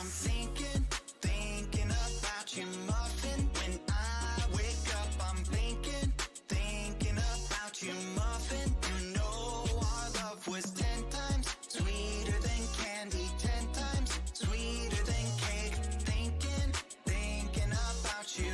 I'm thinking about you, muffin. When I wake up, I'm thinking about you, muffin. You know our love was 10 times sweeter than candy, 10 times sweeter than cake. Thinking about you.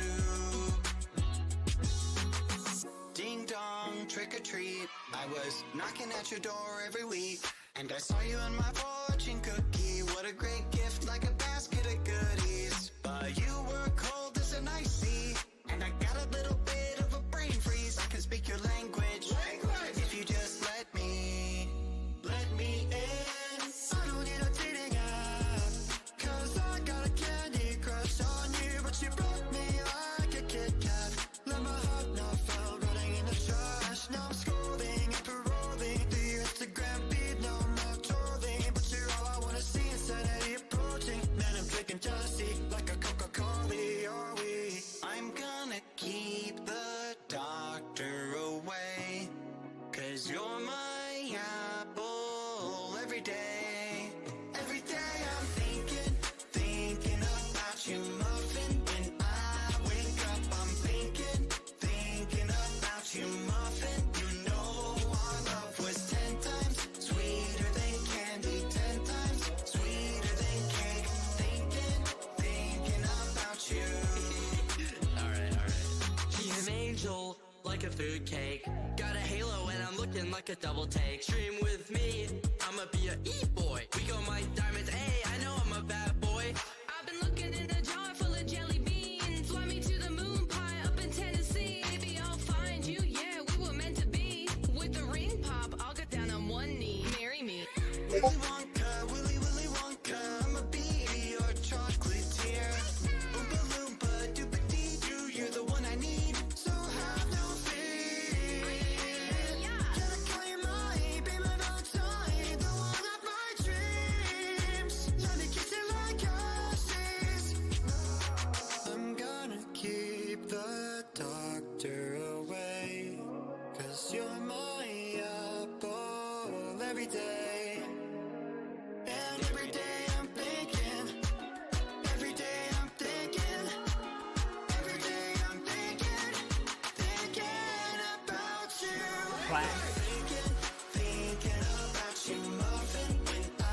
Ding dong, trick or treat. I was knocking at your door every week, and I saw you in my fortune cookie. What a great gift, like a basket of goodies. But you were cold as an ice sea, and I got a little bit of a brain freeze. I can speak your language, if you just let me in. I don't need a dating app, 'cause I got a candy crush on you. But you broke me like a Kit Kat. Let my heart not fall, running in the trash. Now I'm scrolling and paroling through your Instagram feed. No more trolling, but you're all I wanna see. Insanity approaching, man, I'm drinking jealousy like a Coca-Cola. Are we? I'm gonna keep the doctor away, 'cause you're my apple every day. Every day I'm thinking about you, muffin. When I wake up, I'm thinking about you, muffin. You know our love was 10 times sweeter than candy, 10 times sweeter than cake. Thinking about you. Alright. She's an angel, like a food cake. Got a halo and I'm looking like a double take. Stream with me, I'ma be a e-boy. We go my diamonds, hey, I know I'm a bad boy. I've been looking in a jar full of jelly beans. Fly me to the moon pie up in Tennessee. Maybe I'll find you, yeah, we were meant to be. With the ring pop, I'll get down on one knee. Marry me. Willy Wonka, Willy Wonka, I'ma be your chocolatier. Oompa Loompa, Doopa-Dee-Doo, you're the one I need, so have no fear. Can I call you mine, be my Valentine, the one of my dreams? Let me kiss you like ashes. I'm gonna keep the doctor away, 'cause you're my apple every day. And every day I'm thinking, every day I'm thinking, every day I'm thinking about you. Thinking about you, muffin. When I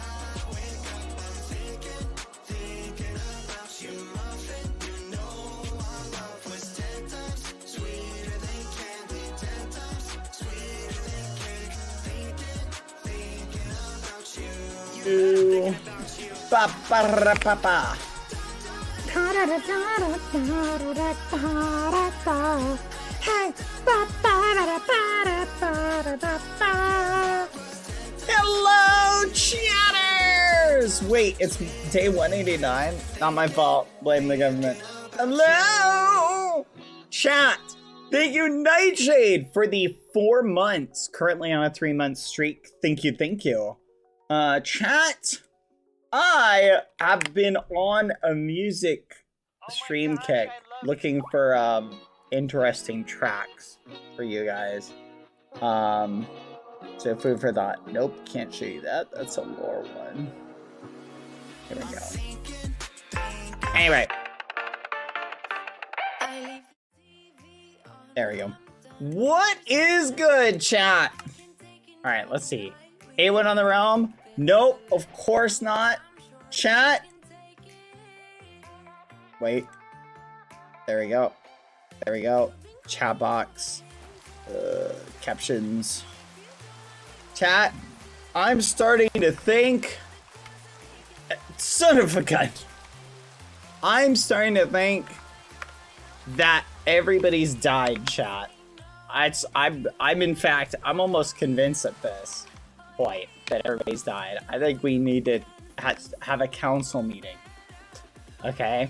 wake up, I'm thinking about you, muffin. You know our love was 10 times sweeter than candy, 10 times sweeter than cake. Thinking about you. Ba-ba-ra-ba-ba. Hey, hello, chatters! Wait, it's day 189? Not my fault. Blame the government. Hello! Chat! Thank you, Nightshade, for the 4 months. Currently on a 3-month streak. Thank you. Chat, I have been on a music stream kick looking for interesting tracks for you guys. So food for thought. Nope, can't show you that. That's a lore one. Here we go. Anyway. There we go. What is good, chat? Alright, let's see. A1 on the realm? Nope, of course not. Chat. Wait. There we go. There we go. Chat box. Captions. Chat. I'm starting to think. Son of a gun. I'm starting to think that everybody's died, chat. I'm in fact, I'm almost convinced at this point that everybody's died. I think we need to have a council meeting. Okay.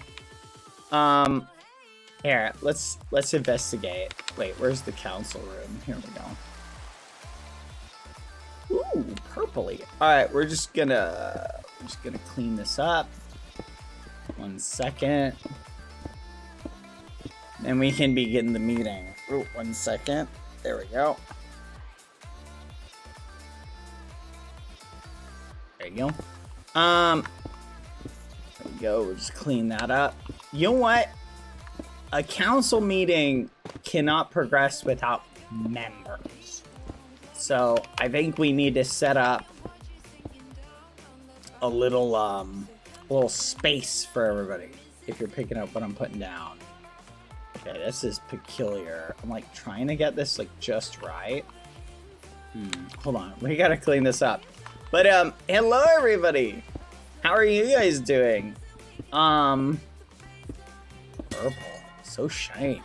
Here, let's investigate. Wait, where's the council room? Here we go. Ooh, purpley. All right, we're just gonna clean this up. 1 second. And we can begin the meeting. Ooh, 1 second. There we go. There you go. There we we go. We'll just clean that up. You know what? A council meeting cannot progress without members. So I think we need to set up a little space for everybody. If you're picking up what I'm putting down. Okay, this is peculiar. I'm like trying to get this like just right. Hold on, we gotta clean this up. But hello everybody. How are you guys doing? Purple, so shiny.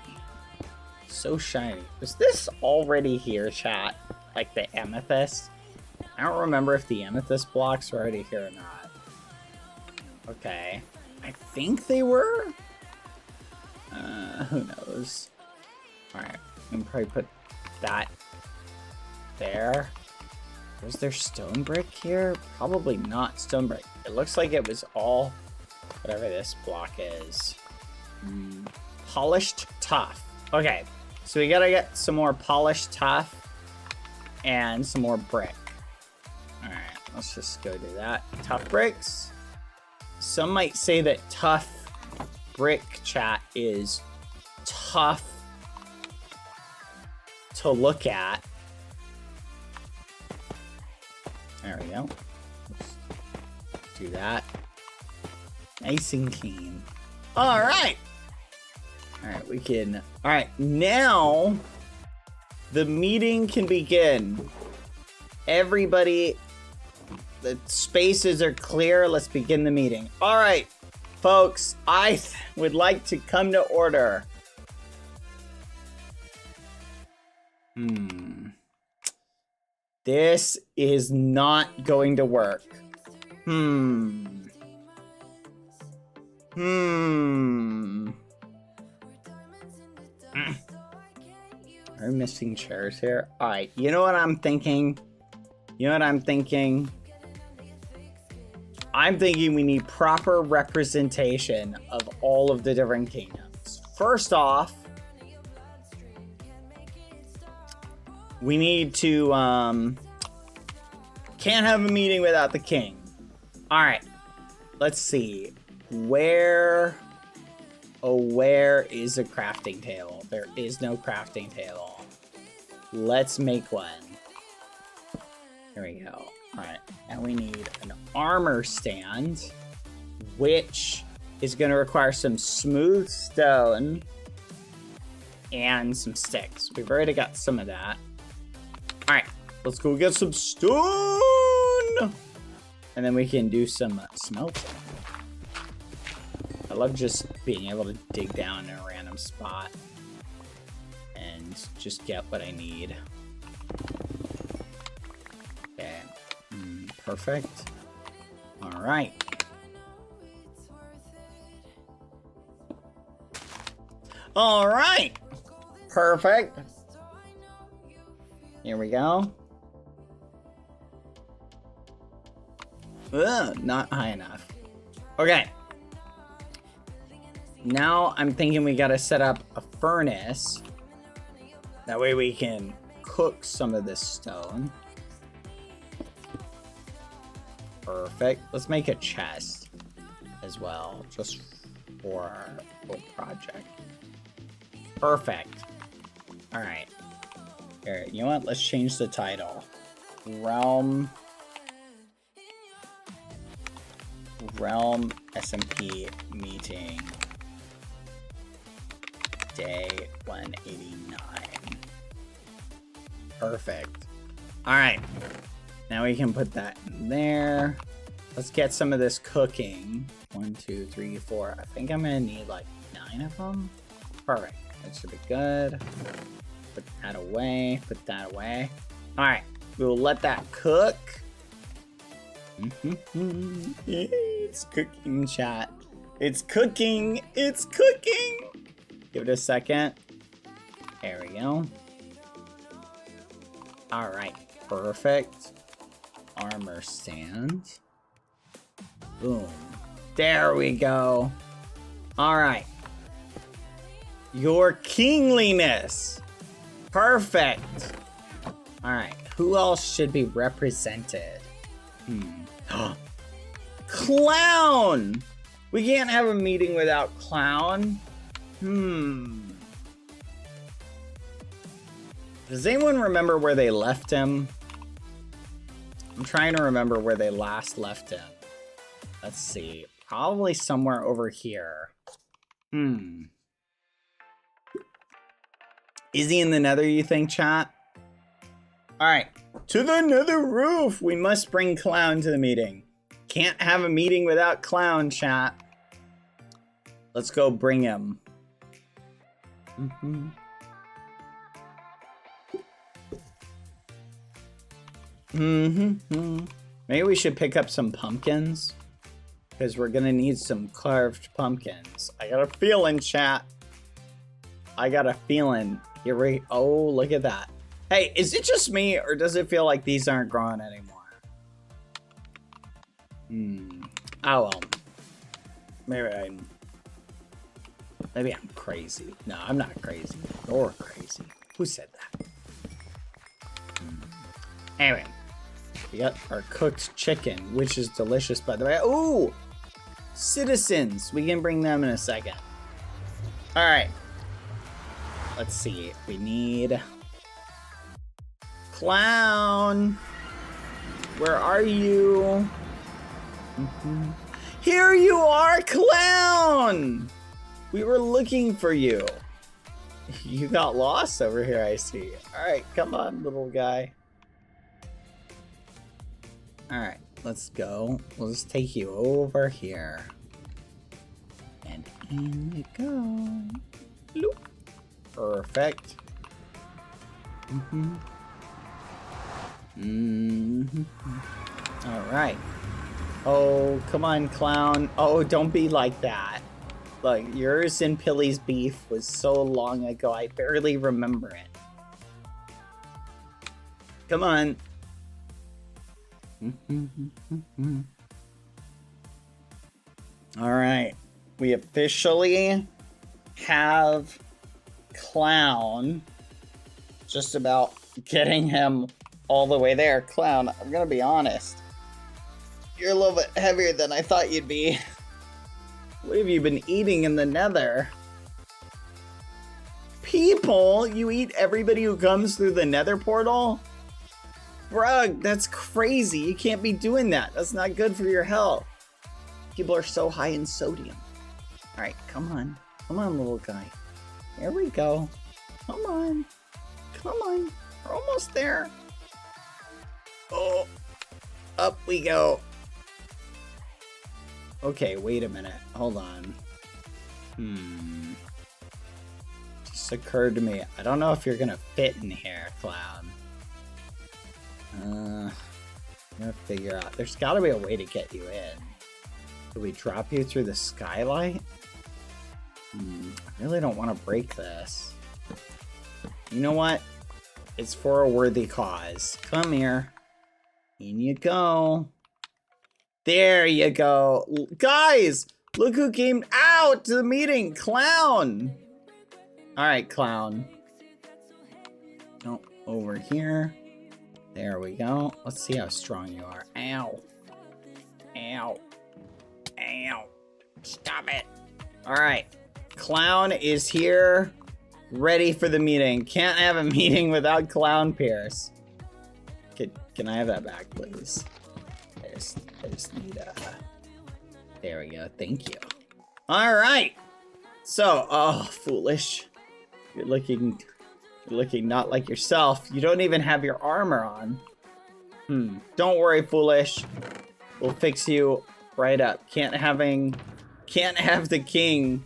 So shiny. Was this already here, chat? Like the amethyst? I don't remember if the amethyst blocks are already here or not. Okay. I think they were. Who knows? Alright, we can probably put that there. Was there stone brick here? Probably not stone brick. It looks like it was all whatever this block is. Polished tough. Okay, so we gotta get some more polished tough and some more brick. Alright, let's just go do that. Tough bricks. Some might say that tough brick, chat, is tough to look at. There we go. Let's do that. Nice and clean. Alright. Alright, we can... Alright, now the meeting can begin. Everybody, the spaces are clear. Let's begin the meeting. Alright, folks, I would like to come to order. This is not going to work. Are we missing chairs here? Alright, you know what I'm thinking? I'm thinking we need proper representation of all of the different kingdoms. First off, we need to, can't have a meeting without the king. Alright, let's see. Where is a crafting table? There is no crafting table. Let's make one. Here we go. Alright, now we need an armor stand, which is going to require some smooth stone and some sticks. We've already got some of that. Alright, let's go get some stone! And then we can do some smelting. I love just being able to dig down in a random spot and just get what I need. Okay, perfect. Alright. Alright! Perfect. Here we go. Ugh, not high enough. Okay. Now I'm thinking we gotta set up a furnace. That way we can cook some of this stone. Perfect. Let's make a chest as well, just for our whole project. Perfect. Alright. Here, you know what? Let's change the title. Realm SMP meeting. Day 189. Perfect. Alright. Now we can put that in there. Let's get some of this cooking. 1, 2, 3, 4. I think I'm gonna need like 9 of them. Perfect. That should be good. Put that away. Put that away. Alright. We will let that cook. It's cooking, chat. It's cooking. It's cooking. Give it a second. There we go. Alright. Perfect. Armor stand. Boom. There we go. Alright. Your kingliness. Perfect. Alright. Who else should be represented? Clown! We can't have a meeting without Clown. Does anyone remember where they left him? I'm trying to remember where they last left him. Let's see. Probably somewhere over here. Is he in the nether, you think, chat? Alright. To the nether roof! We must bring Clown to the meeting. Can't have a meeting without Clown, chat. Let's go bring him. Maybe we should pick up some pumpkins. Because we're gonna need some carved pumpkins. I got a feeling, chat. I got a feeling. You're right. Oh, look at that. Hey, is it just me, or does it feel like these aren't growing anymore? Oh well. Maybe I'm crazy. No, I'm not crazy. You're crazy. Who said that? Anyway, we got our cooked chicken, which is delicious, by the way. Ooh! Citizens. We can bring them in a second. All right. Let's see. We need Clown. Where are you? Here you are, Clown! We were looking for you. You got lost over here, I see. All right, come on, little guy. All right, let's go. We'll just take you over here. And in you go. Bloop. Perfect. All right. Oh, come on, Clown. Oh, don't be like that. Look, yours and Pilly's beef was so long ago, I barely remember it. Come on. All right. We officially have Clown. Just about getting him all the way there. Clown, I'm gonna be honest. You're a little bit heavier than I thought you'd be. What have you been eating in the nether? People? You eat everybody who comes through the nether portal? Brug, that's crazy. You can't be doing that. That's not good for your health. People are so high in sodium. Alright, come on. Come on, little guy. There we go. Come on. Come on. We're almost there. Oh. Up we go. Okay, wait a minute. Hold on. Just occurred to me. I don't know if you're gonna fit in here, Clown. I'm gonna figure out. There's gotta be a way to get you in. Do we drop you through the skylight? I really don't want to break this. You know what? It's for a worthy cause. Come here. In you go. There you go. Guys, look who came out to the meeting. Clown. All right, Clown. Oh, over here. There we go. Let's see how strong you are. Ow. Ow. Ow. Stop it. All right. Clown is here. Ready for the meeting. Can't have a meeting without Clown Pierce. Can I have that back, please? I just need there we go. Thank you. All right. So, oh, foolish. You're looking not like yourself. You don't even have your armor on. Don't worry, foolish. We'll fix you right up. Can't have the king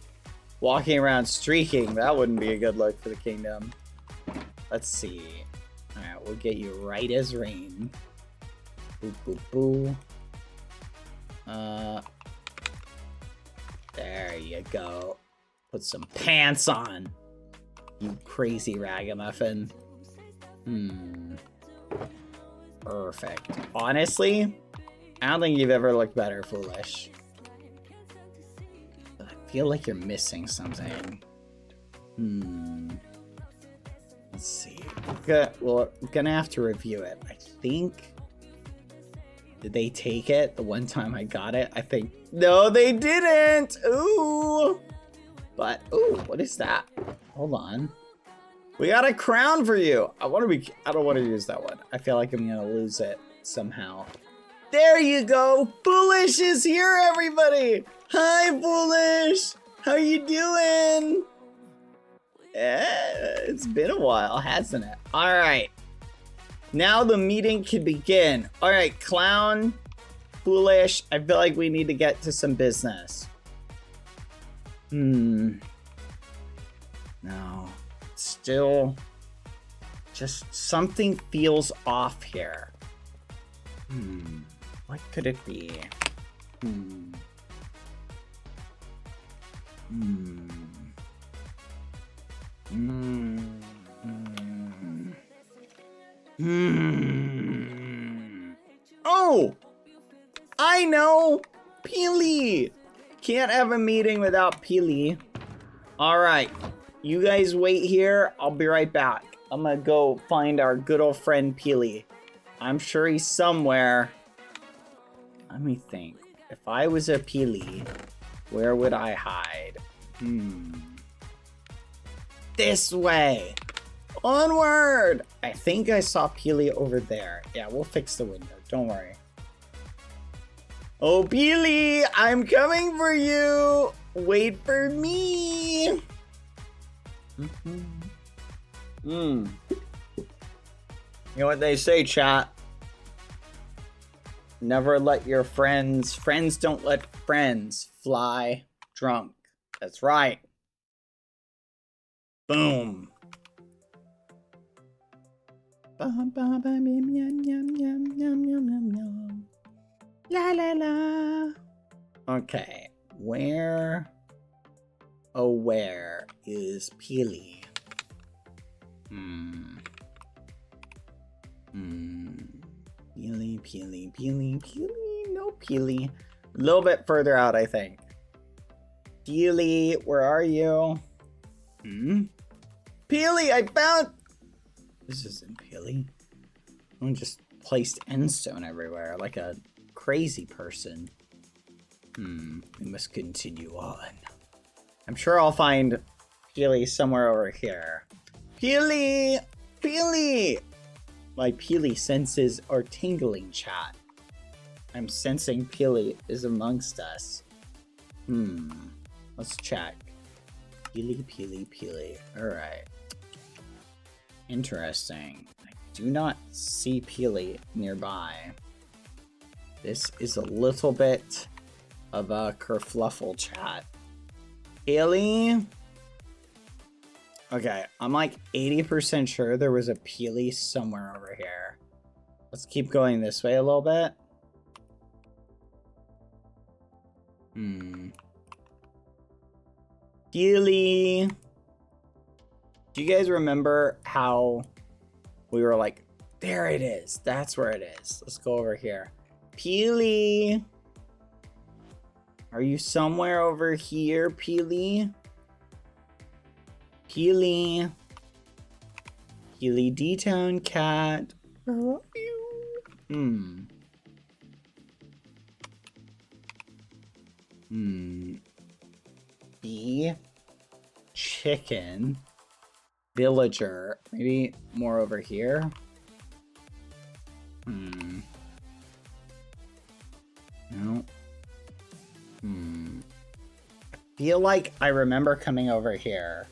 walking around streaking. That wouldn't be a good look for the kingdom. Let's see. All right, we'll get you right as rain. Boo, boo, boo. There you go. Put some pants on, you crazy ragamuffin. Perfect. Honestly, I don't think you've ever looked better, foolish. But I feel like you're missing something. Let's see. We're gonna have to review it. I think Did they take it the one time I got it? I think. No, they didn't. Ooh. But, ooh, what is that? Hold on. We got a crown for you. I don't want to use that one. I feel like I'm going to lose it somehow. There you go. Foolish is here, everybody. Hi, Foolish. How you doing? It's been a while, hasn't it? All right. Now the meeting can begin. All right, Clown, Foolish. I feel like we need to get to some business. No. Still, just something feels off here. What could it be? Oh! I know! Peely! Can't have a meeting without Peely. Alright. You guys wait here. I'll be right back. I'm gonna go find our good old friend Peely. I'm sure he's somewhere. Let me think. If I was a Peely, where would I hide? This way. Onward! I think I saw Peely over there. Yeah, we'll fix the window. Don't worry. Oh, Peely! I'm coming for you! Wait for me! You know what they say, chat? Never let your friends don't let friends fly drunk. That's right. Boom. La la la. Okay, where is Peely? Peely, no Peely. A little bit further out, I think. Peely, where are you? Peely, I found... This isn't Peely. I just placed endstone everywhere like a crazy person. We must continue on. I'm sure I'll find Peely somewhere over here. Peely! Peely! My Peely senses are tingling, chat. I'm sensing Peely is amongst us. Let's check. Peely. Alright. Interesting. I do not see Peely nearby. This is a little bit of a kerfluffle, chat. Peely? Okay, I'm like 80% sure there was a Peely somewhere over here. Let's keep going this way a little bit. Peely. Do you guys remember how we were like, there it is. That's where it is. Let's go over here. Peely. Are you somewhere over here, Peely? Peely. Peely D-Town cat. Where are you? Bee. Chicken. Villager. Maybe more over here. No. I feel like I remember coming over here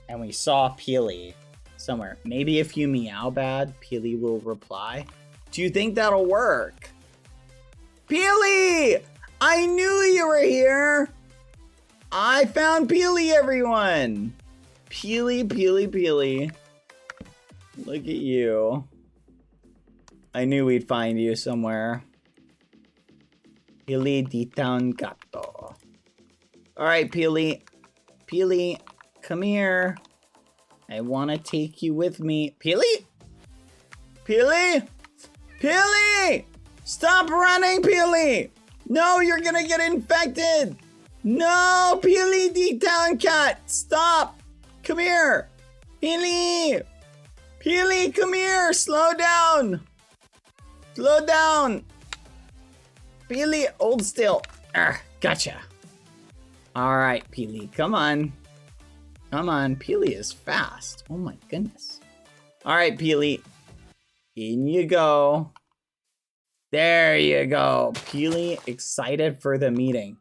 and we saw Peely somewhere. Maybe if you meow bad, Peely will reply. Do you think that'll work? Peely! I knew you were here! I found Peely, everyone! Peely. Look at you. I knew we'd find you somewhere. Peely di town gato. Alright, Peely. Peely, come here. I want to take you with me. Peely? Peely? Peely! Stop running, Peely! No, you're gonna get infected! No, Peely di town cat! Stop! Come here! Peely! Peely, come here! Slow down! Slow down! Peely, hold still. Gotcha. All right, Peely, come on. Come on, Peely is fast. Oh my goodness. All right, Peely. In you go. There you go. Peely, excited for the meeting.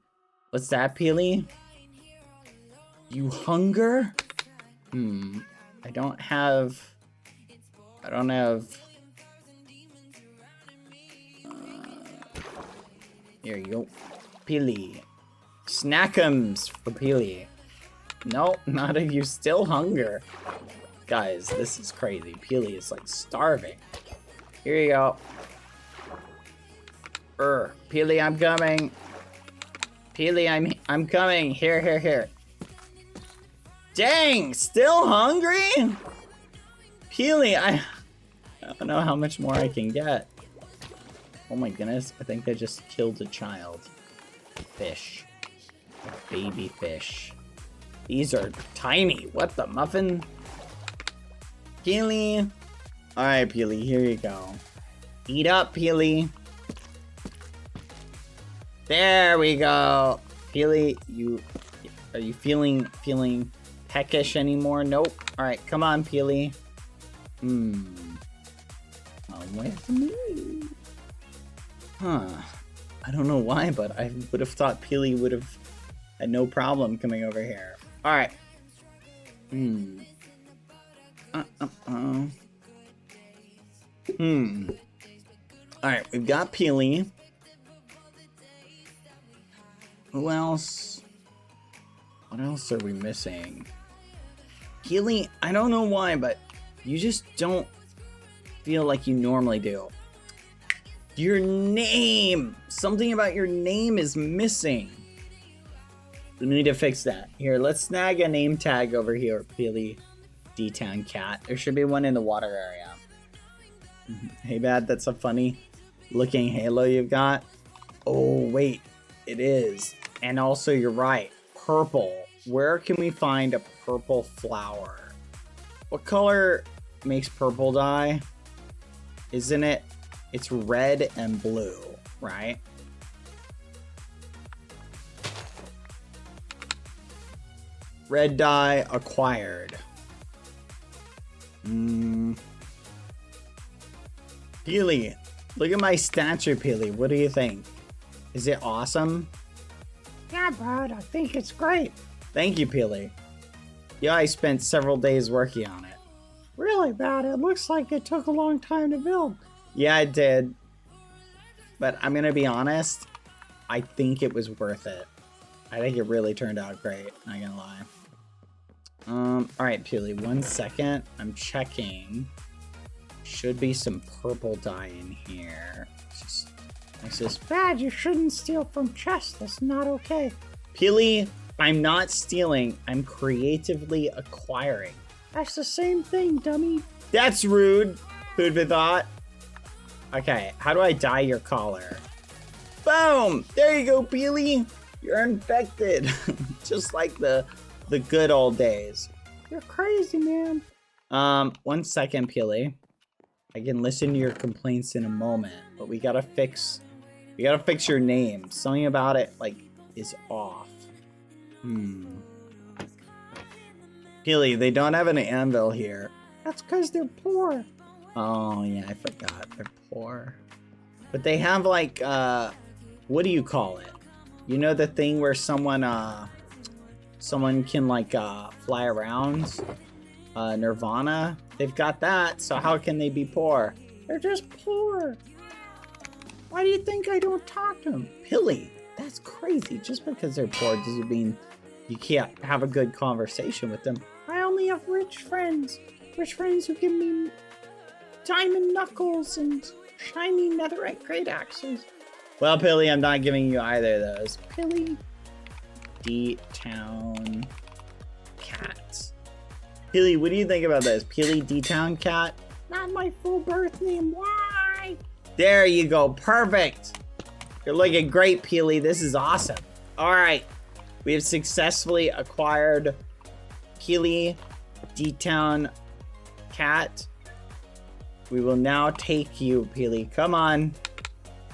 What's that, Peely? You hunger? I don't have... Here you go. Peely. Snackums for Peely. Nope, not if you still hunger. Guys, this is crazy. Peely is like starving. Here you go. Peely, I'm coming. Peely, I'm coming. Here. Dang, still hungry? Peely, I don't know how much more I can get. Oh my goodness, I think I just killed a child. Fish. A baby fish. These are tiny. What the muffin? Peely. Alright, Peely, here you go. Eat up, Peely. There we go. Peely, are you feeling peckish anymore? Nope. Alright, come on, Peely. Come with me. Huh. I don't know why, but I would have thought Peely would have had no problem coming over here. Alright. Alright, we've got Peely. Who else? What else are we missing? Peely, I don't know why, but you just don't feel like you normally do. Your name! Something about your name is missing. We need to fix that. Here, let's snag a name tag over here, Peely D-Town Cat. There should be one in the water area. Hey, Bad, that's a funny looking halo you've got. Oh, wait. It is. And also, you're right. Purple. Where can we find a purple flower? What color makes purple dye? Isn't it? It's red and blue, right? Red dye acquired. Peely, look at my statue, Peely. What do you think? Is it awesome? Yeah, Brad, I think it's great. Thank you, Peely. Yeah, I spent several days working on it. Really, Brad? It looks like it took a long time to build. Yeah, it did. But I'm gonna be honest, I think it was worth it. I think it really turned out great, not gonna lie. Alright, Peely, 1 second. I'm checking. Should be some purple dye in here. It says, Bad, you shouldn't steal from chests. That's not okay. Peely, I'm not stealing. I'm creatively acquiring. That's the same thing, dummy. That's rude. Food for thought. Okay, how do I dye your collar? Boom! There you go, Peely. You're infected. Just like the good old days. You're crazy, man. 1 second, Peely. I can listen to your complaints in a moment, but we gotta fix your name. Something about it, like, is off. Peely, they don't have an anvil here. That's because they're poor. Oh, yeah, I forgot. They're poor. But they have, like, what do you call it? You know the thing where someone can, like, fly around? Nirvana? They've got that, so how can they be poor? They're just poor. Why do you think I don't talk to them? Peely, that's crazy. Just because they're poor doesn't mean you can't have a good conversation with them. I only have rich friends. Rich friends who give me diamond knuckles and shiny netherite great axes. Well, Peely, I'm not giving you either of those. Peely D-Town Cat. Peely, what do you think about this? Peely D-Town Cat? Not my full birth name. Why? There you go. Perfect. You're looking great, Peely. This is awesome. All right. We have successfully acquired Peely D-Town Cat. We will now take you, Peely. Come on.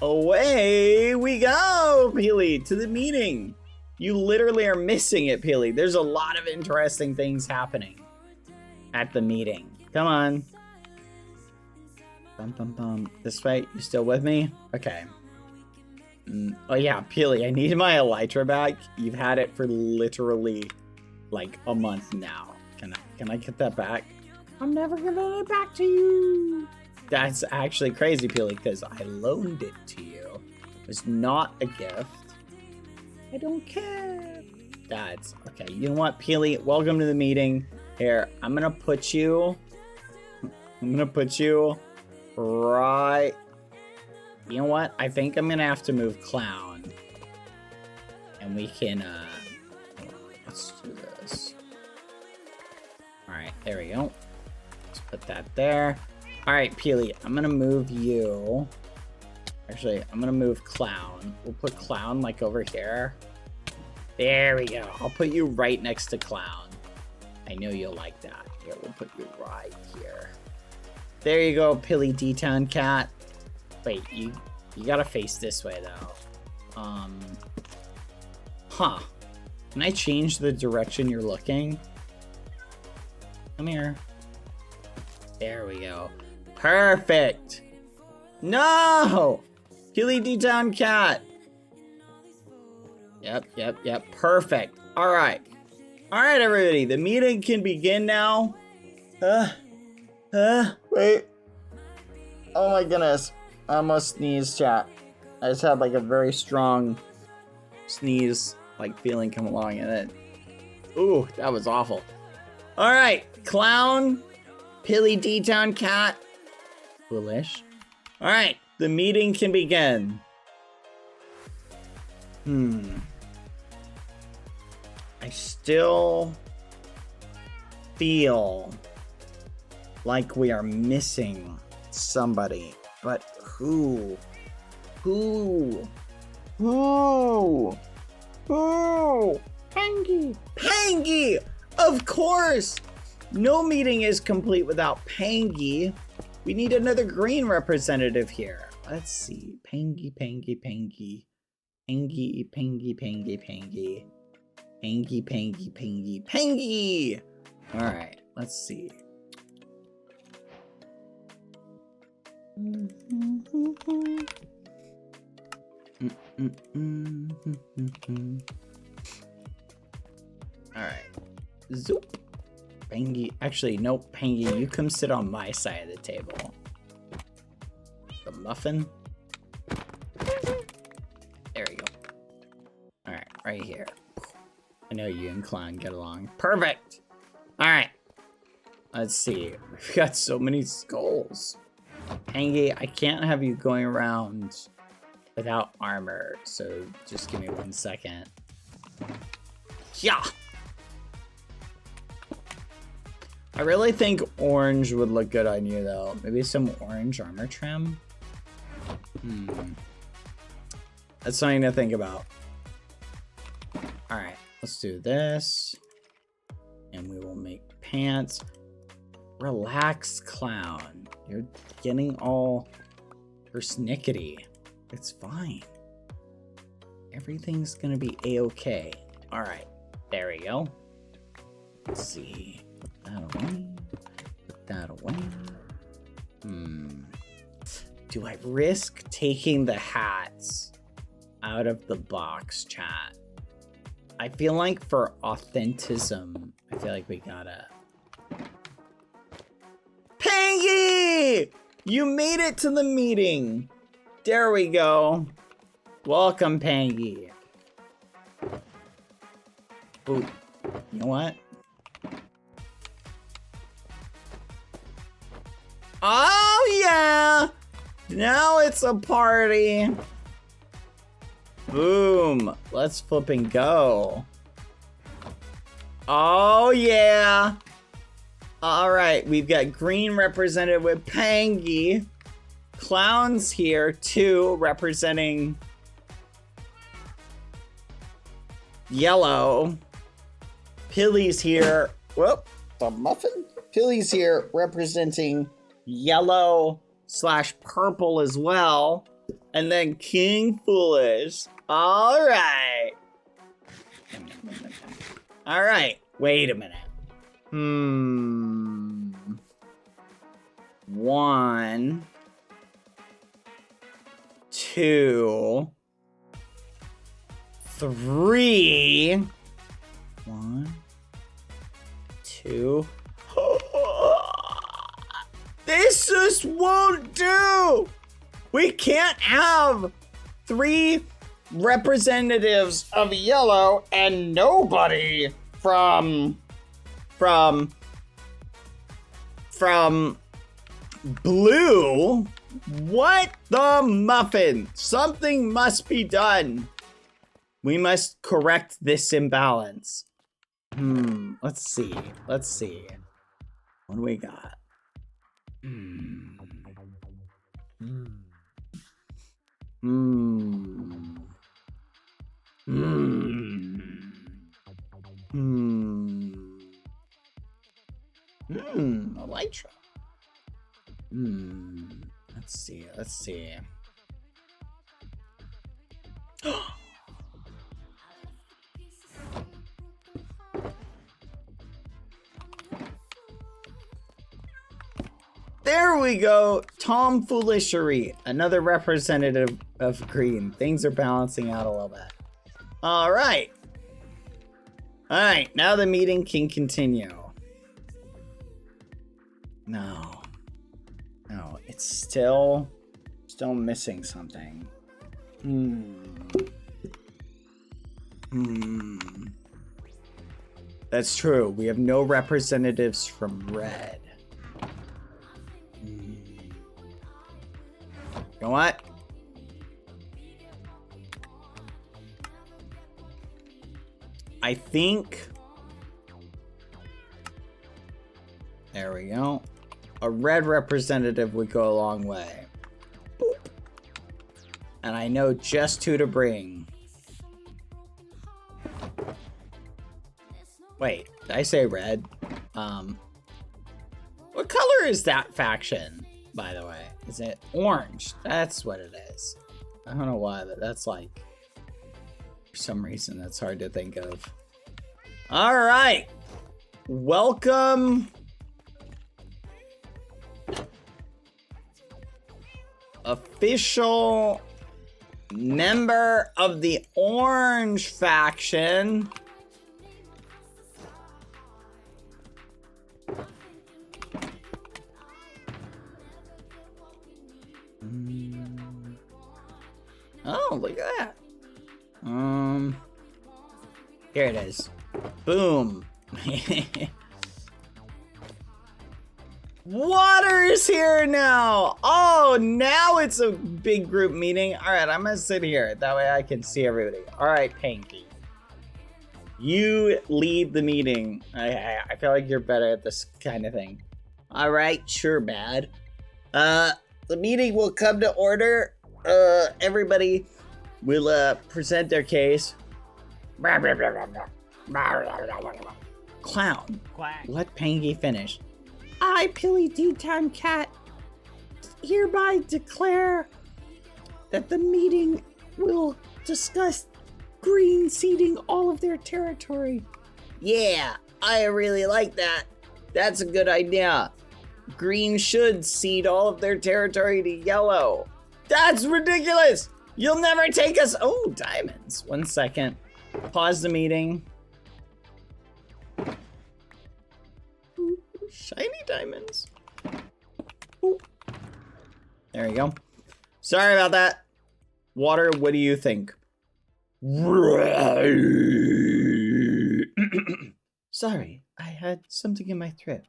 away we go, Peely, to the meeting. You literally are missing it, Peely. There's a lot of interesting things happening at the meeting. Come on. Bum, bum, bum. This way, you still with me? Okay. Oh yeah, Peely, I need my elytra back. You've had it for literally like a month now. Can I get that back? I'm never giving it back to you. That's actually crazy, Peely, because I loaned it to you. It was not a gift. I don't care. That's okay. You know what, Peely? Welcome to the meeting. Here, I'm gonna put you right. You know what? I think I'm gonna have to move Clown. And we can let's do this. Alright, there we go. Let's put that there. Alright, Peely, I'm gonna move you. Actually, I'm gonna move Clown. We'll put Clown like over here. There we go. I'll put you right next to Clown. I know you'll like that. Here, we'll put you right here. There you go, Peely D-Town Cat. Wait, you gotta face this way though. Huh. Can I change the direction you're looking? Come here. There we go. Perfect. No! Peely D-Town Cat. Yep. Perfect. All right, everybody. The meeting can begin now. Wait. Oh my goodness. I almost sneezed, chat. I just had like a very strong sneeze, like feeling come along in it. Ooh, that was awful. All right, Clown, Peely D-Town Cat, Foolish. All right, the meeting can begin. I still feel like we are missing somebody, but who? Pangy! Of course! No meeting is complete without Pangy. We need another green representative here. Let's see. Pangy. All right, let's see. All right. Zoop. Pangy. Actually, nope. Pangy, you come sit on my side of the table. The muffin. There we go. All right, right here. I know you and Clown get along. Perfect. All right. Let's see. We've got so many skulls. Pangy, I can't have you going around without armor, so just give me 1 second. Yeah. I really think orange would look good on you, though. Maybe some orange armor trim. That's something to think about. All right, let's do this, and we will make pants. Relax, Clown. You're getting all persnickety. It's fine. Everything's gonna be a-okay. All right, there we go. Let's see. Put that away. Put that away. Do I risk taking the hats out of the box, chat? I feel like for authenticism, I feel like we gotta... Pangy! You made it to the meeting. There we go. Welcome, Pangy. Ooh, you know what? Oh, yeah! Now it's a party. Boom. Let's flip and go. Oh, yeah. All right, we've got green represented with Pangy. Clown's here, too, representing yellow. Peely's here. Whoop, the muffin? Peely's here representing yellow / purple as well. And then King Foolish. All right. All right. Wait a minute. 1, 2, 3. 1, 2. This just won't do. We can't have 3 representatives of yellow and nobody from blue. What the muffin? Something must be done. We must correct this imbalance. Let's see. What do we got? Elytra. Let's see. There we go. Tomfoolishery. Another representative of green. Things are balancing out a little bit. All right. Now the meeting can continue. No, it's still missing something. That's true. We have no representatives from red. You know what? I think... There we go. A red representative would go a long way. Boop. And I know just who to bring. Wait, did I say red? What color is that faction, by the way? Is it orange? That's what it is. I don't know why, but that's like... For some reason, that's hard to think of. All right. Welcome... Official member of the orange faction. Oh, look at that. Here it is. Boom. Water's here now. Oh, now it's a big group meeting. All right, I'm gonna sit here. That way I can see everybody. All right, Panky. You lead the meeting. I feel like you're better at this kind of thing. All right, sure, Bad. The meeting will come to order. Everybody will present their case. Clown. Quack. Let Panky finish. I, Pilly D-Time Cat, hereby declare that the meeting will discuss green ceding all of their territory. Yeah, I really like that. That's a good idea. Green should cede all of their territory to yellow. That's ridiculous! You'll never take us. Oh, diamonds. 1 second. Pause the meeting. Ooh, shiny diamonds. Ooh. There you go. Sorry about that. Water, what do you think? Sorry, I had something in my throat.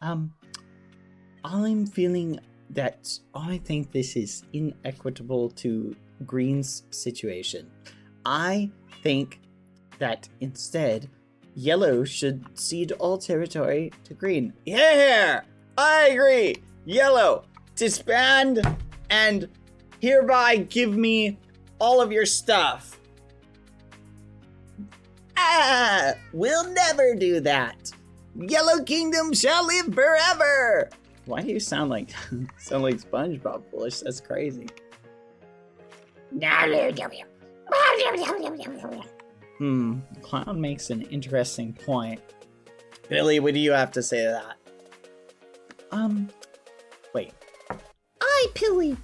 I'm feeling that I think this is inequitable to Green's situation. I think that instead, Yellow should cede all territory to Green. Yeah, I agree. Yellow, disband and hereby give me all of your stuff. Ah, we'll never do that. Yellow Kingdom shall live forever. Why do you sound like SpongeBob, Foolish? That's crazy. Clown makes an interesting point. Billy, what do you have to say to that? Wait. I, Billy,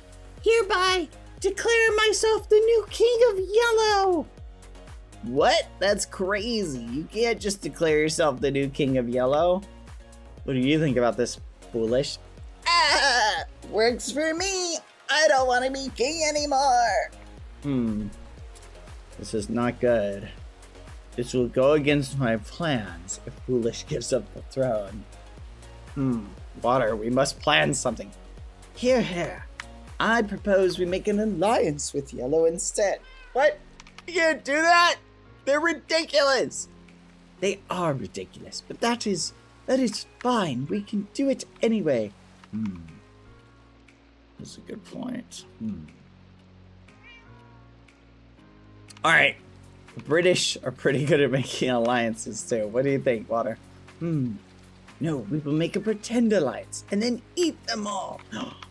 hereby declare myself the new king of yellow. What? That's crazy. You can't just declare yourself the new king of yellow. What do you think about this, Foolish? Works for me. I don't want to be king anymore. This is not good. This will go against my plans if Foolish gives up the throne. Water, we must plan something. Here. I propose we make an alliance with Yellow instead. What? You can't do that? They're ridiculous. They are ridiculous, but that is fine. We can do it anyway. That's a good point. All right. The British are pretty good at making alliances too. What do you think, Water? No, we will make a pretend alliance and then eat them all.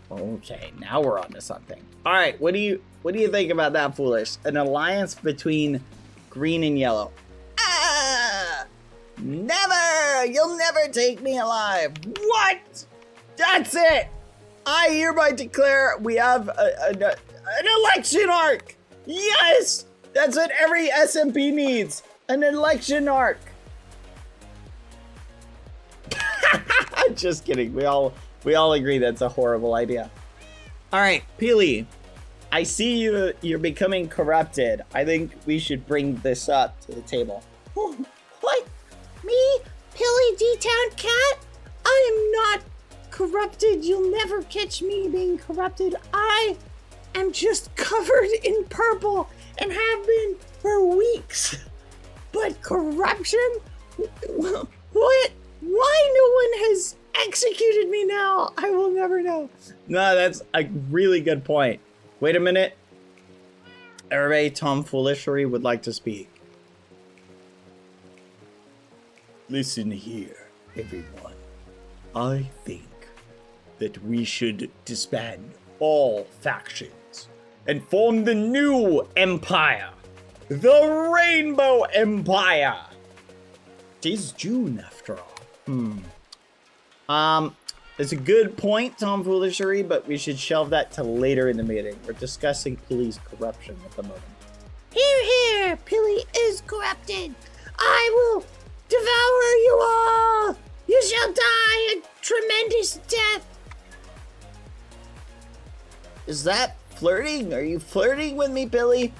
Okay, now we're on to something. All right, what do you think about that, Foolish? An alliance between green and yellow. Never! You'll never take me alive. What? That's it. I hereby declare we have an election arc. Yes, that's what every SMP needs. An election arc. Just kidding. We all agree that's a horrible idea. All right, Peely, I see you're becoming corrupted. I think we should bring this up to the table. What? Me? Peely D-Town Cat? I am not corrupted. You'll never catch me being corrupted. I am just covered in purple and have been for weeks. But corruption? What? Why no one has executed me now? I will never know. No, that's a really good point. Wait a minute. Everybody, Tom Foolishry would like to speak. Listen here, everyone. I think that we should disband all factions and form the new empire. The Rainbow Empire. It is June after all. It's a good point, Tom Foolishry, but we should shelve that to later in the meeting. We're discussing Peely's corruption at the moment. Here, Peely is corrupted. I will devour you all. You shall die a tremendous death. Is that flirting? Are you flirting with me, Billy?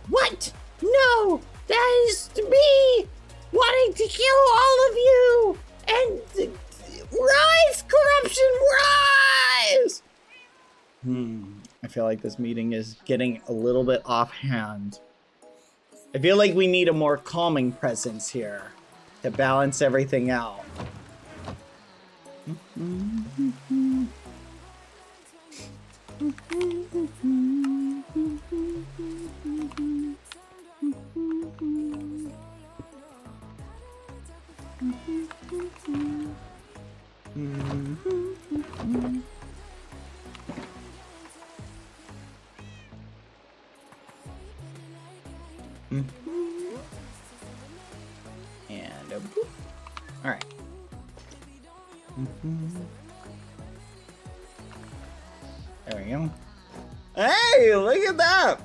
What? No, that is me wanting to kill all of you and rise, corruption, rise! I feel like this meeting is getting a little bit offhand. I feel like we need a more calming presence here to balance everything out. And a boop. All right. There we go. Hey, look at that!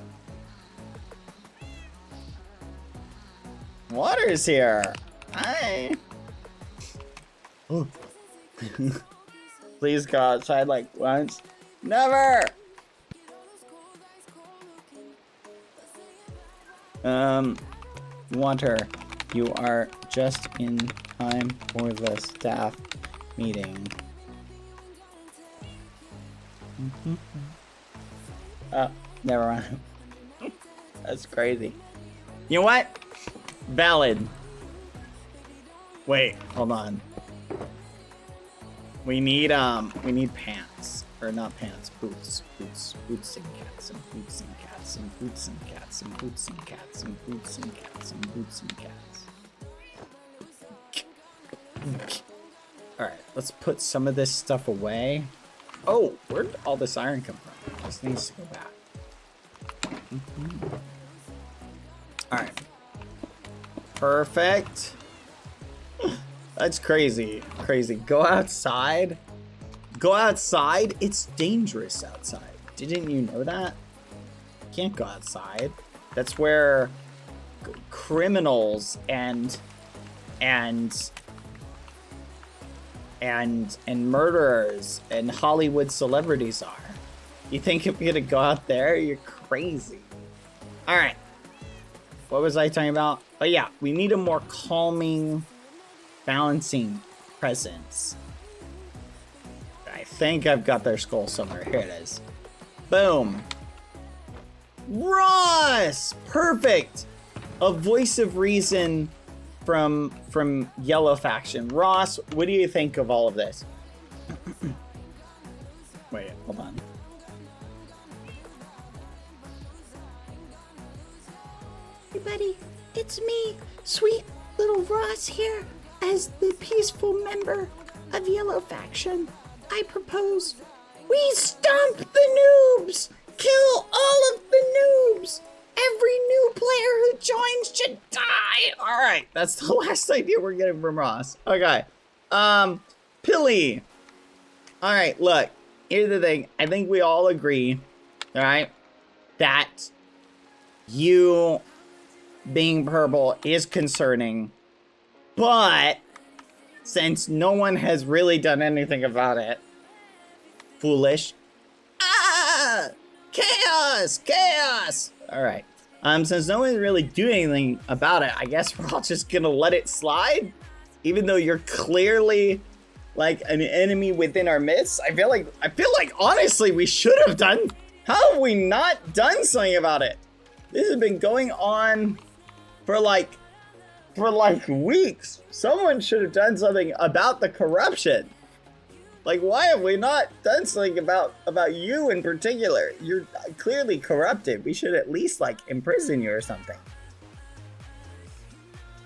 Water's here. Hi. Oh. Please go outside like once. Never! Water, you are just in time for the staff meeting. Oh, never mind. That's crazy. You know what? Valid. Wait, hold on. We need pants. Or not pants, boots. Boots and cats and boots and cats and boots and cats and boots and cats and boots and cats and boots and cats. Alright, let's put some of this stuff away. Oh, where'd all this iron come from? This needs to go back. All right. Perfect. That's crazy. Crazy. Go outside. Go outside. It's dangerous outside. Didn't you know that? You can't go outside. That's where criminals and murderers and Hollywood celebrities are. You think if you're gonna go out there, you're crazy. All right. What was I talking about? Oh yeah, we need a more calming, balancing presence. I think I've got their skull somewhere. Here it is. Boom. Ross! Perfect! A voice of reason from Yellow Faction. Ross, what do you think of all of this? Wait, hold on. Hey buddy, it's me, sweet little Ross here, as the peaceful member of Yellow Faction. I propose we stomp the noobs! Kill all of the noobs! Every new player who joins should die! Alright, that's the last idea we're getting from Ross. Okay. Pilly. Alright, look. Here's the thing. I think we all agree, alright, that you being purple is concerning. But since no one has really done anything about it, foolish. Ah! Chaos! Chaos! Alright. Since no one's really doing anything about it, I guess we're all just gonna let it slide? Even though you're clearly like an enemy within our midst? I feel like honestly we should have done. How have we not done something about it? This has been going on for like weeks. Someone should have done something about the corruption. Like, why have we not done something about you in particular? You're clearly corrupted. We should at least, like, imprison you or something.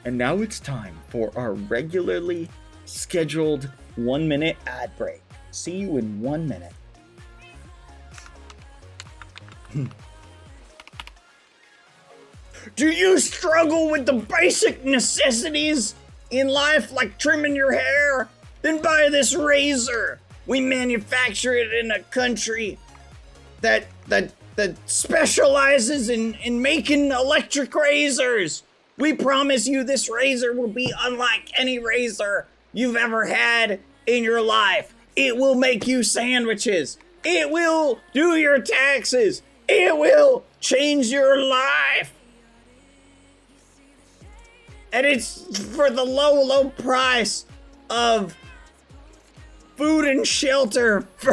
And now it's time for our regularly scheduled 1-minute ad break. See you in 1 minute. Do you struggle with the basic necessities in life, like trimming your hair? Then buy this razor. We manufacture it in a country that specializes in making electric razors. We promise you this razor will be unlike any razor you've ever had in your life. It will make you sandwiches. It will do your taxes. It will change your life. And it's for the low price of food and shelter for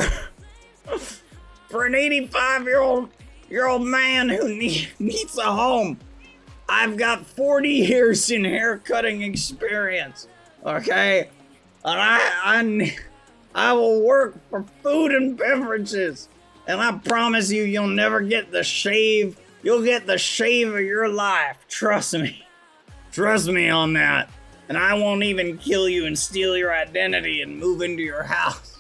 an 85-year-old man who needs a home. I've got 40 years in hair cutting experience, okay? And I will work for food and beverages, and I promise you'll never get the shave. You'll get the shave of your life. Trust me. Trust me on that. And I won't even kill you and steal your identity and move into your house.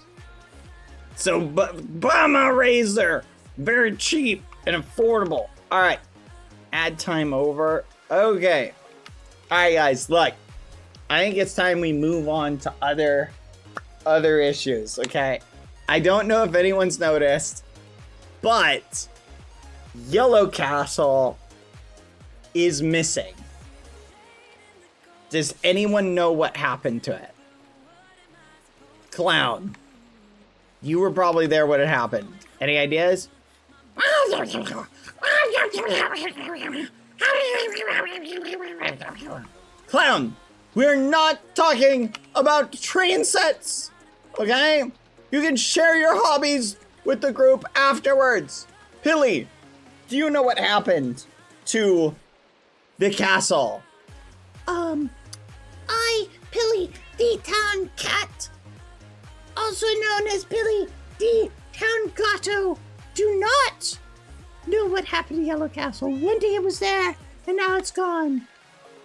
So buy my razor. Very cheap and affordable. All right. Ad time over. Okay. All right, guys. Look. I think it's time we move on to other issues, okay? I don't know if anyone's noticed, but Yellow Castle is missing. Does anyone know what happened to it? Clown, you were probably there when it happened. Any ideas? Clown, we're not talking about train sets, okay? You can share your hobbies with the group afterwards. Pilly, do you know what happened to the castle? I, Pilly, the town cat, also known as Pilly, the town gato, do not know what happened to Yellow Castle. One day it was there, and now it's gone.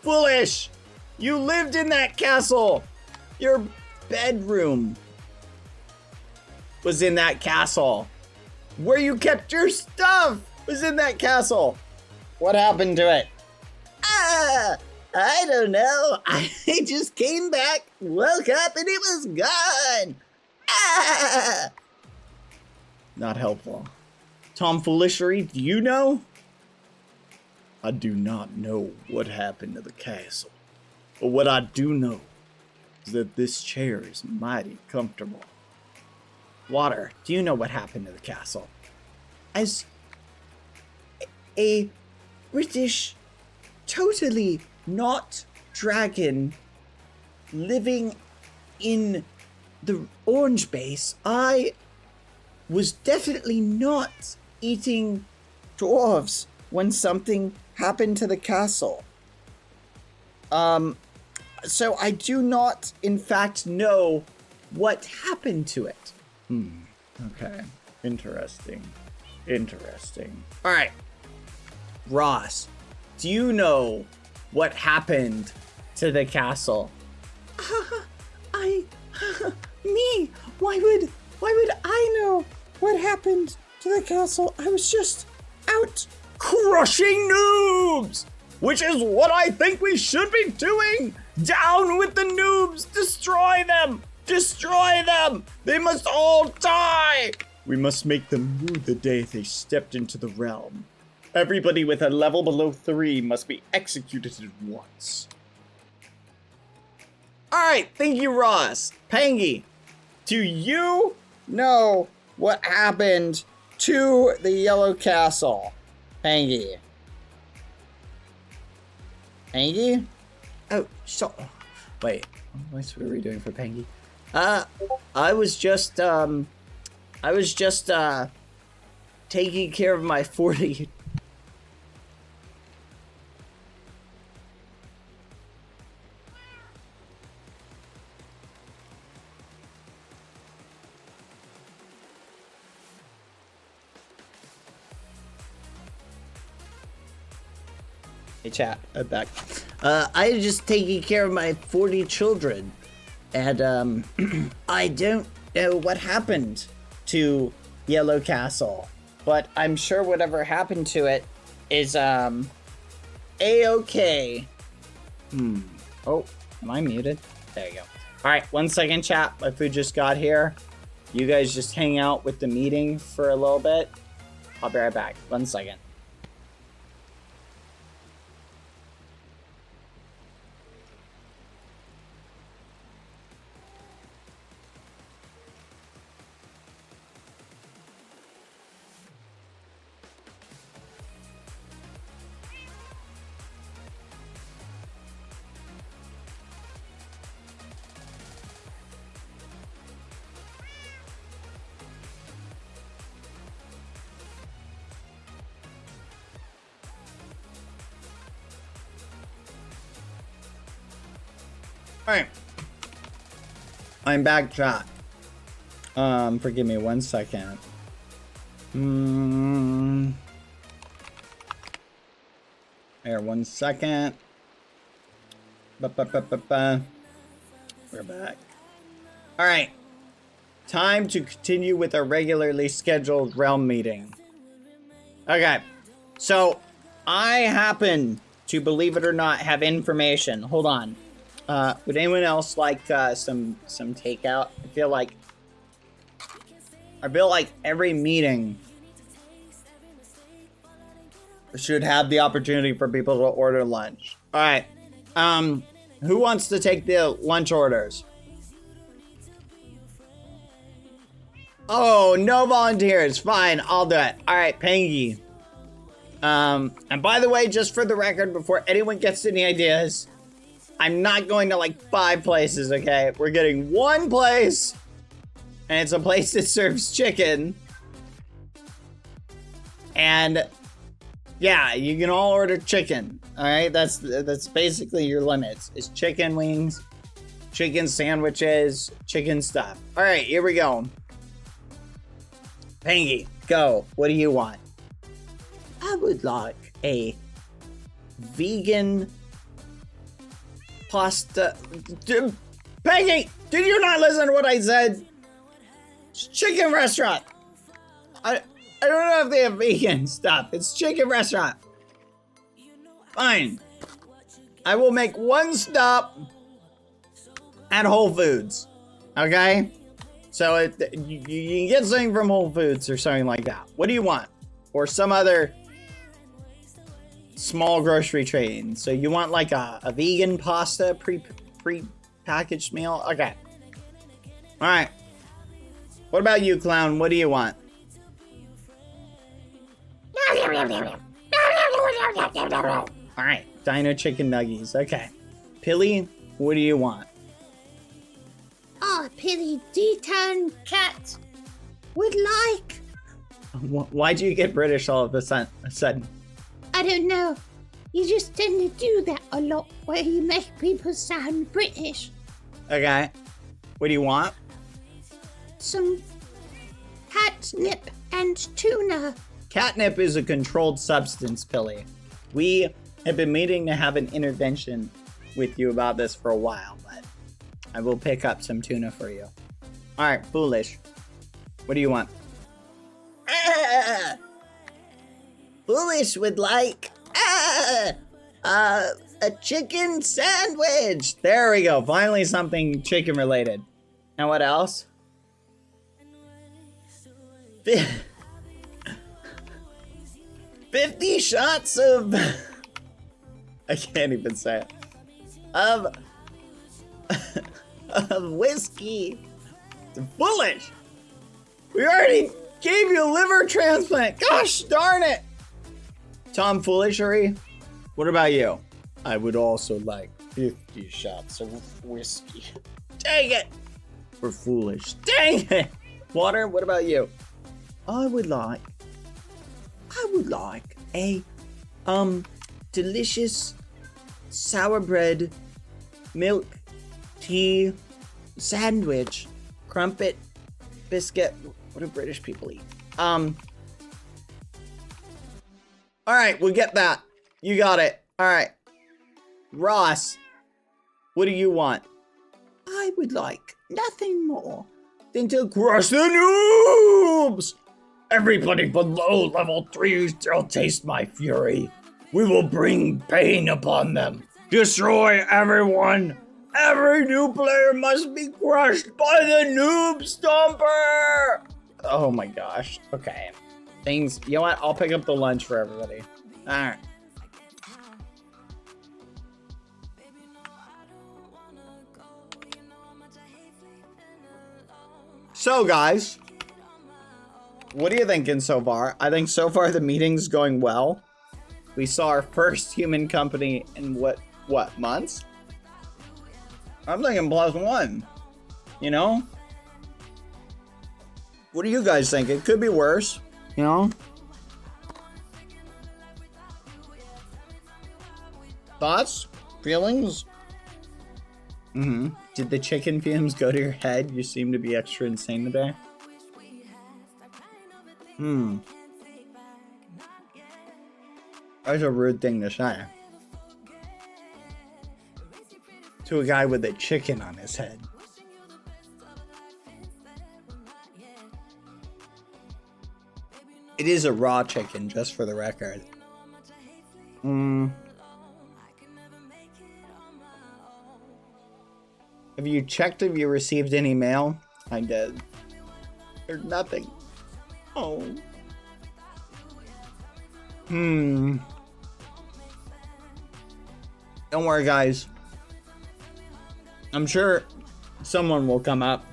Foolish! You lived in that castle! Your bedroom was in that castle, where you kept your stuff! was in that castle? What happened to it? Ah, I don't know. I just came back, woke up, and it was gone. Ah! Not helpful. Tomfoolery, do you know? I do not know what happened to the castle. But what I do know is that this chair is mighty comfortable. Water, do you know what happened to the castle? As a British, totally not dragon living in the orange base, I was definitely not eating dwarves when something happened to the castle. So I do not, in fact, know what happened to it. Okay. Interesting. All right. Ross, do you know what happened to the castle? Me? Why would I know what happened to the castle? I was just out. Crushing noobs! Which is what I think we should be doing! Down with the noobs! Destroy them! Destroy them! They must all die! We must make them rue the day they stepped into the realm. Everybody with a level below 3 must be executed at once. Alright, thank you, Ross. Pangy, do you know what happened to the Yellow Castle? Pangy? Oh, so... Wait, what are we doing for Pangy? I was just taking care of my 40... Hey chat, I'm back. I was just taking care of my 40 children. And, I don't know what happened to Yellow Castle. But I'm sure whatever happened to it is, A-okay. Oh, am I muted? There you go. Alright, 1 second, chat. My food just got here. You guys just hang out with the meeting for a little bit. I'll be right back. 1 second. Alright. I'm back, chat. Forgive me 1 second. Here, 1 second. We're back. Alright. Time to continue with our regularly scheduled realm meeting. Okay. So, I happen to, believe it or not, have information. Hold on. Would anyone else like some takeout? I feel like every meeting should have the opportunity for people to order lunch. All right. Who wants to take the lunch orders? Oh, no volunteers. Fine, I'll do it. All right, Pangy. And by the way, just for the record, before anyone gets any ideas, I'm not going to like 5 places, okay? We're getting 1 place, and it's a place that serves chicken. And yeah, you can all order chicken, all right? That's basically your limits. It's chicken wings, chicken sandwiches, chicken stuff. All right, here we go. Pangy, go. What do you want? I would like a vegan pasta. Peggy, did you not listen to what I said? Chicken restaurant. I don't know if they have vegan stuff. It's chicken restaurant. Fine. I will make one stop at Whole Foods. Okay? So you can get something from Whole Foods or something like that. What do you want? Or some other small grocery chain. So you want like a vegan pasta pre-packaged meal? Okay. All right. What about you, clown? What do you want? All right. Dino chicken nuggies. Okay. Pilly, what do you want? Oh, Pilly D-Town cat would like. Why'd you get British all of a sudden? I don't know. You just tend to do that a lot where you make people sound British. Okay. What do you want? Some catnip and tuna. Catnip is a controlled substance, Pilly. We have been meaning to have an intervention with you about this for a while, but I will pick up some tuna for you. All right, Foolish. What do you want? Foolish would like a chicken sandwich. There we go. Finally something chicken related. And what else? 50 shots of I can't even say it. Of whiskey. Foolish. We already gave you a liver transplant. Gosh darn it. Tom Foolishery. What about you? I would also like 50 shots of whiskey. Dang it. We're foolish. Dang it. Water, what about you? I would like a delicious sour bread milk tea sandwich, crumpet, biscuit. What do British people eat? All right, we'll get that. You got it. All right. Ross, what do you want? I would like nothing more than to crush the noobs. Everybody below level 3 shall taste my fury. We will bring pain upon them. Destroy everyone. Every new player must be crushed by the noob stomper. Oh my gosh. Okay. Things, you know what? I'll pick up the lunch for everybody. All right. So guys, what are you thinking so far? I think so far the meeting's going well. We saw our first human company in what months? I'm thinking +1, you know? What do you guys think? It could be worse, you know? Thoughts? Feelings? Did the chicken fumes go to your head? You seem to be extra insane today. That's a rude thing to say. To a guy with a chicken on his head. It is a raw chicken, just for the record. Have you checked if you received any mail? I did. There's nothing. Oh. Don't worry, guys. I'm sure someone will come up.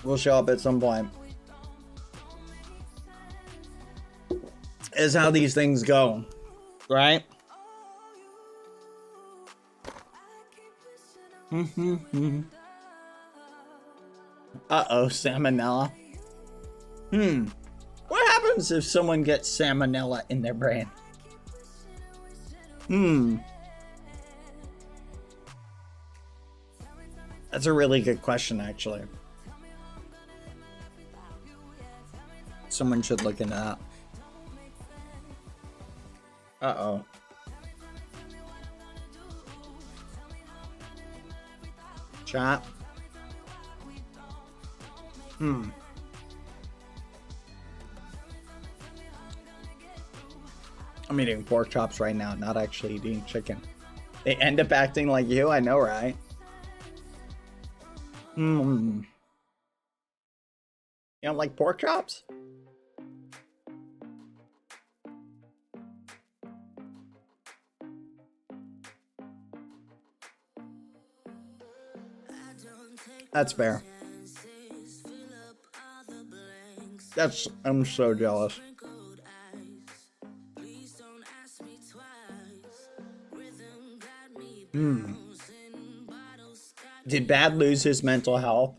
Will show up at some point. Is how these things go, right? Uh-oh, salmonella. What happens if someone gets salmonella in their brain? That's a really good question, actually. Someone should look into that. Uh-oh. Chat. I'm eating pork chops right now, not actually eating chicken. They end up acting like you, I know, right? You don't like pork chops? That's fair. I'm so jealous. Did Bad lose his mental health?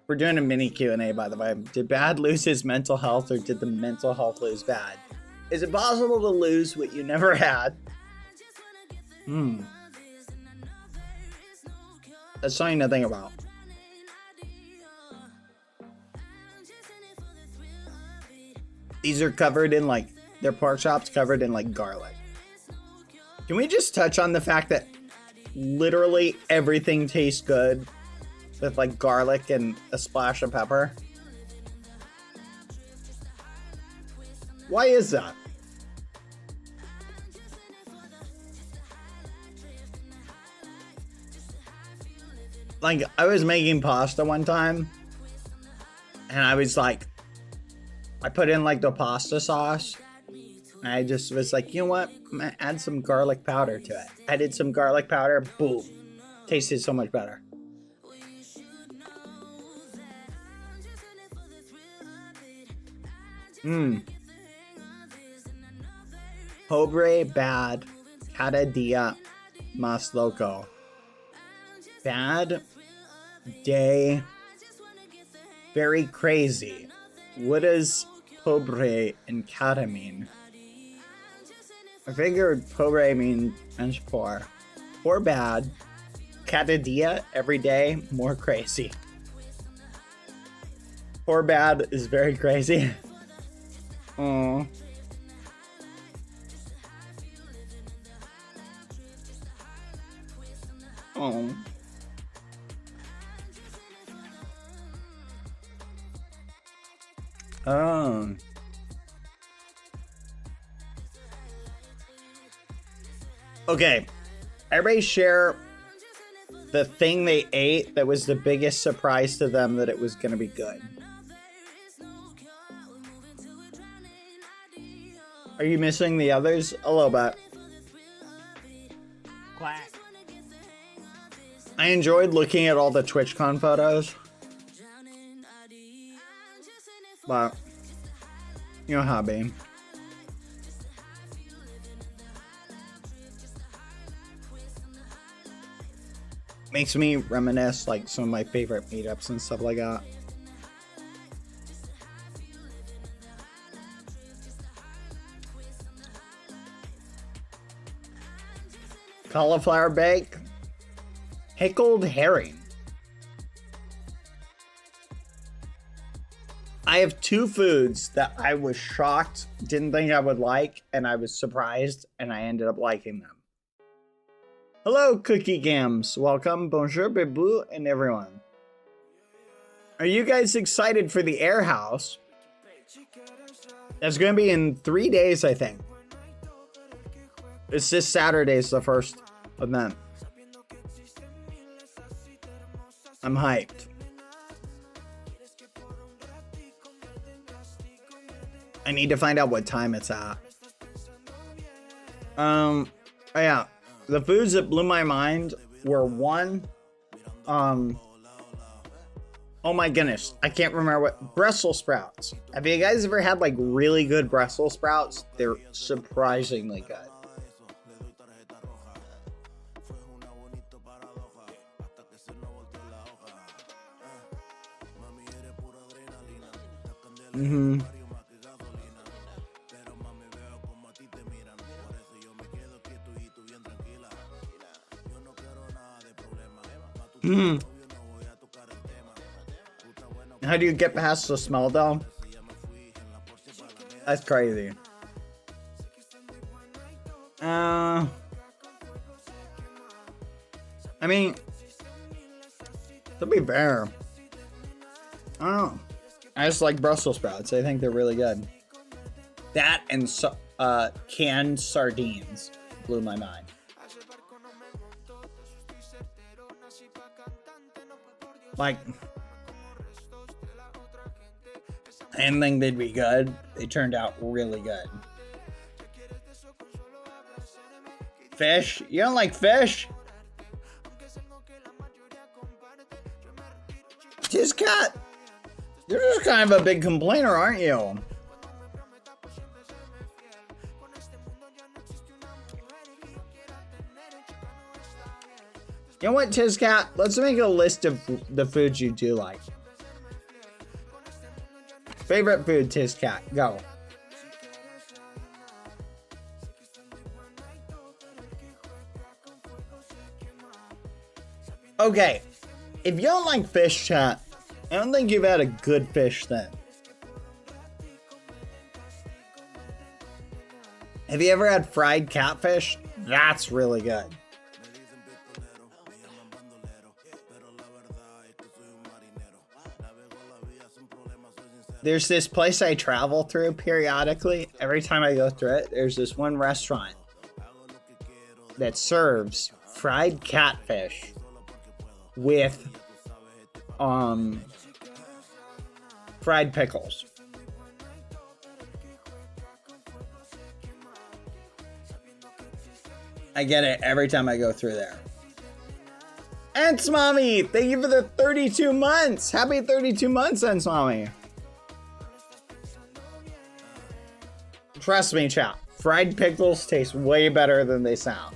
We're doing a mini Q&A, by the way. Did Bad lose his mental health, or did the mental health lose Bad? Is it possible to lose what you never had? That's something to think about. These are covered in like, they're pork chops covered in like garlic. Can we just touch on the fact that literally everything tastes good with like garlic and a splash of pepper? Why is that? Like, I was making pasta one time and I was like, I put in like the pasta sauce. And I just was like, you know what? I'm gonna add some garlic powder to it. Added some garlic powder. Boom. Tasted so much better. Pobre bad. Cada dia más loco. Bad day. Very crazy. What does pobre and cada mean? I figured pobre means poor. Poor bad. Cada dia, every day, more crazy. Poor bad is very crazy. Oh. Oh. Oh. Okay. Everybody share the thing they ate that was the biggest surprise to them that it was going to be good. Are you missing the others? A little bit. Quack. I enjoyed looking at all the TwitchCon photos. But, you know how it be. Makes me reminisce like some of my favorite meetups and stuff like that. Cauliflower bake. Pickled herring. I have two foods that I was shocked, didn't think I would like, and I was surprised, and I ended up liking them. Hello, Cookie Gams. Welcome, bonjour, bebou, and everyone. Are you guys excited for the Air House? That's going to be in 3 days, I think. It's this Saturday's the first event. I'm hyped. I need to find out what time it's at. Oh yeah. The foods that blew my mind were one, oh my goodness, I can't remember what, Brussels sprouts. Have you guys ever had like really good Brussels sprouts? They're surprisingly good. How do you get past the smell though? That's crazy. I mean, to be fair, I don't know. I just like Brussels sprouts. I think they're really good. That and canned sardines. Blew my mind. Like, I didn't think they'd be good. They turned out really good. Fish? You don't like fish? Tizcat, you're just kind of a big complainer, aren't you? You know what, Tizcat? Let's make a list of the foods you do like. Favorite food, Tizcat. Go. Okay. If you don't like fish, chat, I don't think you've had a good fish then. Have you ever had fried catfish? That's really good. There's this place I travel through periodically. Every time I go through it, there's this one restaurant that serves fried catfish with fried pickles. I get it every time I go through there. Ants Mommy, thank you for the 32 months. Happy 32 months, Ants Mommy. Trust me, chat. Fried pickles taste way better than they sound.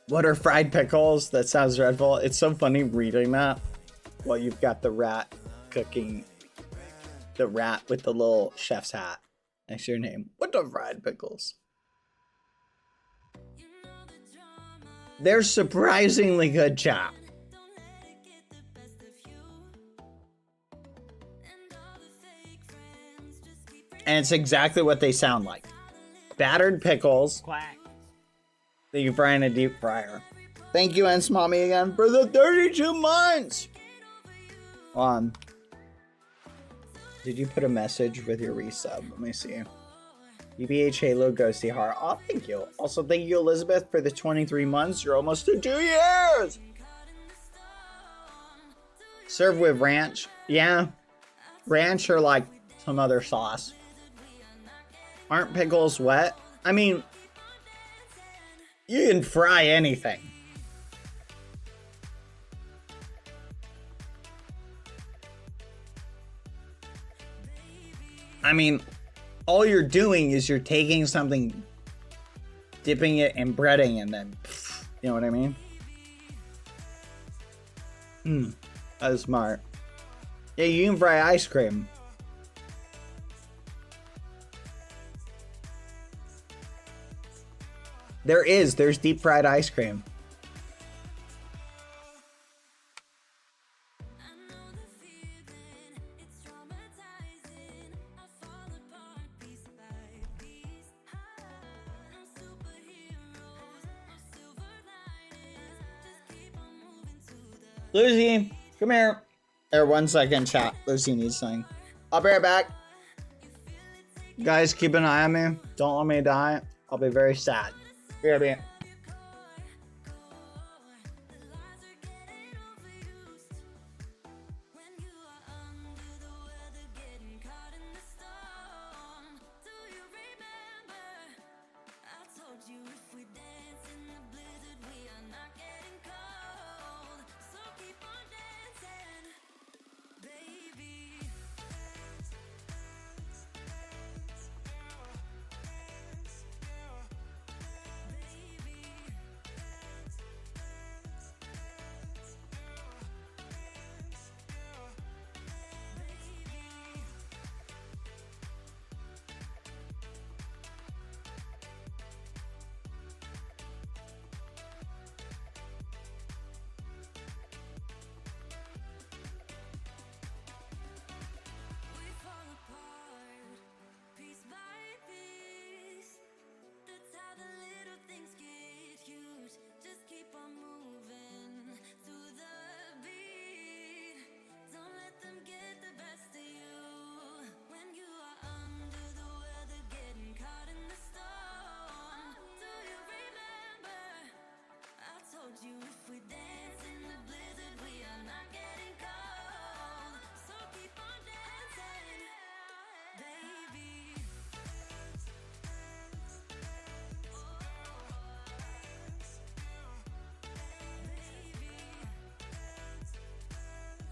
What are fried pickles? That sounds dreadful. It's so funny reading that. Well, you've got the rat cooking. The rat with the little chef's hat next to your name. What are fried pickles? They're surprisingly good, chat. And it's exactly what they sound like. Battered pickles. Quack. That you fry in a deep fryer. Thank you, Ents Mommy, again for the 32 months. Did you put a message with your resub? Let me see. UBH Halo Ghosty Heart. Oh, thank you. Also, thank you, Elizabeth, for the 23 months. You're almost to 2 years. Serve with ranch. Yeah. Ranch or like some other sauce. Aren't pickles wet? I mean, you can fry anything. I mean, all you're doing is you're taking something, dipping it in breading, and then, you know what I mean? That is smart. Yeah, you can fry ice cream. There's deep fried ice cream. Lucy, come here. There, 1 second, chat. Lucy needs something. I'll be right back. Guys, keep an eye on me. Don't let me die. I'll be very sad. Here, be.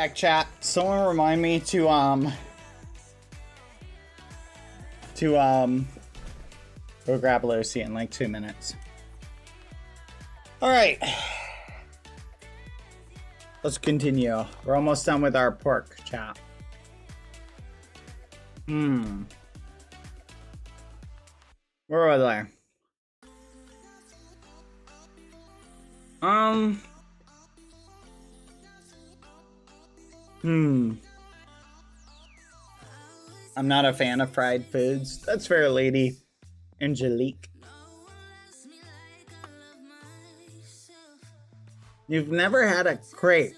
Tech chat. Someone remind me to go grab Lucy in like 2 minutes. All right. Let's continue. We're almost done with our pork chat. Where was I? I'm not a fan of fried foods. That's fair, lady. Angelique. You've never had a crepe.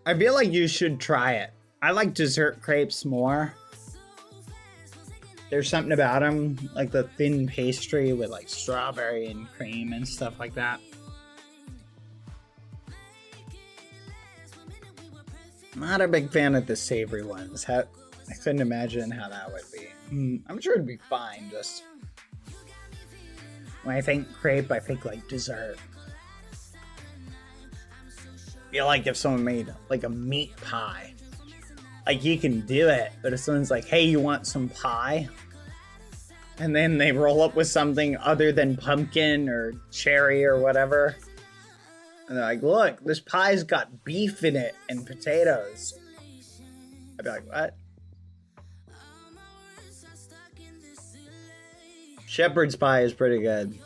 I feel like you should try it. I like dessert crepes more. There's something about them, like the thin pastry with like strawberry and cream and stuff like that. Not a big fan of the savory ones. I couldn't imagine how that would be. I'm sure it'd be fine, just... When I think crepe, I think like dessert. I feel like if someone made like a meat pie, like you can do it, but if someone's like, hey, you want some pie? And then they roll up with something other than pumpkin or cherry or whatever. And they're like, look, this pie's got beef in it and potatoes. I'd be like, what? Shepherd's pie is pretty good.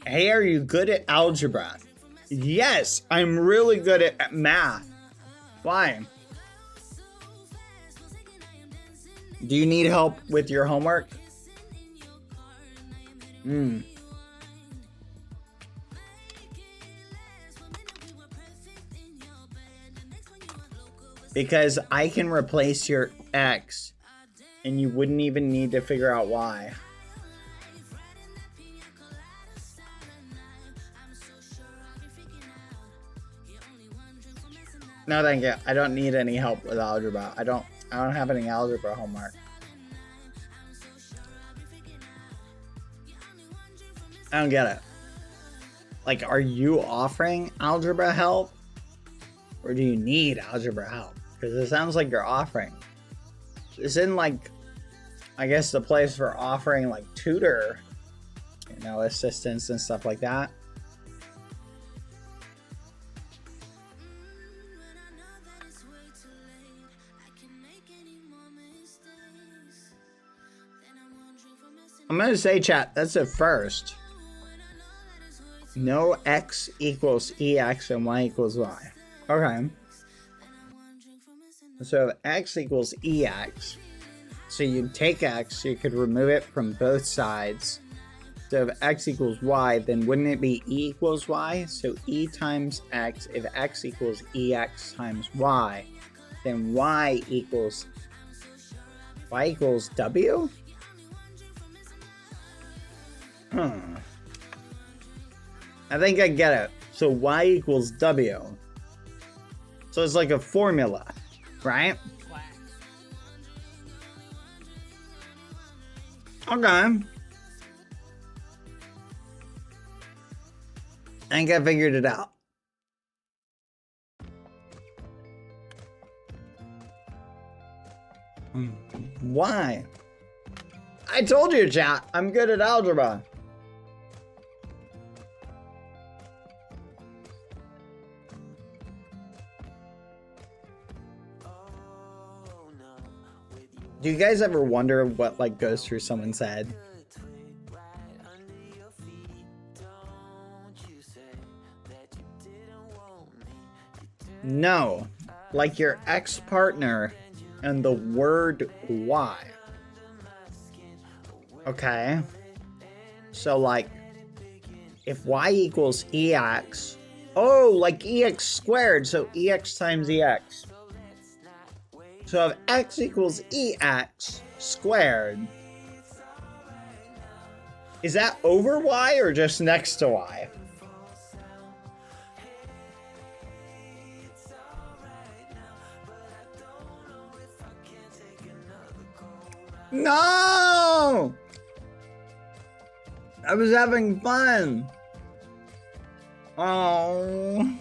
Hey, are you good at algebra? Yes, I'm really good at math. Why? Do you need help with your homework? Because I can replace your X and you wouldn't even need to figure out why. No, thank you. I don't need any help with algebra. I don't have any algebra homework. I don't get it. Like, are you offering algebra help? Or do you need algebra help? Because it sounds like you're offering. Isn't like, I guess the place for offering like tutor, assistance and stuff like that. I'm gonna say, chat, that's a first. No x equals ex and y equals y. Okay. So if x equals ex, so you take x, you could remove it from both sides. So if x equals y, then wouldn't it be e equals y? So e times x, if x equals ex times y, then y equals w? I think I get it. So y equals w. So it's like a formula, right? Okay. I think I figured it out. Why? I told you, chat, I'm good at algebra. Do you guys ever wonder what like goes through someone's head? No, like your ex-partner and the word y. Okay. So like if y equals ex, oh, like ex squared, so ex times ex. So if x equals ex squared, is that over y or just next to y? No! I was having fun. Oh.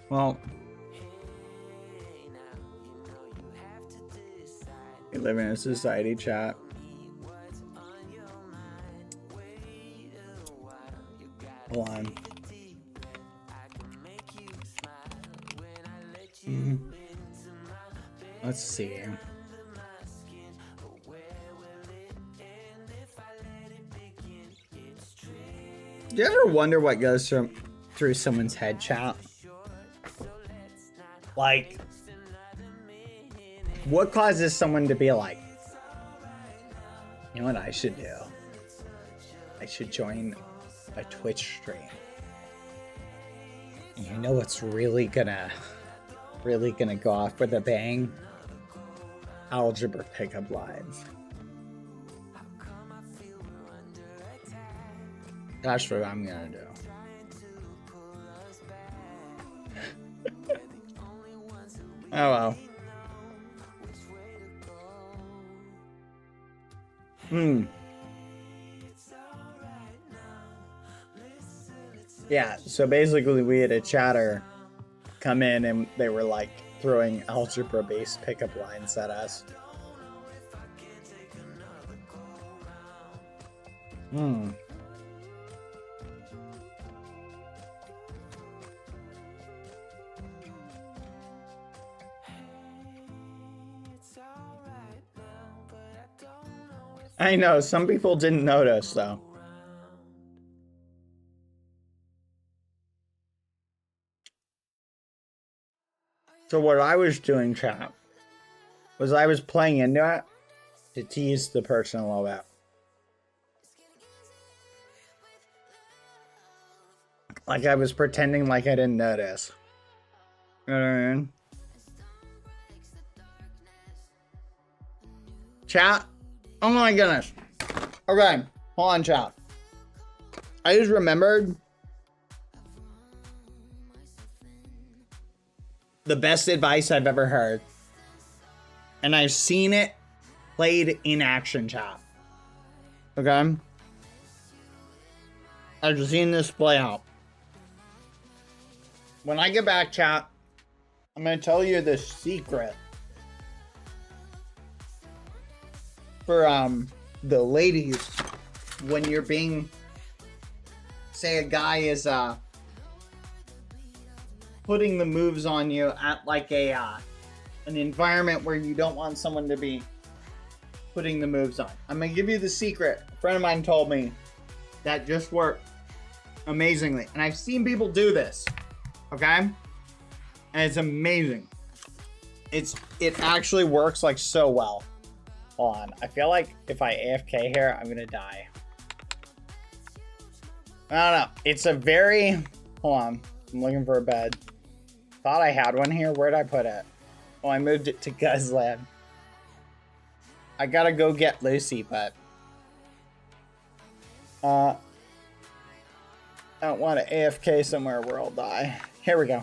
Well. We live in a society, chat. Hold on. Let's see. Do you ever wonder what goes through someone's head, chat? Like, what causes someone to be like, you know what I should do? I should join a Twitch stream. And you know what's really gonna go off with a bang? Algebra pickup lines. That's what I'm gonna do. Oh well. Yeah, so basically we had a chatter come in and they were like throwing algebra-based pickup lines at us. I know, some people didn't notice though. So what I was doing, chat, was I was playing into it to tease the person a little bit. Like I was pretending like I didn't notice. You know what I mean? Chat? Oh my goodness. Okay, hold on, chat. I just remembered the best advice I've ever heard. And I've seen it played in action, chat. Okay? I've seen this play out. When I get back, chat, I'm going to tell you the secret for the ladies when you're being, say a guy is putting the moves on you at like a an environment where you don't want someone to be putting the moves on. I'm gonna give you the secret. A friend of mine told me that just worked amazingly, and I've seen people do this. Okay, and it's amazing. It actually works like so well. Hold on, I feel like if I AFK here, I'm gonna die. I don't know. It's a very, hold on, I'm looking for a bed. Thought I had one here. Where'd I put it? Oh, I moved it to Guzland. I gotta go get Lucy, but I don't want to AFK somewhere where I'll die. Here we go.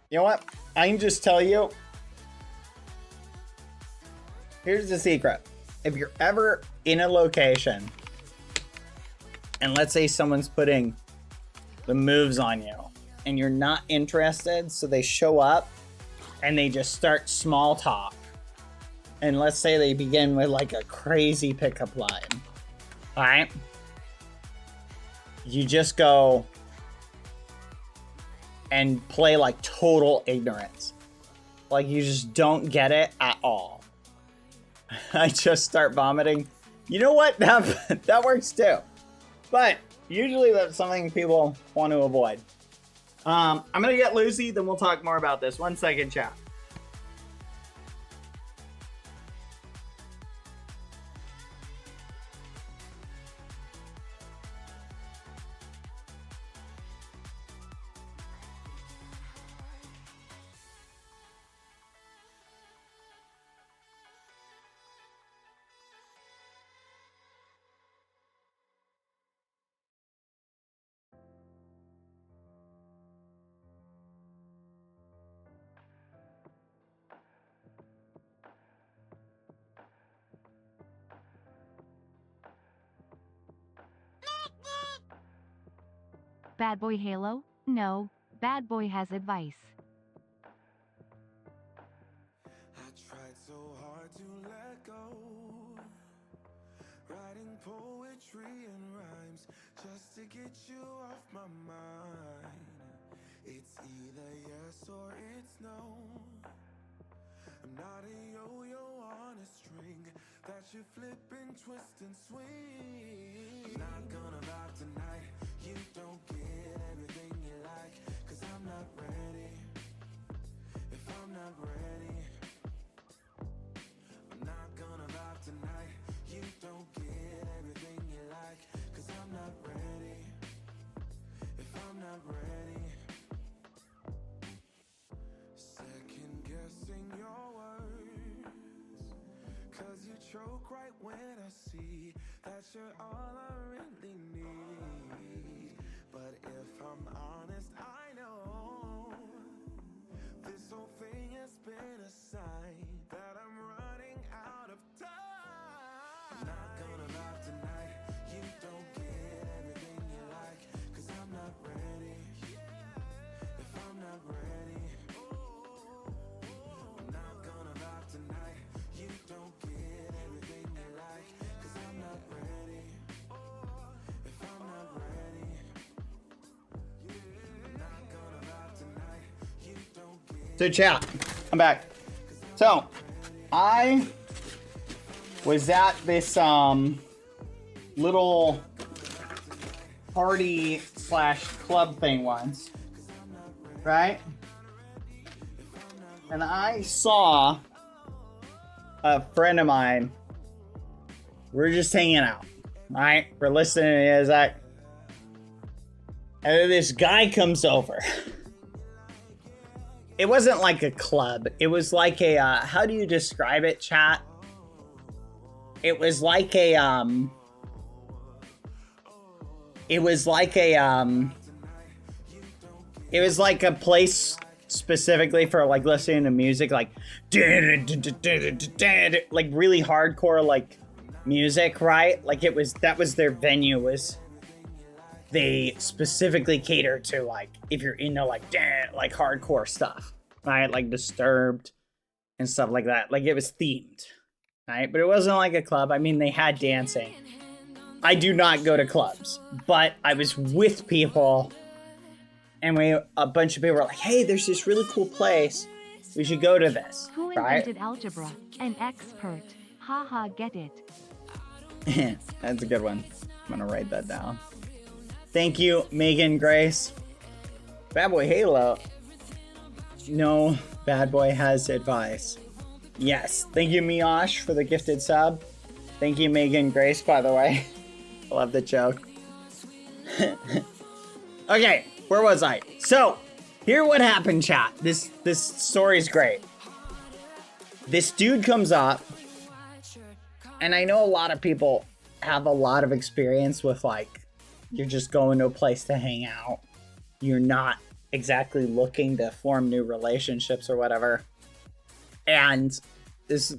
You know what? I can just tell you. Here's the secret. If you're ever in a location and let's say someone's putting the moves on you and you're not interested, so they show up and they just start small talk. And let's say they begin with like a crazy pickup line. All right? You just go and play like total ignorance. Like you just don't get it at all. I just start vomiting. You know what? That works too. But usually that's something people want to avoid. I'm gonna get Lucy, then we'll talk more about this. 1 second, chat. Bad Boy Halo? No, Bad Boy has advice. I tried so hard to let go, writing poetry and rhymes just to get you off my mind. It's either yes or it's no. I'm not a yo-yo on a string that you flip and twist and swing. I'm not gonna vibe tonight. You don't get everything you like, 'cause I'm not ready. If I'm not ready, I'm not gonna vibe tonight. You don't get everything you like, 'cause I'm not ready. If I'm not ready, second guessing your words, 'cause you choke right when I see that you're all I really need. But if I'm honest, I know this whole thing has been a sign that I'm running out of time. I'm not gonna vibe tonight. You don't get everything you like, 'cause I'm not ready. If I'm not ready, I'm not gonna vibe tonight. You don't get everything you like, 'cause I'm not ready. If I'm not ready, I'm not gonna vibe tonight. You don't get. So chat, I'm back. So, I was at this little party / club thing once, right? And I saw a friend of mine. We're just hanging out, right? We're listening to music. And then this guy comes over. It wasn't like a club. It was like a, how do you describe it, chat? It was like a, it was like a place specifically for like listening to music, like really hardcore like music, right? Like it was, that was their venue, was they specifically cater to like if you're into like hardcore stuff, right? Like Disturbed and stuff like that. Like it was themed, right? But it wasn't like a club. I mean, they had dancing. I do not go to clubs, but I was with people, and a bunch of people were like, "Hey, there's this really cool place. We should go to this." Who invented algebra? An expert. Haha, get it. That's a good one. I'm gonna write that down. Thank you, Megan Grace. Bad Boy Halo. No, Bad Boy has advice. Yes. Thank you, Miosh, for the gifted sub. Thank you, Megan Grace, by the way. I love the joke. Okay, where was I? So, here what happened, chat. This story's great. This dude comes up, and I know a lot of people have a lot of experience with like, you're just going to a place to hang out. You're not exactly looking to form new relationships or whatever. And this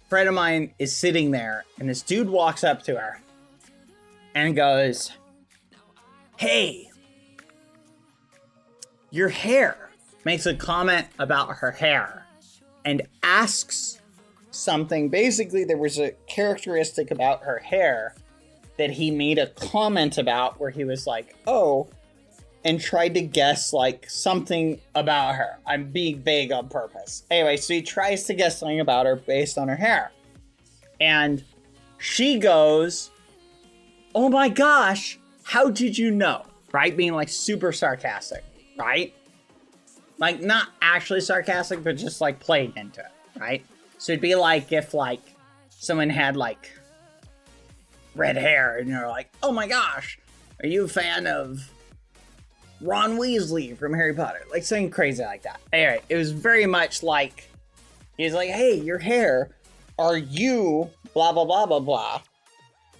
friend of mine is sitting there, and this dude walks up to her and goes, "Hey, your hair." Makes a comment about her hair and asks something. Basically, there was a characteristic about her hair that he made a comment about, where he was like, "Oh," and tried to guess like something about her. I'm being vague on purpose. Anyway, so he tries to guess something about her based on her hair. And she goes, "Oh my gosh, how did you know?" Right? Being like super sarcastic, right? Like not actually sarcastic, but just like playing into it, right? So it'd be like if like someone had like red hair and you're like, "Oh my gosh, are you a fan of Ron Weasley from Harry Potter?" Like something crazy like that. Anyway, it was very much like, he's like, "Hey, your hair, are you blah, blah, blah, blah, blah?"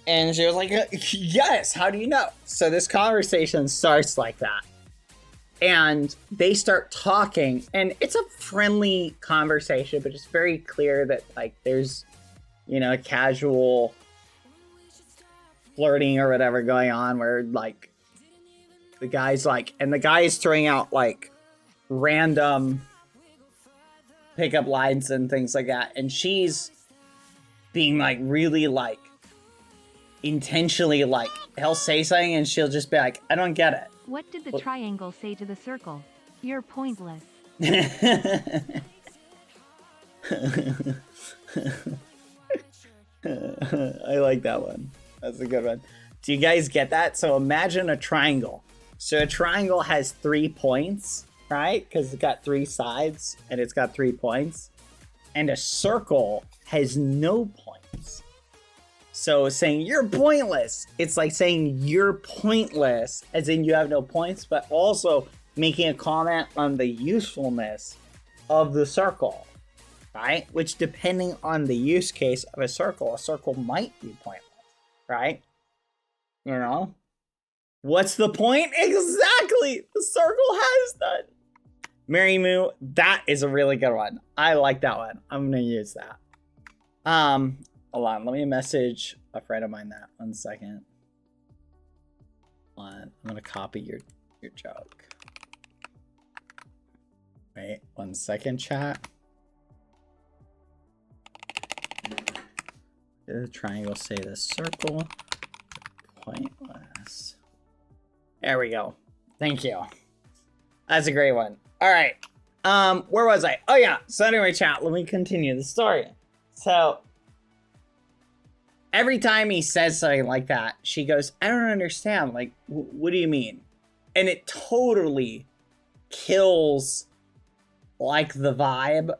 And she was like, "Yes, how do you know?" So this conversation starts like that. And they start talking, and it's a friendly conversation, but it's very clear that like there's, you know, casual flirting or whatever going on, where like the guy's like, and the guy is throwing out like random pickup lines and things like that, and she's being like really like intentionally like he'll say something and she'll just be like, I don't get it. What did the triangle say to the circle? You're pointless. I like that one. That's a good one. Do you guys get that? So imagine a triangle. So a triangle has 3 points, right? Because it's got 3 sides and it's got 3 points. And a circle has no points. So saying you're pointless, it's like saying you're pointless, as in you have no points, but also making a comment on the usefulness of the circle, right? Which, depending on the use case of a circle might be pointless, right? You know? What's the point? Exactly! The circle has none. Mary Moo, that is a really good one. I like that one. I'm gonna use that. Hold on, let me message a friend of mine that. 1 second. Hold on, I'm gonna copy your joke. Wait, 1 second, chat. Did the triangle say the circle? Pointless. There we go. Thank you. That's a great one. All right. Where was I? Oh yeah. So anyway, chat, let me continue the story. So every time he says something like that, she goes, I don't understand. Like, what do you mean? And it totally kills like the vibe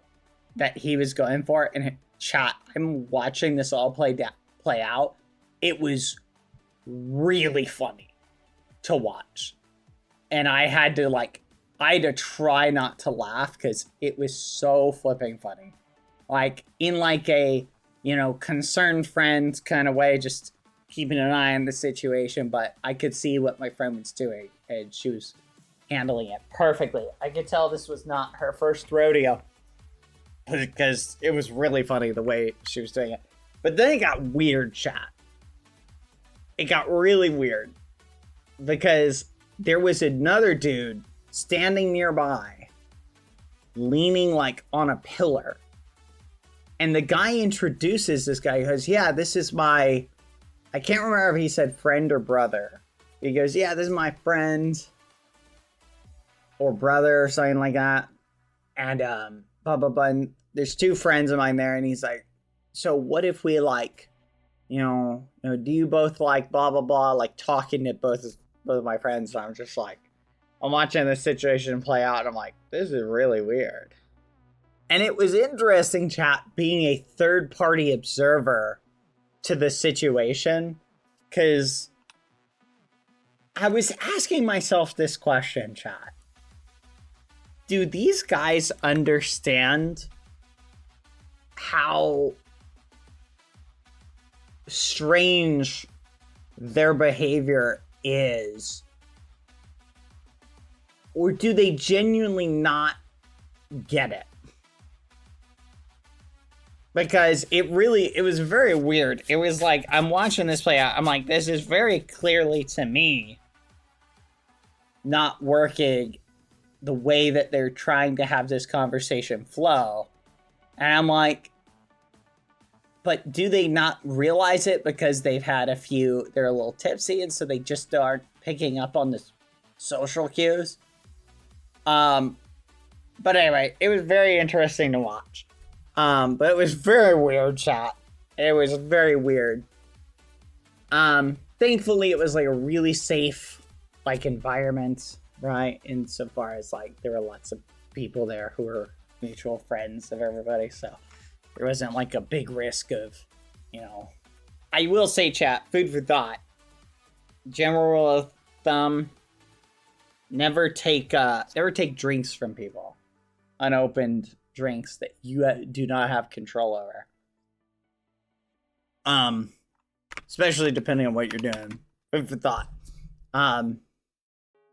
that he was going for. And chat, I'm watching this all play out. It was really funny to watch. And I had to try not to laugh because it was so flipping funny. Like, in like a, you know, concerned friend kind of way, just keeping an eye on the situation, but I could see what my friend was doing, and she was handling it perfectly. I could tell this was not her first rodeo, because it was really funny the way she was doing it. But then it got weird, chat. It got really weird, because there was another dude standing nearby, leaning like on a pillar. And the guy introduces this guy. He goes, yeah, this is my, I can't remember if he said friend or brother. He goes, yeah, this is my friend or brother or something like that. And blah, blah, blah. And there's 2 friends of mine there. And he's like, so what if we like, you know, do you both like blah, blah, blah, like talking to both of my friends. And I'm just like, I'm watching this situation play out. And I'm like, this is really weird. And it was interesting, chat, being a third-party observer to the situation, because I was asking myself this question, chat. Do these guys understand how strange their behavior is? Or do they genuinely not get it? Because it was very weird. It was like, I'm watching this play out. I'm like, this is very clearly, to me, not working the way that they're trying to have this conversation flow. And I'm like, but do they not realize it because they've had a few, they're a little tipsy, and so they just aren't picking up on the social cues? But anyway, it was very interesting to watch. But it was very weird, chat. It was very weird. Thankfully, it was like a really safe, like, environment, right? Insofar as, like, there were lots of people there who were mutual friends of everybody, so there wasn't, like, a big risk of, you know. I will say, chat, food for thought. General rule of thumb, never take drinks from people. Unopened drinks that you do not have control over. Especially depending on what you're doing. Food for thought.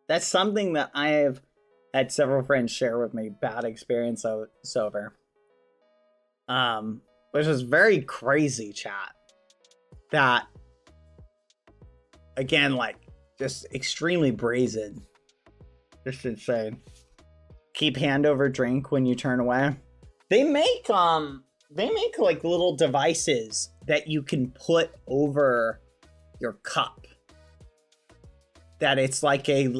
That's something that I have had several friends share with me. Bad experience over. Which is very crazy, chat. That, again, like, Just extremely brazen. Just insane. Keep hand over drink when you turn away. They make like little devices that you can put over your cup. That it's like a hair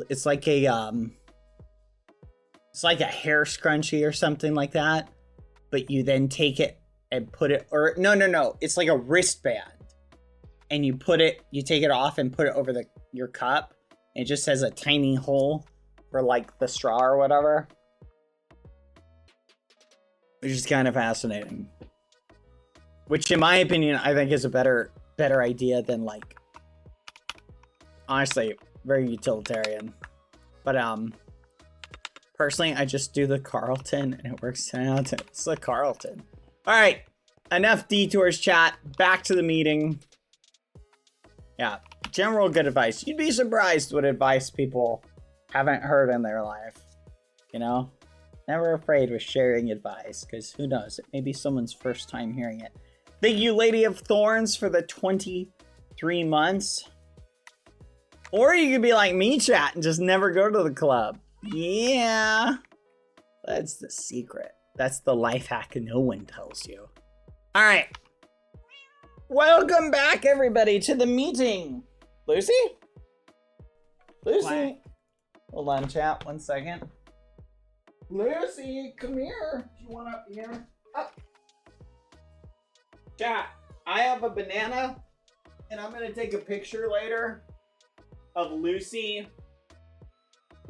scrunchie or something like that, but you then take it and put it, or no, it's like a wristband, and you take it off and put it over your cup, and it just has a tiny hole for like the straw or whatever, which is kind of fascinating. Which, in my opinion, I think is a better idea than, like, honestly, very utilitarian. But personally, I just do the Carlton, and it works 10 out of 10. It's the Carlton. All right, enough detours, chat. Back to the meeting. Yeah, general good advice. You'd be surprised what advice people haven't heard in their life. You know, never afraid with sharing advice, because who knows? It may be someone's first time hearing it. Thank you, Lady of Thorns, for the 23 months. Or you could be like me, chat, and just never go to the club. Yeah. That's the secret. That's the life hack no one tells you. All right. Welcome back, everybody, to the meeting. Lucy? Lucy? Hold on, chat. 1 second. Lucy, come here. Do you want up here? Up. Chat, I have a banana, and I'm going to take a picture later of Lucy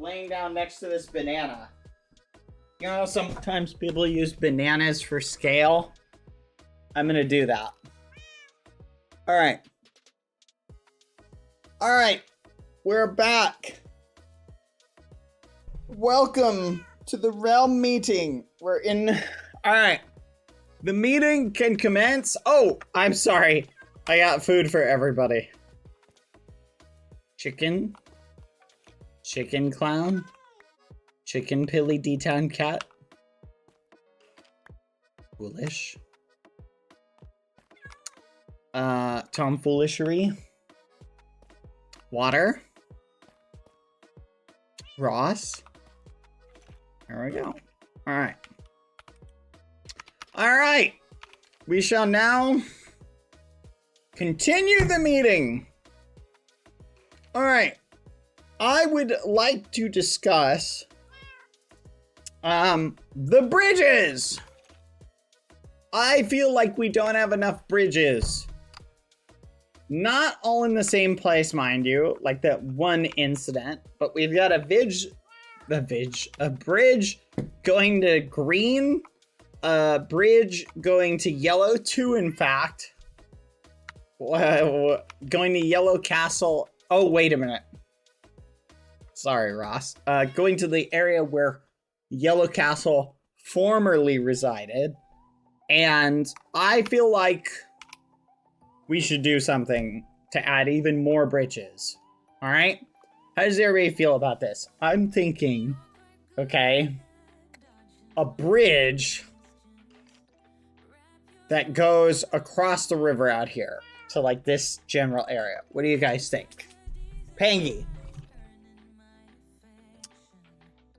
laying down next to this banana. You know, sometimes people use bananas for scale. I'm going to do that. All right. All right. We're back. Welcome to the realm meeting. We're in... All right. The meeting can commence. Oh, I'm sorry. I got food for everybody. Chicken. Chicken clown. Chicken pilly D-Town cat. Foolish. Tomfoolishery. Water. Ross. There we go. All right. All right. We shall now continue the meeting. All right. I would like to discuss the bridges. I feel like we don't have enough bridges. Not all in the same place, mind you, like that one incident, but we've got a bridge going to green, a bridge going to yellow, 2 in fact. Going to Yellow Castle. Oh, wait a minute. Sorry, Ross. Going to the area where Yellow Castle formerly resided. And I feel like we should do something to add even more bridges. All right? How does everybody feel about this? I'm thinking, okay, a bridge that goes across the river out here to like this general area. What do you guys think? Pangy.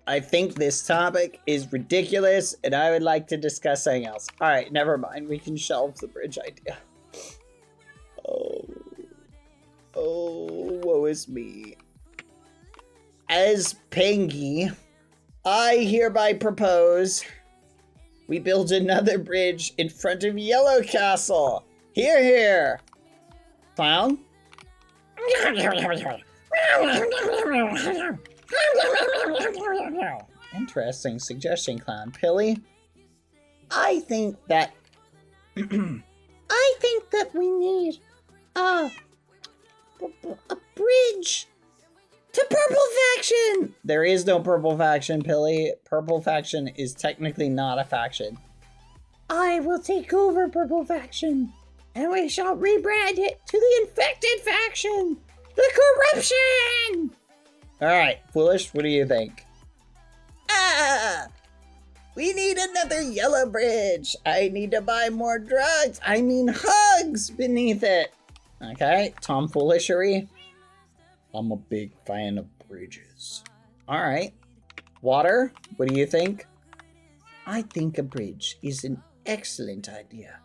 I think this topic is ridiculous, and I would like to discuss something else. All right, never mind. We can shelve the bridge idea. Oh, woe is me. As Pangy, I hereby propose we build another bridge in front of Yellow Castle. Hear, hear. Clown? Interesting suggestion, Clown. Pilly? I think that we need a bridge to Purple Faction. There is no Purple Faction, Pilly. Purple Faction is technically not a faction. I will take over Purple Faction, and we shall rebrand it to the Infected Faction. The corruption! Alright, Foolish, what do you think? We need another yellow bridge. I need to buy more drugs. I mean hugs beneath it. Okay, tomfoolishery. I'm a big fan of bridges. All right. Water, what do you think? I think a bridge is an excellent idea.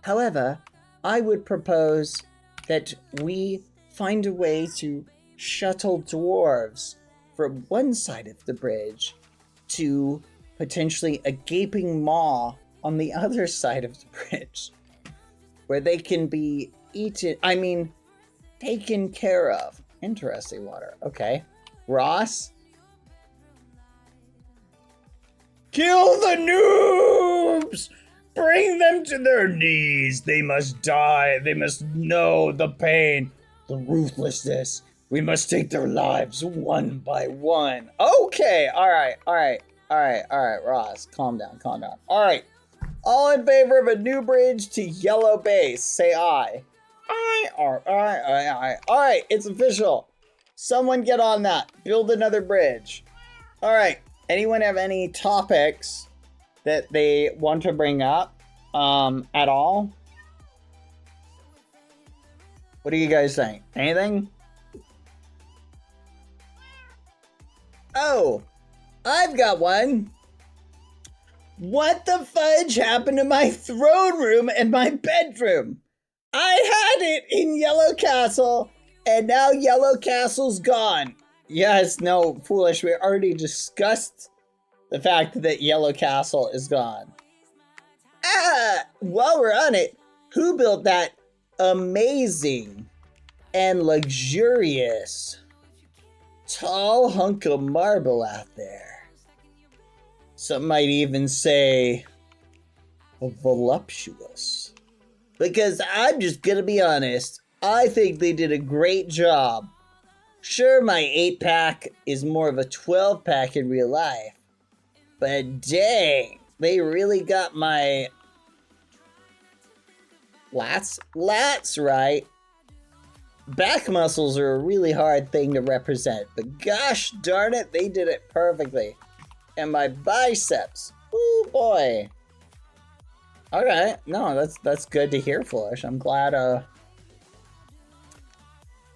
However, I would propose that we find a way to shuttle dwarves from one side of the bridge to potentially a gaping maw on the other side of the bridge, where they can be taken care of. Interesting, Water. Okay. Ross? Kill the noobs! Bring them to their knees. They must die. They must know the pain, the ruthlessness. We must take their lives one by one. Okay. All right, Ross. Calm down. All right. All in favor of a new bridge to yellow base, say aye. Aye. All right, it's official. Someone get on that. Build another bridge. All right. Anyone have any topics that they want to bring up at all? What do you guys think? Anything? Oh, I've got one. What the fudge happened to my throne room and my bedroom? I had it in Yellow Castle, and now Yellow Castle's gone. Yes, no, foolish. We already discussed the fact that Yellow Castle is gone. While we're on it, who built that amazing and luxurious tall hunk of marble out there? Some might even say voluptuous. Because I'm just gonna be honest, I think they did a great job. Sure, my 8-pack is more of a 12-pack in real life, but dang, they really got my lats right. Back muscles are a really hard thing to represent, but gosh darn it, they did it perfectly. And my biceps, ooh boy. Okay, no, that's good to hear, Flourish. I'm glad.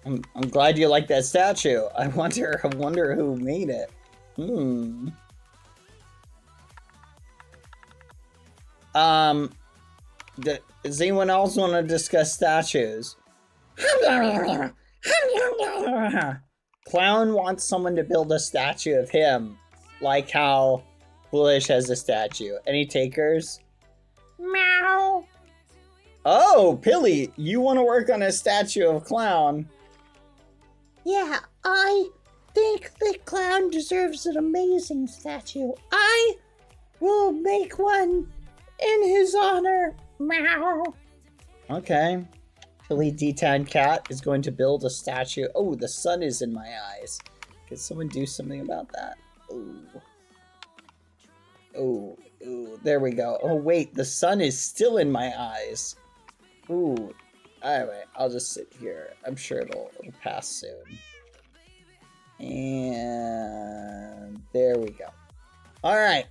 I'm glad you like that statue. I wonder who made it. Does anyone else want to discuss statues? Clown wants someone to build a statue of him, like how Foolish has a statue. Any takers? Meow. Oh, Pilly, you want to work on a statue of Clown? Yeah, I think the clown deserves an amazing statue. I will make one in his honor. Meow. Okay. Pilly D-Town Cat is going to build a statue. Oh, the sun is in my eyes. Can someone do something about that? Ooh, there we go. Oh, wait, the sun is still in my eyes. Ooh. Anyway, I'll just sit here. I'm sure it'll pass soon. And there we go. All right.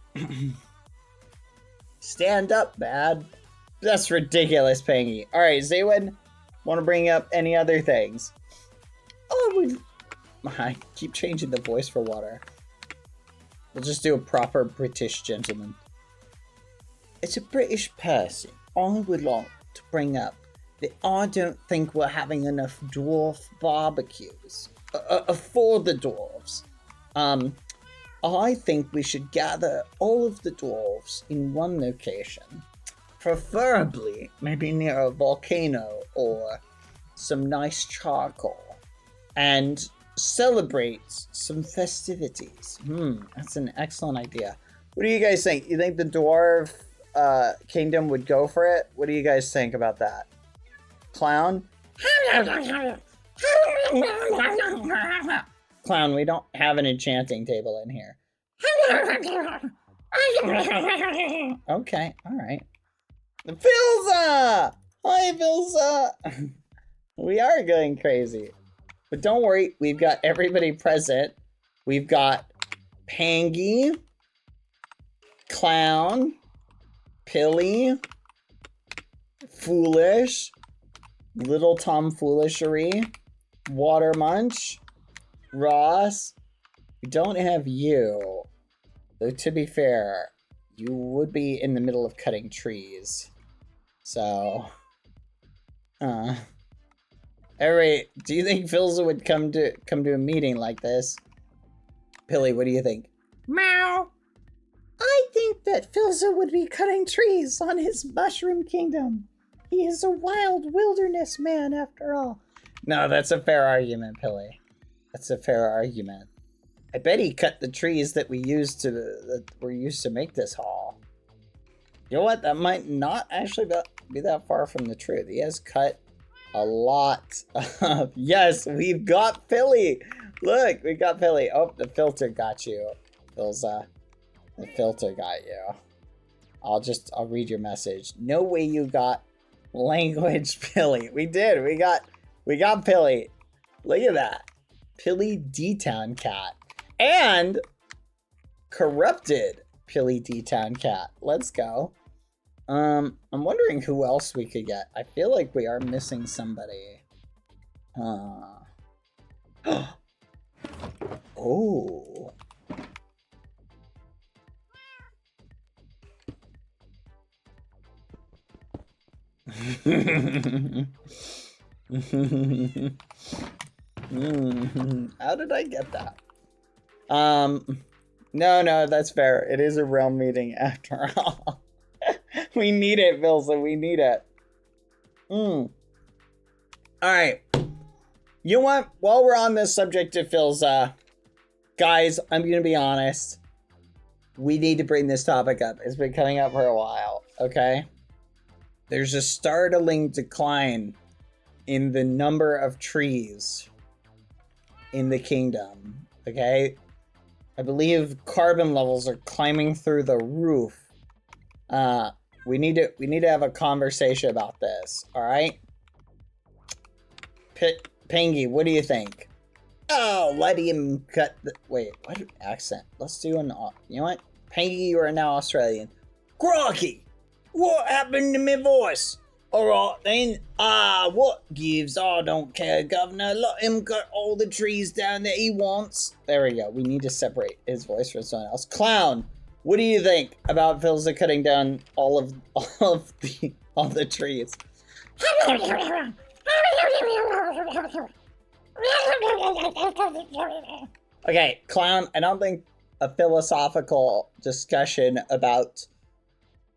Stand up, Bad. That's ridiculous, Pangy. All right, Zaywin, want to bring up any other things? I keep changing the voice for Water. We'll just do a proper British gentleman. As a British person, I would like to bring up that I don't think we're having enough dwarf barbecues for the dwarves. I think we should gather all of the dwarves in one location, preferably maybe near a volcano or some nice charcoal, and celebrate some festivities. That's an excellent idea. What do you guys think? You think the dwarf kingdom would go for it? What do you guys think about that? Clown? Clown, we don't have an enchanting table in here. Okay, alright. Filza! Hi, Filza! We are going crazy. But don't worry, we've got everybody present. We've got Pangy, Clown, Pilly, Foolish, Little Tomfoolishery, Water Munch, Ross, we don't have you. Though to be fair, you would be in the middle of cutting trees. So, alright, do you think Philza would come to a meeting like this? Pilly, what do you think? Meow. I think that Philza would be cutting trees on his mushroom kingdom. He is a wild wilderness man after all. No, that's a fair argument, Pilly. That's a fair argument. I bet he cut the trees that we used that were used to make this hall. You know what? That might not actually be that far from the truth. He has cut a lot of... Yes, we've got Pilly. Look, we got Pilly. Oh, the filter got you. Philza. The filter got you. I'll read your message. No way you got language, Pilly. We did. We got Pilly. Look at that. Pilly D-Town Cat. And corrupted Pilly D-Town Cat. Let's go. I'm wondering who else we could get. I feel like we are missing somebody. Oh. How did I get that? No, that's fair. It is a realm meeting after all. We need it, Vilsa. We need it. Alright. You know what? While we're on this subject of Philza, guys, I'm gonna be honest. We need to bring this topic up. It's been coming up for a while, okay? There's a startling decline in the number of trees in the kingdom, okay? I believe carbon levels are climbing through the roof. We need to have a conversation about this, all right? Pangy, what do you think? Oh, let him cut the... Wait, what accent? Let's do an... You know what? Pangy, you are now Australian. Crocky! What happened to my voice? Alright then, what gives? I don't care, Governor. Let him cut all the trees down that he wants. There we go. We need to separate his voice from someone else. Clown, what do you think about Philza cutting down all the trees? Okay, Clown, I don't think a philosophical discussion about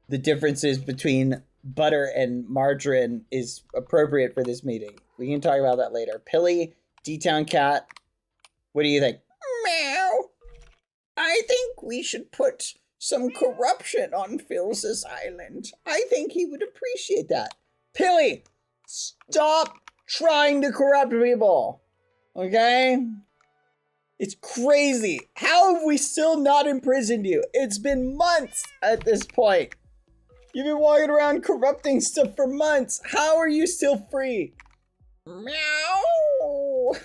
the differences between butter and margarine is appropriate for this meeting. We can talk about that later. Pilly, D-Town Cat, what do you think? Meow. I think we should put some corruption on Phil's island. I think he would appreciate that. Pilly, stop trying to corrupt people. Okay? It's crazy. How have we still not imprisoned you? It's been months at this point. You've been walking around corrupting stuff for months. How are you still free? Meow.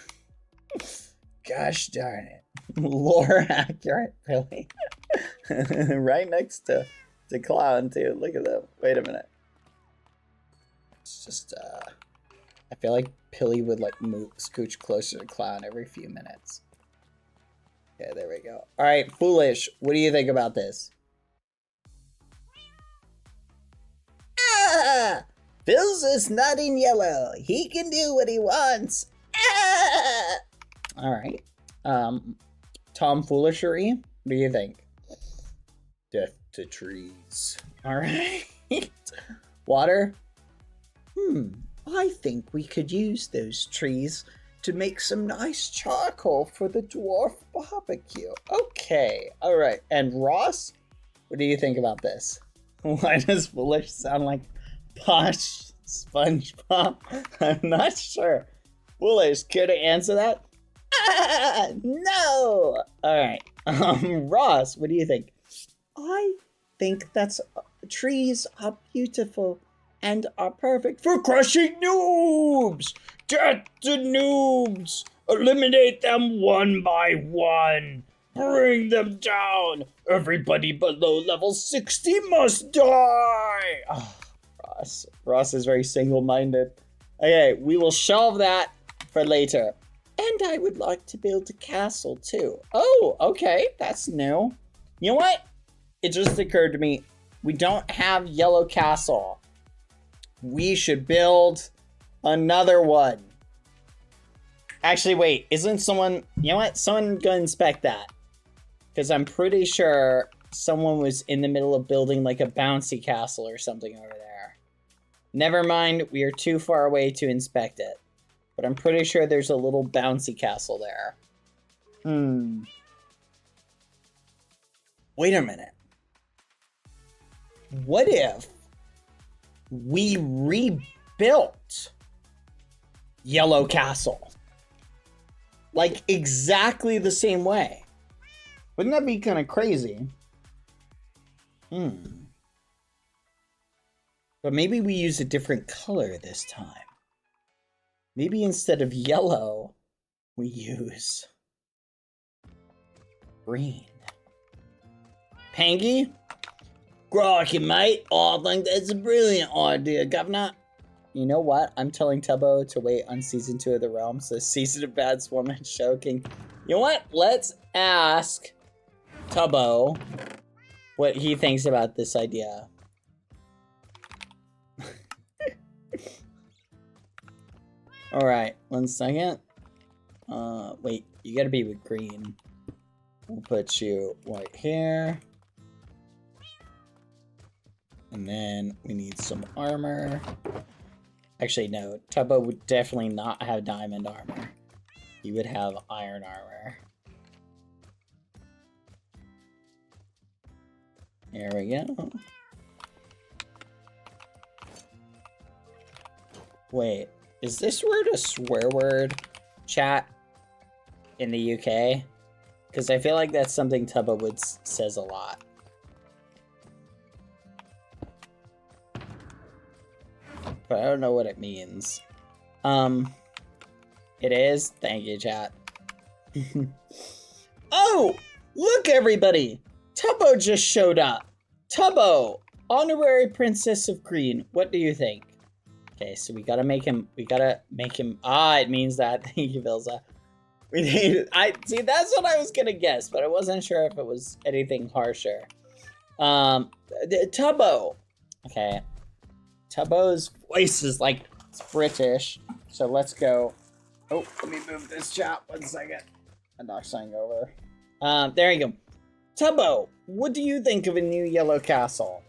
Gosh darn it. Lore accurate, Pilly. Right next to Clown, too. Look at that. Wait a minute. It's just, I feel like Pilly would, like, scooch closer to Clown every few minutes. Okay, there we go. All right, Foolish, what do you think about this? Phil's is not in yellow. He can do what he wants. All right. Tom Foolishery, what do you think? Death to trees. All right. Water? I think we could use those trees to make some nice charcoal for the dwarf barbecue. Okay. All right. And Ross, what do you think about this? Why does Foolish sound like posh SpongeBob? I'm not sure. Foolish, care to answer that? No! Alright. Ross, what do you think? I think that's trees are beautiful and are perfect for crushing noobs! Death to noobs! Eliminate them one by one! Bring them down! Everybody below level 60 must die! Oh, Ross is very single-minded. Okay, we will shelve that for later. And I would like to build a castle too. Oh, okay, that's new. You know what? It just occurred to me, we don't have yellow castle. We should build another one. Actually, wait, isn't someone, you know what? Someone go inspect that. Because I'm pretty sure someone was in the middle of building like a bouncy castle or something over there. Never mind, we are too far away to inspect it. But I'm pretty sure there's a little bouncy castle there. Wait a minute. What if we rebuilt Yellow Castle? Like exactly the same way. Wouldn't that be kind of crazy? But maybe we use a different color this time. Maybe instead of yellow, we use green. Pangy? Crikey, mate. I think that's a brilliant idea, Governor. You know what? I'm telling Tubbo to wait on season 2 of The Realm, so season of Bad Woman show can... You know what? Let's ask Tubbo what he thinks about this idea. Alright, 1 second. Wait, you gotta be with green. We'll put you right here. And then we need some armor. Actually, no. Tubbo would definitely not have diamond armor. He would have iron armor. There we go. Wait, is this word a swear word, chat, in the UK? Because I feel like that's something Tubbo would says a lot. But I don't know what it means. It is? Thank you, chat. Oh! Look, everybody! Tubbo just showed up! Tubbo! Honorary Princess of Green. What do you think? Okay, so we gotta make him, ah, it means that. Thank you, Vilza. We need, see, that's what I was gonna guess, but I wasn't sure if it was anything harsher. Tubbo! Okay. Tubbo's voice is like, it's British, so let's go. Oh, let me move this chat 1 second. I knocked something over. There you go. Tubbo, what do you think of a new yellow castle?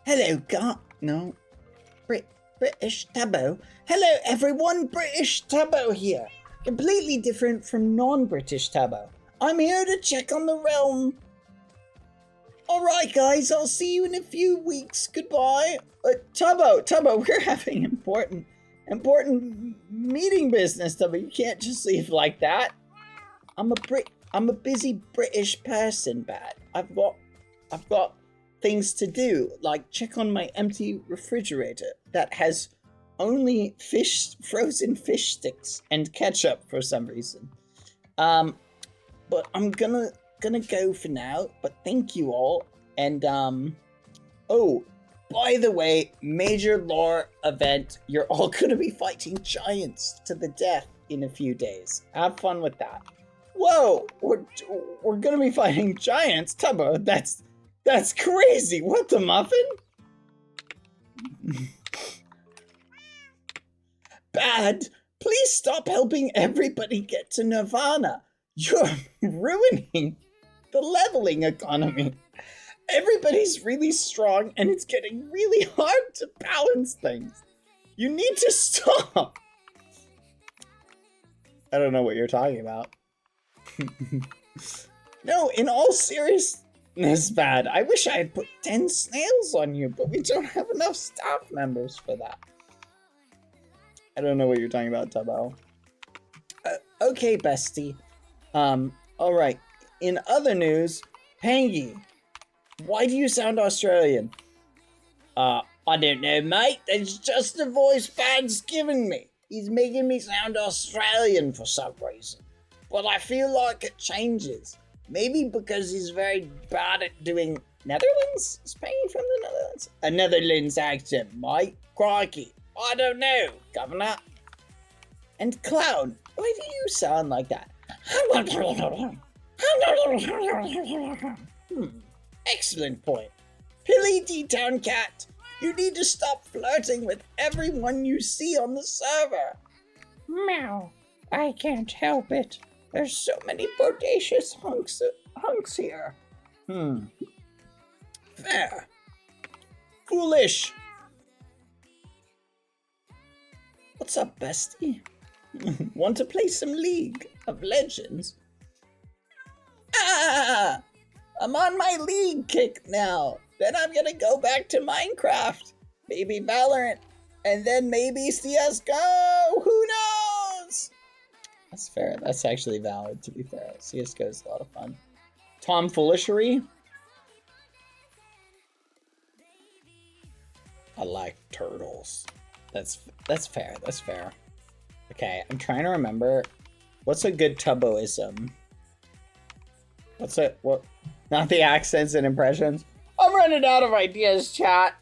Hello, British Tubbo. Hello, everyone, British Tubbo here. Completely different from non-British Tubbo. I'm here to check on the realm. Alright, guys, I'll see you in a few weeks. Goodbye. Tubbo, we're having important meeting business, Tubbo. You can't just leave like that. I'm a busy British person, Bad. I've got things to do, like check on my empty refrigerator that has only frozen fish sticks and ketchup for some reason. But I'm gonna go for now, but thank you all. And oh, by the way, major lore event, you're all gonna be fighting giants to the death in a few days. Have fun with that. Whoa, we're gonna be fighting giants? Tubbo, that's crazy. What the muffin? Bad, please stop helping everybody get to Nirvana. You're ruining the leveling economy. Everybody's really strong and it's getting really hard to balance things. You need to stop. I don't know what you're talking about. No, in all seriousness, Bad, I wish I had put 10 snails on you, but we don't have enough staff members for that. I don't know what you're talking about, Tubbo. Okay, bestie. Alright. In other news, Pangy, why do you sound Australian? I don't know, mate. That's just the voice Bad's giving me. He's making me sound Australian for some reason. But I feel like it changes. Maybe because he's very bad at doing Netherlands? Is Pangy from the Netherlands? A Netherlands accent, mate. Crikey. I don't know, Governor. And Cloud, why do you sound like that? Excellent point. Pilly D-Town Cat, you need to stop flirting with everyone you see on the server. Meow. I can't help it. There's so many bodacious hunks here. Fair. Foolish. What's up, bestie? Want to play some League of Legends? Ah! I'm on my League kick now. Then I'm gonna go back to Minecraft. Maybe Valorant. And then maybe CSGO! Who knows? That's fair. That's actually valid, to be fair. CSGO is a lot of fun. Tomfoolishery? I like turtles. That's fair. That's fair. Okay, I'm trying to remember. What's a good Tubboism? What? Not the accents and impressions. I'm running out of ideas, chat.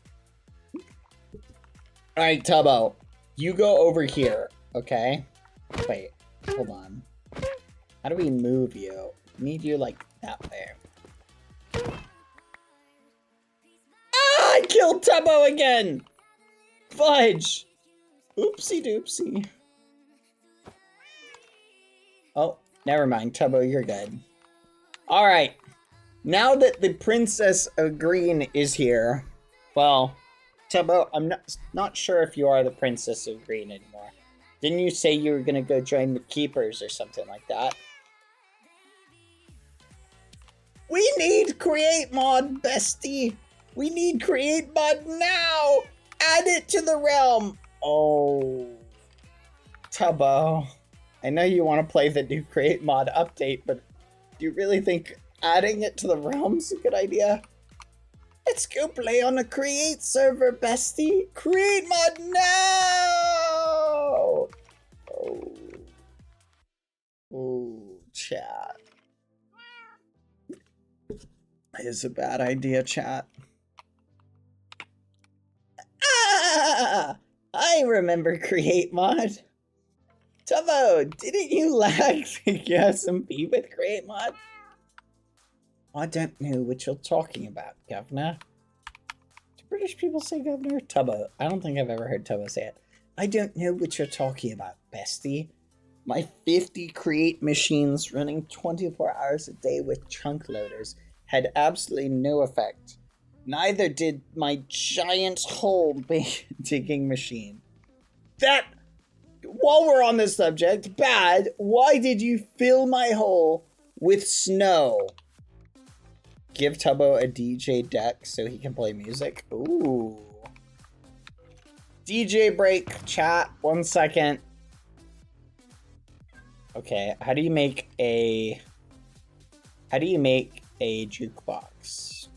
Alright, Tubbo. You go over here, okay? Wait, hold on. How do we move you? Need you like that way. Ah! I killed Tubbo again! Fudge! Oopsie doopsie. Oh, never mind. Tubbo, you're good. Alright. Now that the Princess of Green is here, well, Tubbo, I'm not sure if you are the Princess of Green anymore. Didn't you say you were gonna go join the Keepers or something like that? We need Create Mod, bestie! We need Create Mod now! Add it to the realm! Oh. Tubbo. I know you want to play the new Create Mod update, but do you really think adding it to the realm's a good idea? Let's go play on a Create server, bestie! Create Mod now! Oh, chat. It's a bad idea, chat. Ah! I remember Create Mod. Tubbo, didn't you lag the SMP with Create Mod? I don't know what you're talking about, Governor. Do British people say Governor? Tubbo. I don't think I've ever heard Tubbo say it. I don't know what you're talking about, bestie. My 50 Create machines running 24 hours a day with chunk loaders had absolutely no effect. Neither did my giant hole digging machine. That, while we're on this subject, Bad, why did you fill my hole with snow? Give Tubbo a DJ deck so he can play music. Ooh. DJ break, chat, 1 second. Okay, how do you make a jukebox?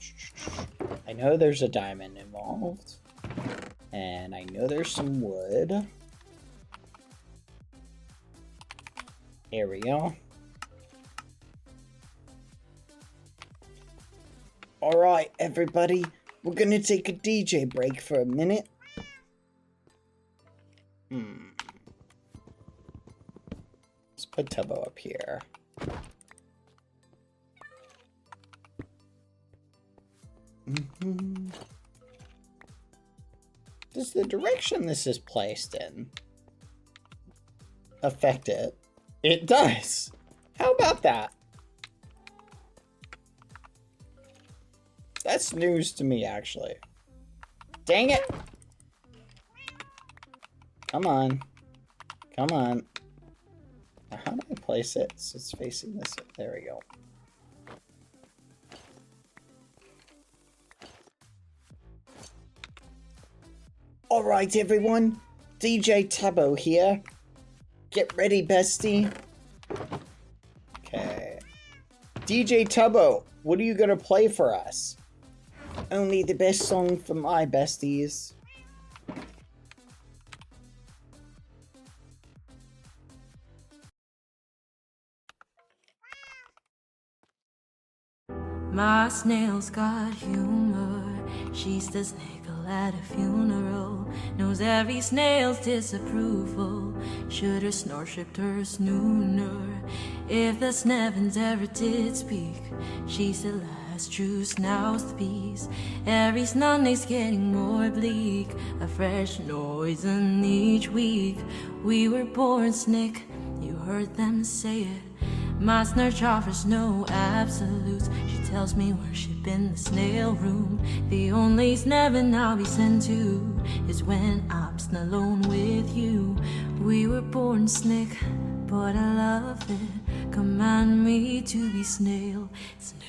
I know there's a diamond involved. And I know there's some wood. Here we go. Alright, everybody. We're gonna take a DJ break for a minute. Let's put Tubbo up here. Does the direction this is placed in affect it? It does. How about that? That's news to me, actually. Dang it! Come on. Come on. Now, how do I place it so it's facing this? There we go. Alright, everyone. DJ Tubbo here. Get ready, bestie. Okay. DJ Tubbo, what are you gonna play for us? Only the best song for my besties. My snail's got humor, She's the sniggle at a funeral, knows every snail's disapproval. Should her snore shipped her a snooner. If the Snevins ever did speak, she's the last true snoused piece. Every Sunday's getting more bleak, a fresh noise in each week. We were born snick, you heard them say it. My snurch offers no absolutes. She tells me worship in the snail room. The only Snevin I'll be sent to is when I'm alone with you. We were born snick, but I love it. Command me to be snail. Snake,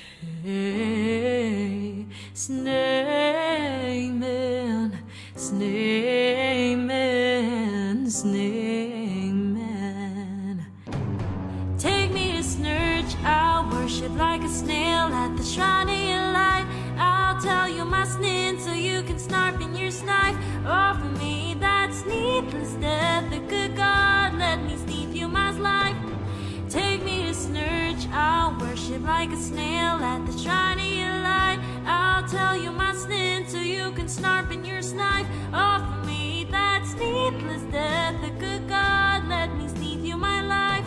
snake man, snake man, snake man. Take me to Snurch, I'll worship like a snail at the shrine of your light. I'll tell you my snin so you can snarp in your snipe. Offer me that needless death, the good God, let me steep you my life. Take me to Snurch, I'll worship like a snail at the shrine of your light. I'll tell you my snin so you can snarp in your snipe. Offer me that needless death, the good God, let me steep you my life.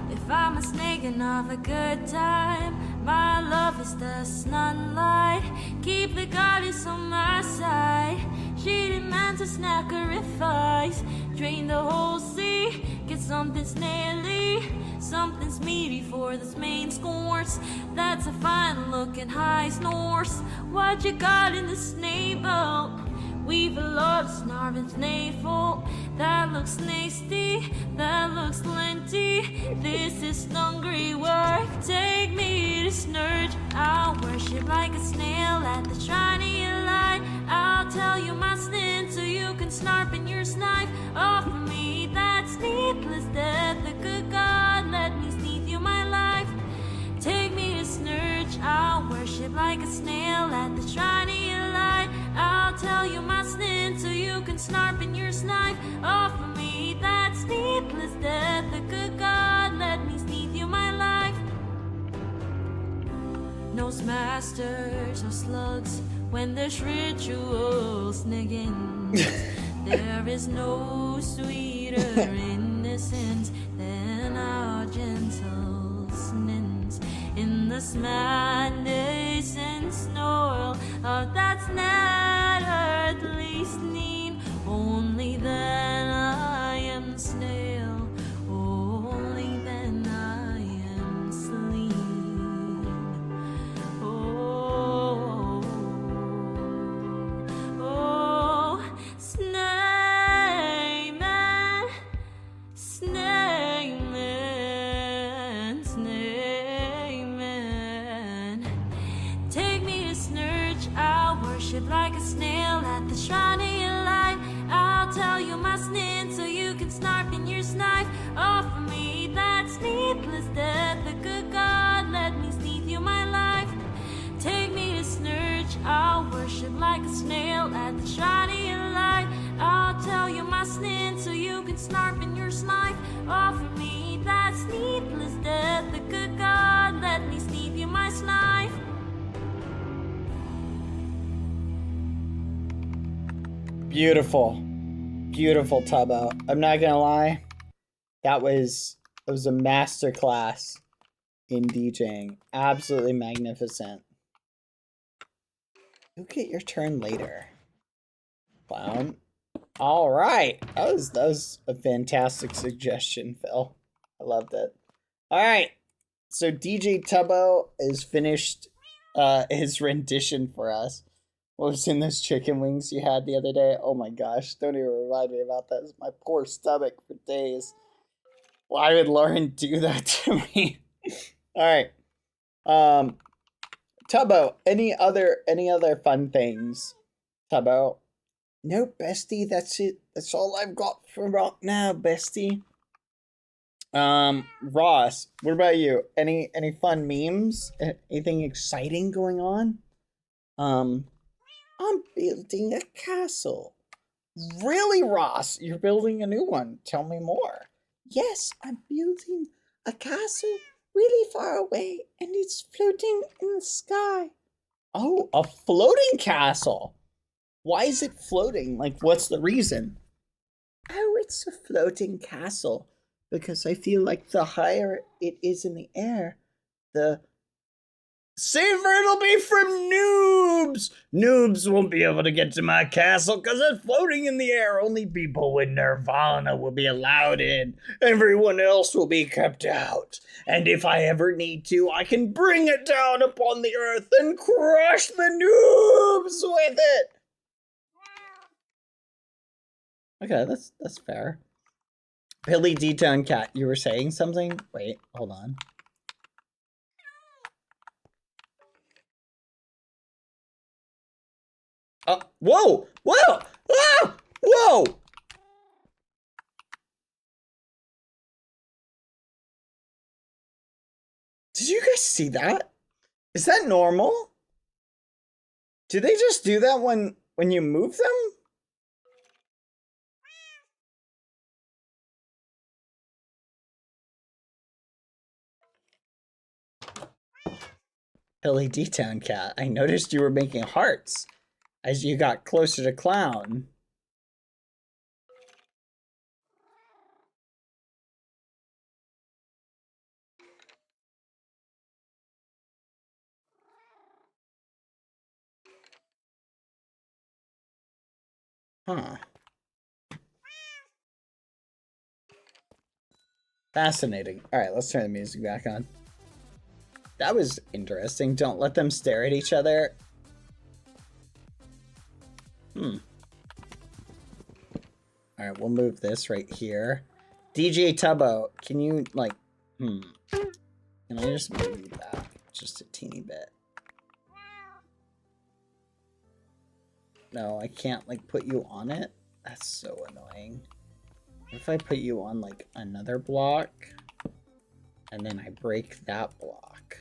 If I'm a snake and of a good time, my love is the sunlight. Keep the goddess on my side. She demands a sacrifice. Drain the whole sea, get something snaily, something's meaty for this main course. That's a fine looking high snores. What you got in the snake-boat? We've a lot of snarving snail. That looks nasty, that looks plenty. This is hungry work. Take me to Snurch, I'll worship like a snail at the shrine of your light. I'll tell you my sin so you can snarp in your snipe. Offer me that needless death, the good God, let me sneeze you my life. Take me to Snurch, I'll worship like a snail at the shrine of your light. I'll tell you my sin so you can snarp in your snipe. Offer me that needless death, the good God, let me sneeze you my life. No masters or slugs when there's ritual snigging. There is no sweeter innocence than our gentle snins. In the madness and snarl of that's not earthly snean. Only then I am snail, only then I am sleen. Oh, oh, snake man, snake man, snake man. Take me to Snurch, I'll worship like a snail at the shrine of your light. I'll tell you my sin so you can snarp in your snipe. Offer me that needless death, the good God, let me sneeze you my life. Take me to Snurch, I'll worship like a snail at the shrine of your light. I'll tell you my sin so you can snarp in your snipe. Offer me that needless death, the good God, let me sneeze you my snipe. Beautiful. Beautiful Tubbo. I'm not gonna lie. That was a masterclass in DJing. Absolutely magnificent. You'll get your turn later, clown. All right. That was a fantastic suggestion, Phil. I loved it. All right. So DJ Tubbo is finished his rendition for us. What was in those chicken wings you had the other day? Oh my gosh, don't even remind me about that. It's my poor stomach for days. Why would Lauren do that to me? All right. Tubbo, any other fun things? Tubbo? No, bestie, that's it. That's all I've got for right now, bestie. Ross, what about you? Any fun memes? Anything exciting going on? I'm building a castle. Really, Ross? You're building a new one. Tell me more. Yes, I'm building a castle really far away, and it's floating in the sky. Oh, a floating castle. Why is it floating? Like, what's the reason? Oh, it's a floating castle because I feel like the higher it is in the air, the safer it'll be from noobs. Noobs won't be able to get to my castle because it's floating in the air. Only people with nirvana will be allowed in. Everyone else will be kept out. And if I ever need to, I can bring it down upon the earth and crush the noobs with it. Okay, that's fair. Billy D-Town Cat, you were saying something? Wait, hold on. Oh, whoa! Whoa! Ah! Whoa! Did you guys see that? Is that normal? Do they just do that when you move them? Billy D-Town Cat, I noticed you were making hearts as you got closer to Clown. Huh. Fascinating. Alright, let's turn the music back on. That was interesting. Don't let them stare at each other. Alright, we'll move this right here. DJ Tubbo, can you, like, Can I just move that just a teeny bit? No, I can't, like, put you on it? That's so annoying. What if I put you on, like, another block? And then I break that block.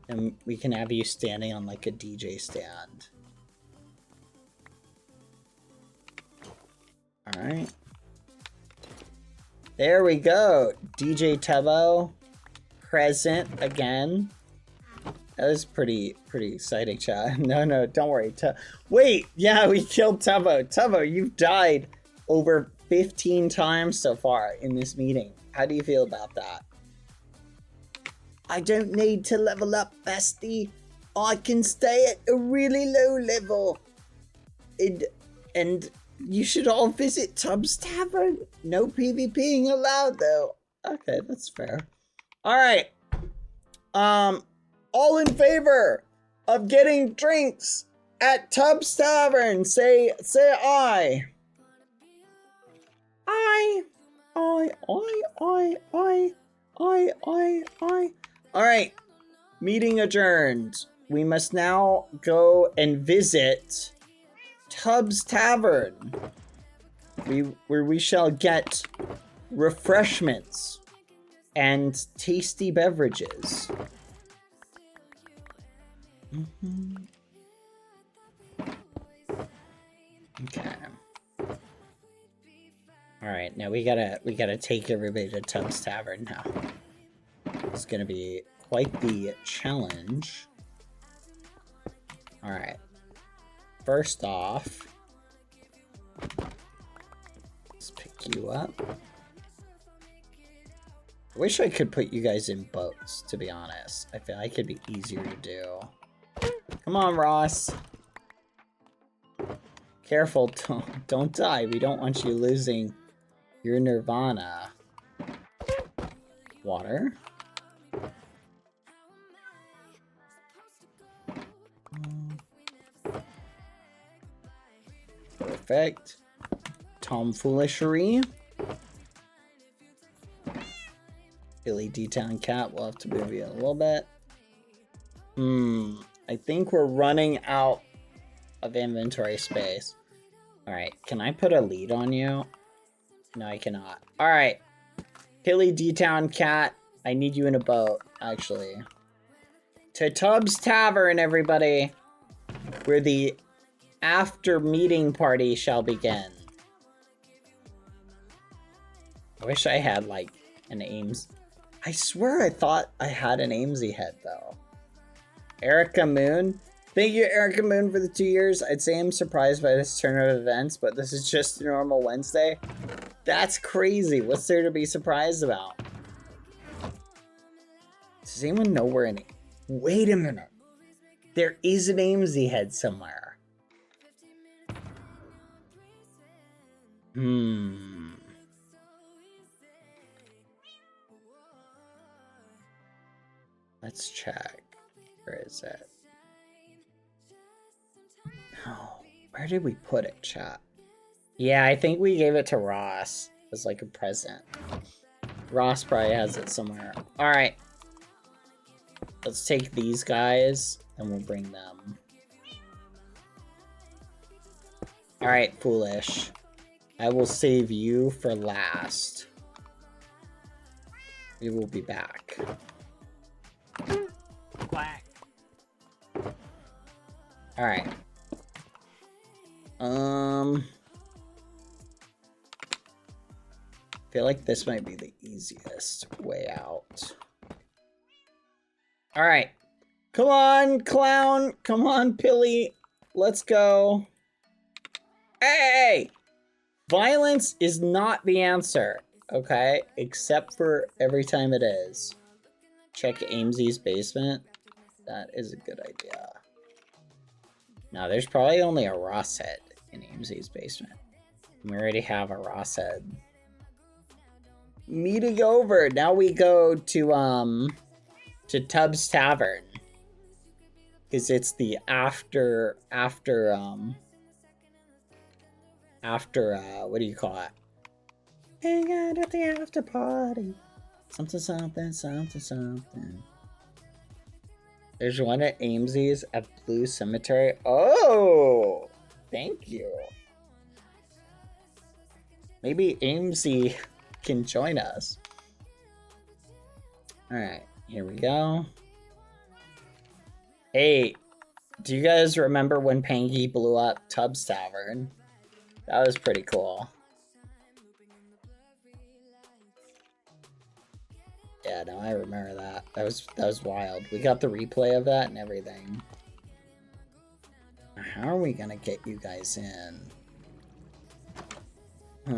And we can have you standing on, like, a DJ stand. Alright. There we go. DJ Tubbo. Present again. That was pretty exciting, chat. No, don't worry. Wait, yeah, we killed Tubbo. Tubbo, you've died over 15 times so far in this meeting. How do you feel about that? I don't need to level up, bestie. I can stay at a really low level. And you should all visit Tubbs Tavern. No PvPing allowed, though. Okay, that's fair. Alright. All in favor of getting drinks at Tubbs Tavern, say aye. Aye. Alright. Meeting adjourned. We must now go and visit Tubbs Tavern, where we shall get refreshments and tasty beverages. Okay. All right, now we gotta take everybody to Tubbs Tavern now. It's gonna be quite the challenge. All right. First off, let's pick you up. I wish I could put you guys in boats, to be honest. I feel like it'd be easier to do. Come on, Ross. Careful, don't die. We don't want you losing your nirvana. Water. Perfect. Tomfoolishery. Billy D-Town Cat, we'll have to move you a little bit. I think we're running out of inventory space. Alright, can I put a lead on you? No, I cannot. Alright. Billy D-Town Cat, I need you in a boat, actually. To Tubbs Tavern, everybody! Where the after meeting party shall begin. I wish I had, like, an Ames. I swear I thought I had an Amesy head, though. Erica Moon? Thank you, Erica Moon, for the 2 years. I'd say I'm surprised by this turn of events, but this is just a normal Wednesday. That's crazy. What's there to be surprised about? Does anyone know where any... Wait a minute. There is an AMZ head somewhere. Let's check. Where is it? Oh, where did we put it, chat? Yeah, I think we gave it to Ross as like a present. Ross probably has it somewhere. Alright. Let's take these guys and we'll bring them. Alright, Foolish. I will save you for last. We will be back. Quack. Alright. I feel like this might be the easiest way out. Alright. Come on, clown. Come on, Pilly. Let's go. Hey! Violence is not the answer, okay? Except for every time it is. Check AMZ's basement. That is a good idea. Now, there's probably only a Ross head in AMZ's basement. We already have a Ross head. Meeting over. Now we go to Tubbs Tavern. Because it's the after, what do you call it? Hang out at the after party. Something, something, something, something. There's one at AMZ's at Blue Cemetery. Oh! Thank you. Maybe AMZ can join us. Alright, here we go. Hey, do you guys remember when Pangy blew up Tubbs Tavern? That was pretty cool. Yeah, no, I remember that. That was wild. We got the replay of that and everything. How are we gonna get you guys in? I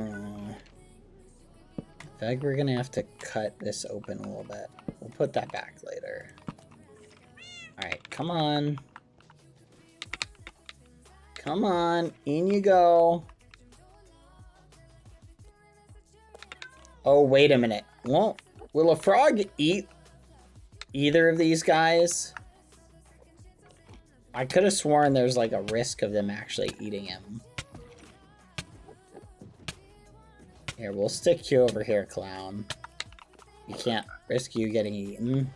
feel like we're gonna have to cut this open a little bit. We'll put that back later. Alright, come on. Come on, in you go. Oh, wait a minute. Will a frog eat either of these guys? I could have sworn there's like a risk of them actually eating him. Here, we'll stick you over here, clown. You can't risk you getting eaten.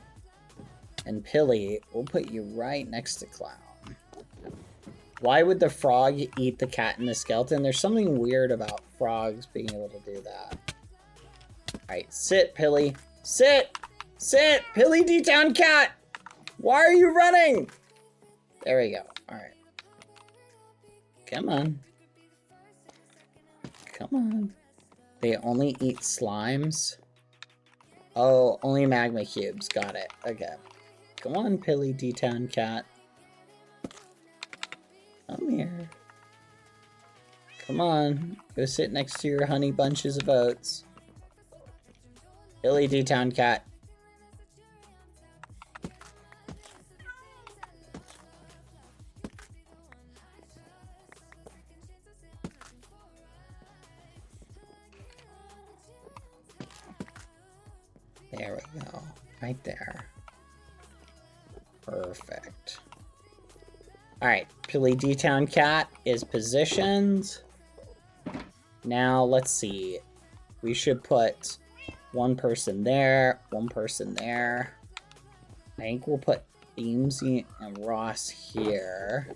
And Pilly, we'll put you right next to clown. Why would the frog eat the cat and the skeleton? There's something weird about frogs being able to do that. Alright, sit, Pilly. Sit! Sit! Pilly D-Town cat! Why are you running? There we go. Alright. Come on. Come on. They only eat slimes? Oh, only magma cubes. Got it. Okay. Come on, Pilly D-Town cat. Come here. Come on. Go sit next to your honey bunches of oats. Billy D-Town cat. There we go. Right there. Perfect. Alright, Billy D-Town cat is positioned. Now, let's see. We should put one person there, one person there. I think we'll put Beamsy and Ross here.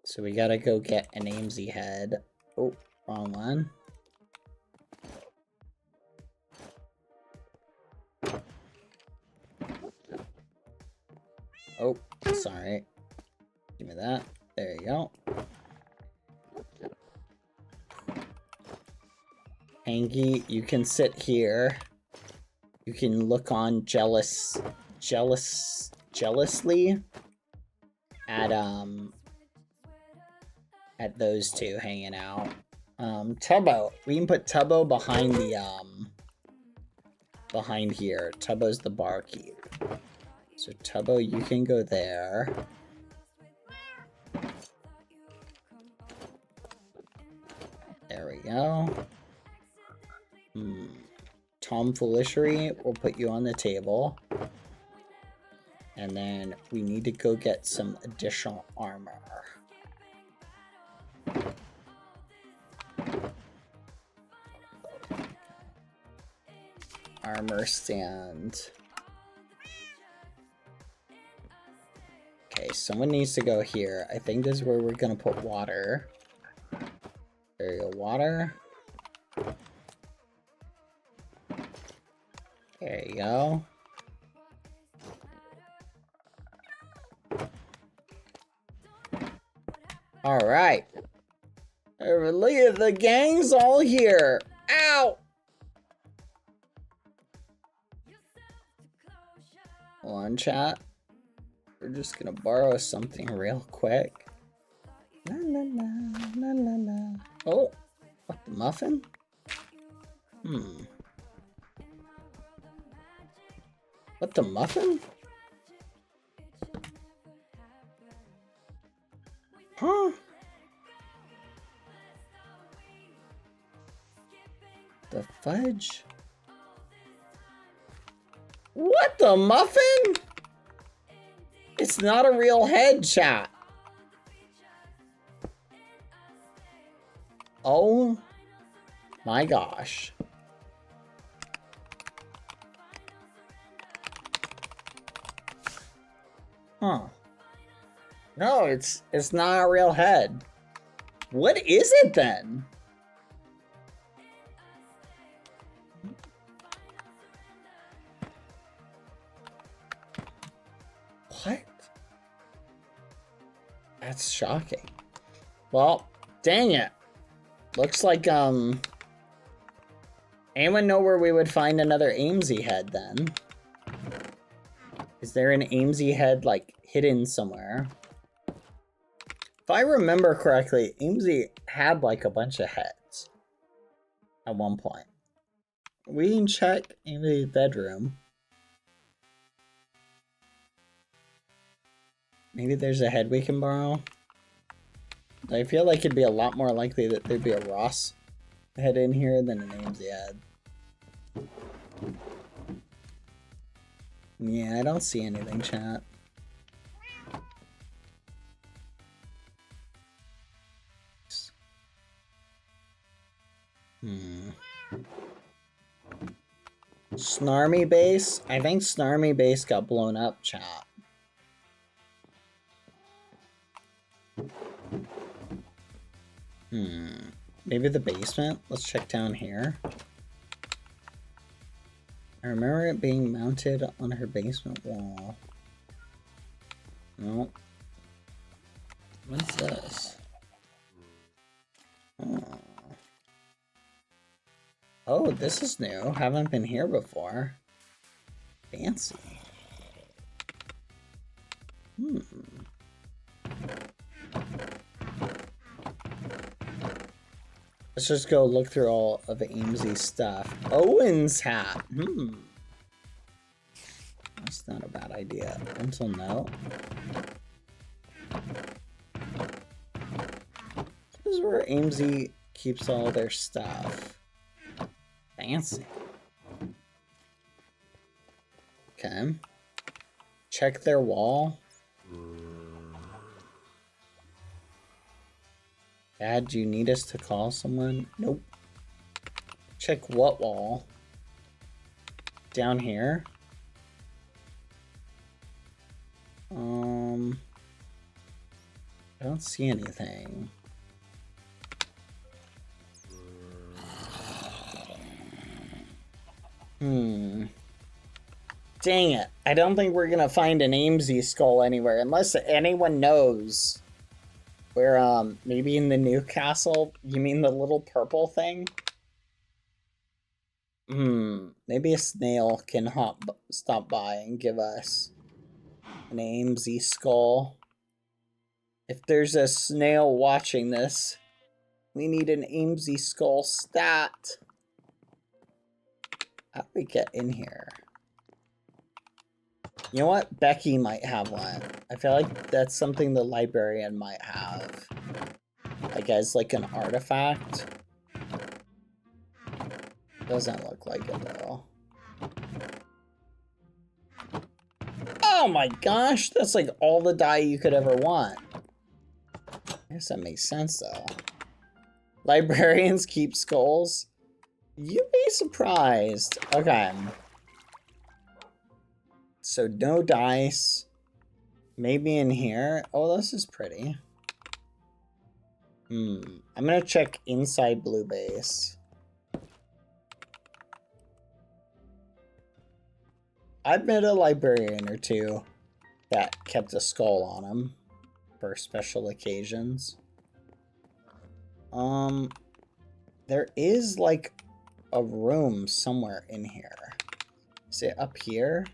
So we gotta go get an AMZ head. Oh, wrong one. Oh, sorry. Give me that. There you go. Hanky, you can sit here. You can look on jealously at those two hanging out. Tubbo. We can put Tubbo behind the behind here. Tubbo's the barkeep. So Tubbo, you can go there. There we go. Tomfoolishery, we'll put you on the table. And then we need to go get some additional armor. Armor stand. Okay, someone needs to go here. I think this is where we're gonna put water. There you go, water. There you go. Alright. Look at the gang's all here. Ow! Hold on, chat. We're just gonna borrow something real quick. La la la, la la la. Oh, what, the muffin? What, the muffin? Huh? The fudge? What, the muffin? It's not a real head, chat. Oh my gosh. Huh. No, it's not a real head. What is it then? What? That's shocking. Well, dang it. Looks like, anyone know where we would find another Amesy head then? Is there an Amesy head, like, hidden somewhere? If I remember correctly, Amesy had, like, a bunch of heads at one point. We can check Amesy's bedroom. Maybe there's a head we can borrow. I feel like it'd be a lot more likely that there'd be a Ross head in here than an Amesy head. Yeah, I don't see anything, chat. Snarmy base? I think Snarmy base got blown up, chat. Maybe the basement? Let's check down here. I remember it being mounted on her basement wall. Nope. What's this? Oh, this is new. Haven't been here before. Fancy. Let's just go look through all of Amesy's stuff. Owen's hat. That's not a bad idea. Until now. This is where Amesy keeps all their stuff. Fancy. Okay. Check their wall. Dad, do you need us to call someone? Nope. Check what wall? Down here? I don't see anything. Dang it. I don't think we're gonna find an Amesy skull anywhere unless anyone knows where, maybe in the new castle. You mean the little purple thing? Maybe a snail can stop by and give us an Amesy skull. If there's a snail watching this, we need an Amesy skull stat. How do we get in here? You know what? Becky might have one. I feel like that's something the librarian might have. Like as like an artifact. Doesn't look like it though. Oh my gosh, that's like all the dye you could ever want. I guess that makes sense though. Librarians keep skulls? You'd be surprised. Okay. So no dice. Maybe in here. Oh, this is pretty. I'm gonna check inside blue base. I've met a librarian or two that kept a skull on him for special occasions. There is like a room somewhere in here. Is it up here?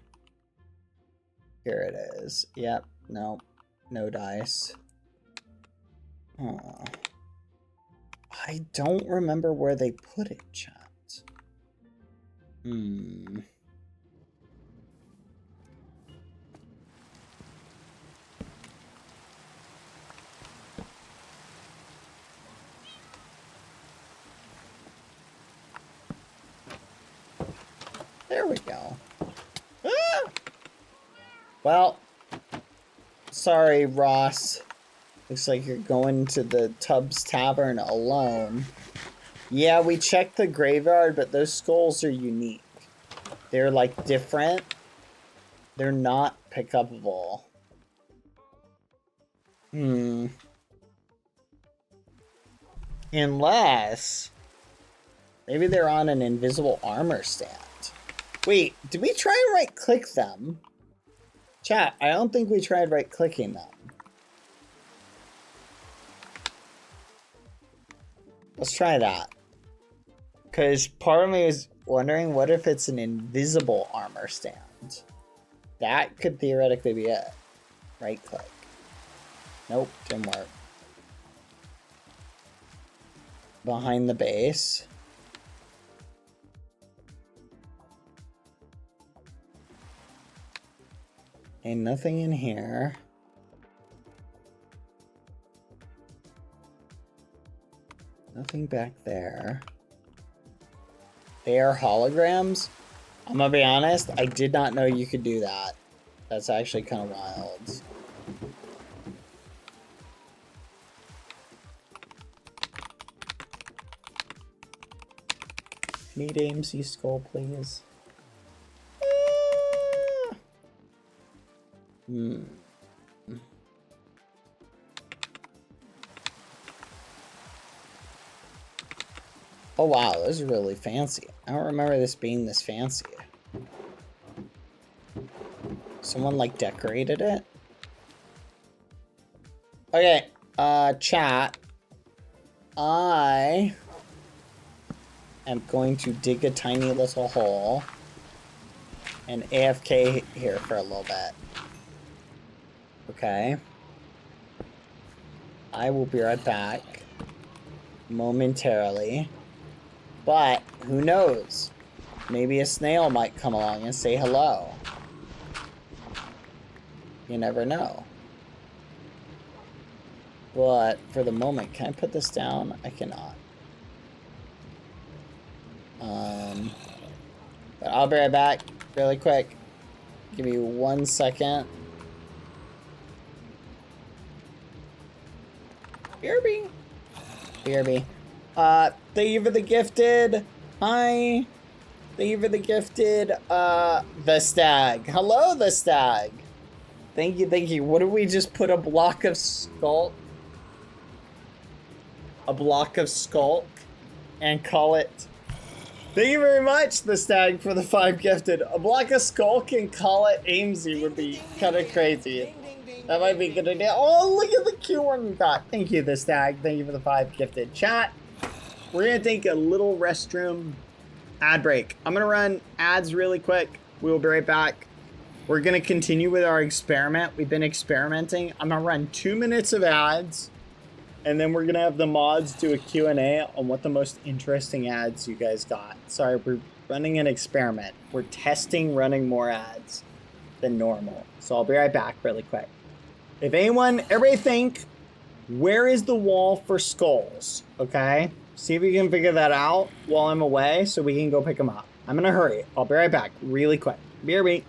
Here it is. Yep. No. No dice. Oh. I don't remember where they put it, chat. There we go. Ah! Well, sorry, Ross. Looks like you're going to the Tubbs Tavern alone. Yeah, we checked the graveyard, but those skulls are unique. They're, like, different. They're not pick-upable. Unless... maybe they're on an invisible armor stand. Wait, did we try and right-click them? Chat, I don't think we tried right-clicking them. Let's try that. Because part of me is wondering, what if it's an invisible armor stand? That could theoretically be it. Right-click. Nope, didn't work. Behind the base. Ain't nothing in here. Nothing back there. They are holograms? I'm gonna be honest, I did not know you could do that. That's actually kind of wild. Need AMC skull, please. Oh wow, this is really fancy. I don't remember this being this fancy. Someone like decorated it? Okay, chat. I am going to dig a tiny little hole and AFK here for a little bit. Okay. I will be right back momentarily. But who knows? Maybe a snail might come along and say hello. You never know. But for the moment, can I put this down? I cannot. But I'll be right back really quick. Give me 1 second. BRB. BRB. Thank you for the gifted. Hi. Thank you for the gifted. The Stag. Hello, the Stag. Thank you, thank you. What did we just put a block of skulk? A block of skulk and call it. Thank you very much, the Stag, for the 5 gifted. A block of skulk and call it Amesy would be kind of crazy. That might be a good idea. Oh, look at the cute one we got. Thank you, the Stag. Thank you for the 5 gifted. Chat, we're going to take a little restroom Ad break. I'm gonna run ads really quick. We will be right back. We're gonna continue with our experiment. We've been experimenting. I'm gonna run 2 minutes of ads, and then we're gonna have the mods do a Q&A on what the most interesting ads you guys got. Sorry, we're running an experiment. We're testing running more ads than normal. So I'll be right back really quick. If everybody think, where is the wall for skulls? Okay? See if we can figure that out while I'm away so we can go pick them up. I'm gonna hurry. I'll be right back really quick. BRB.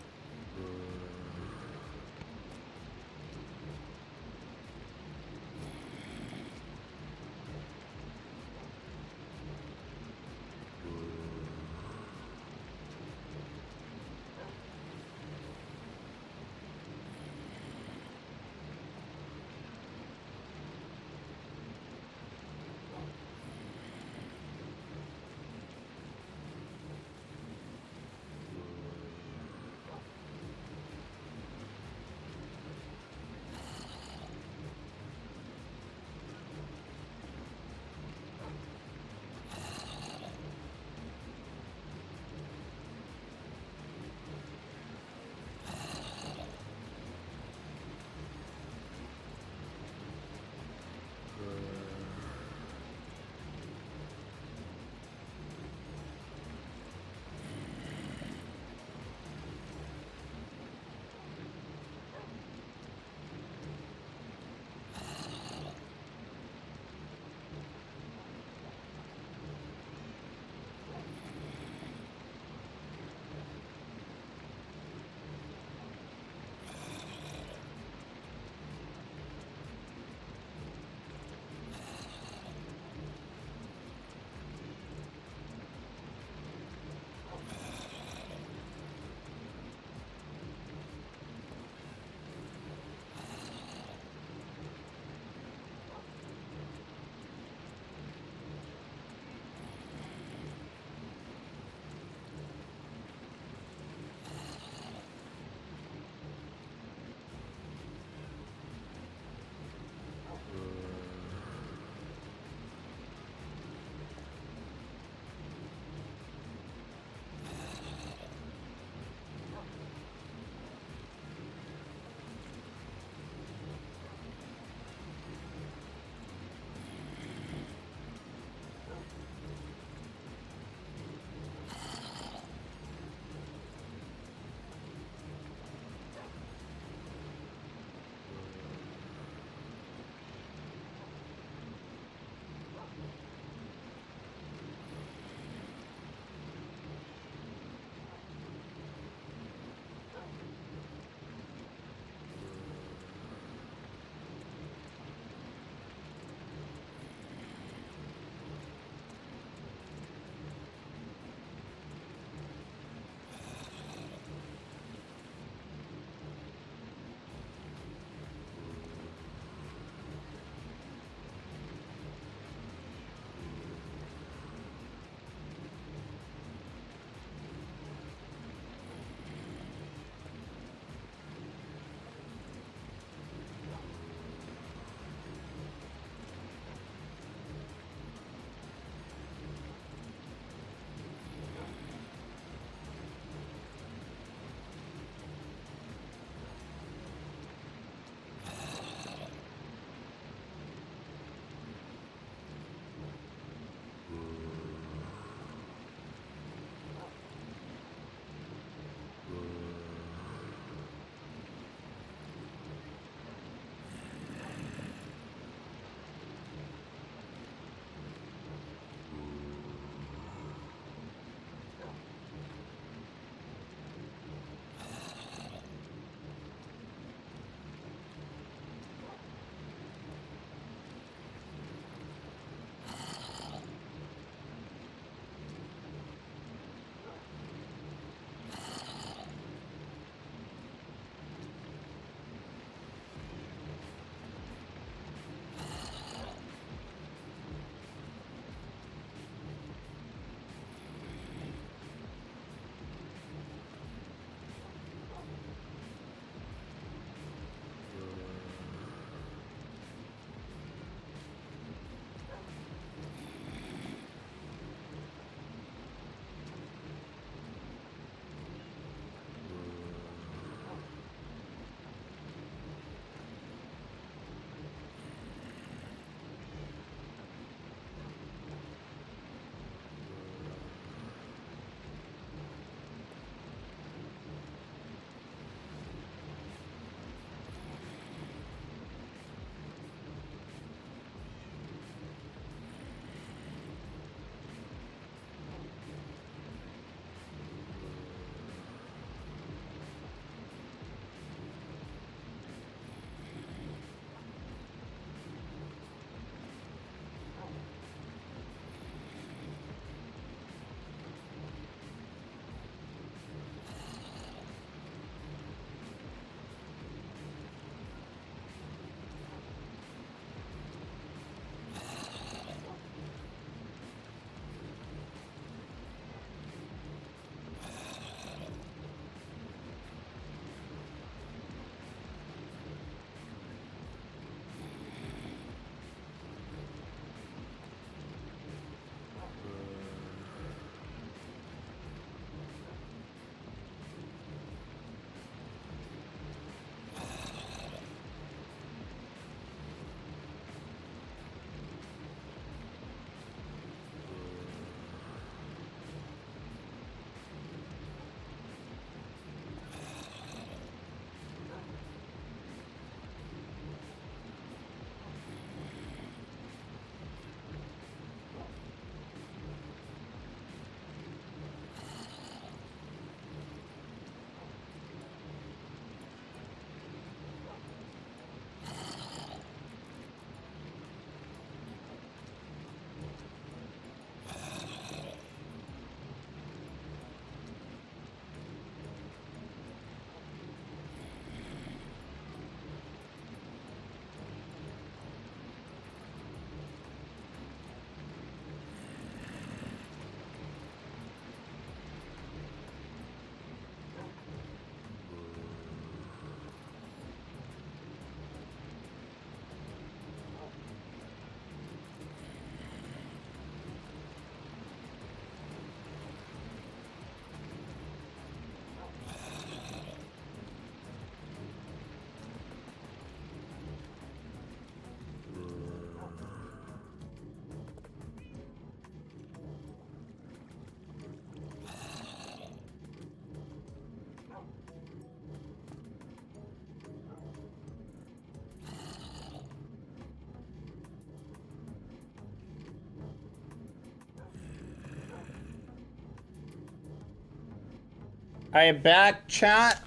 I am back, chat.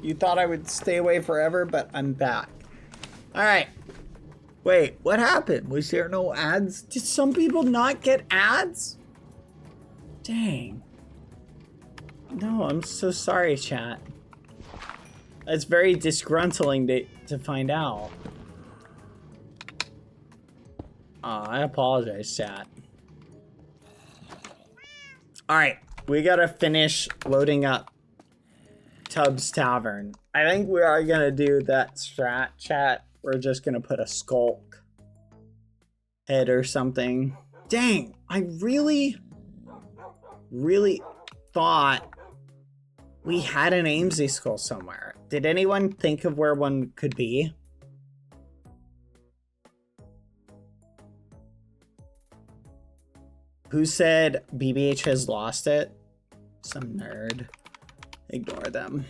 You thought I would stay away forever, but I'm back. All right. Wait, what happened? Was there no ads? Did some people not get ads? Dang. No, I'm so sorry, chat. That's very disgruntling to find out. I apologize, chat. All right, we gotta finish loading up Tubbs Tavern. I think we are gonna do that strat, chat. We're just gonna put a skulk head or something. Dang, I really thought we had an Amesy skull somewhere. Did anyone think of where one could be? Who said BBH has lost it? Some nerd. Ignore them.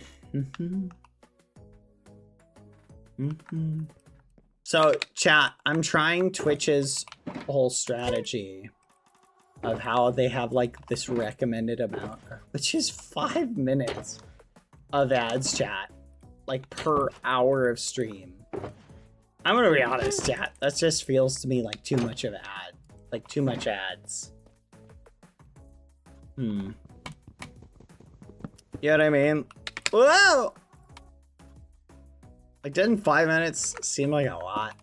So, chat, I'm trying Twitch's whole strategy of how they have like this recommended amount, which is 5 minutes of ads, chat, like per hour of stream. I'm gonna be honest, chat, that just feels to me like too much of ad, like too much ads. You know what I mean? Whoa! Like, didn't 5 minutes seem like a lot?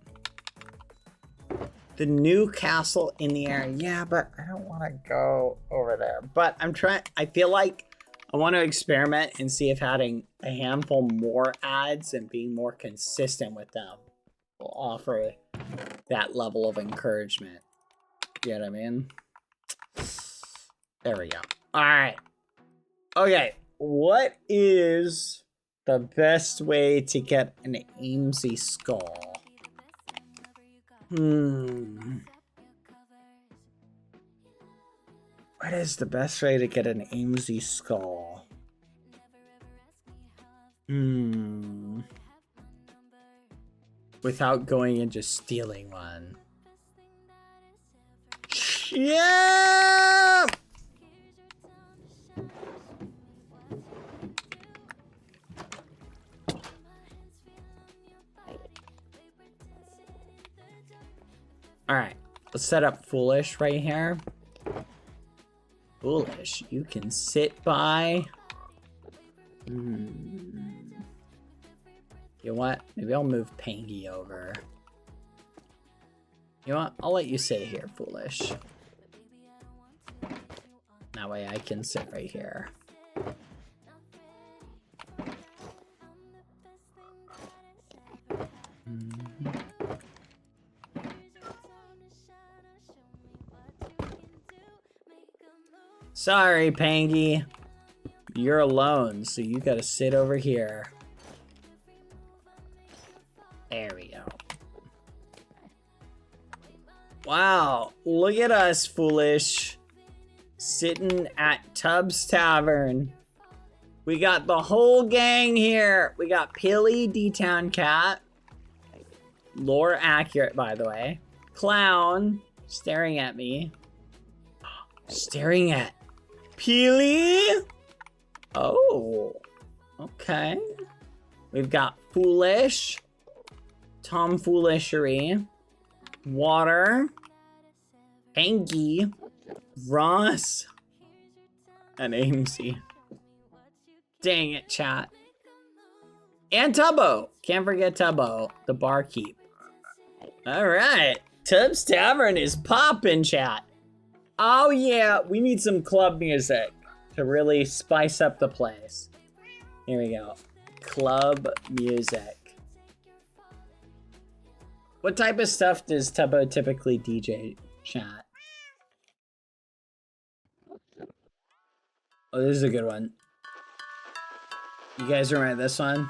The new castle in the air. Yeah, but I don't want to go over there. But I'm trying. I feel like I want to experiment and see if adding a handful more ads and being more consistent with them will offer that level of encouragement. You know what I mean? There we go. All right. Okay. What is the best way to get an Amesy skull? What is the best way to get an Amesy skull? Without going and just stealing one. Yeah! All right, let's set up Foolish right here. Foolish, you can sit by. You know what? Maybe I'll move Pangy over. You know what? I'll let you sit here, Foolish. That way I can sit right here. Sorry, Pangy. You're alone, so you gotta sit over here. There we go. Wow, look at us, Foolish. Sitting at Tubbs Tavern. We got the whole gang here. We got Pilly, D-Town Cat. Lore accurate, by the way. Clown, staring at me. Staring at Peely? Oh, okay. We've got Foolish, Tomfoolishery, Water, Pangy, Ross, and Amesy. Dang it, chat. And Tubbo. Can't forget Tubbo, the barkeep. All right. Tubbs Tavern is poppin', chat. Oh yeah, we need some club music to really spice up the place. Here we go. Club music. What type of stuff does Tubbo typically DJ, chat? Oh, this is a good one. You guys remember this one?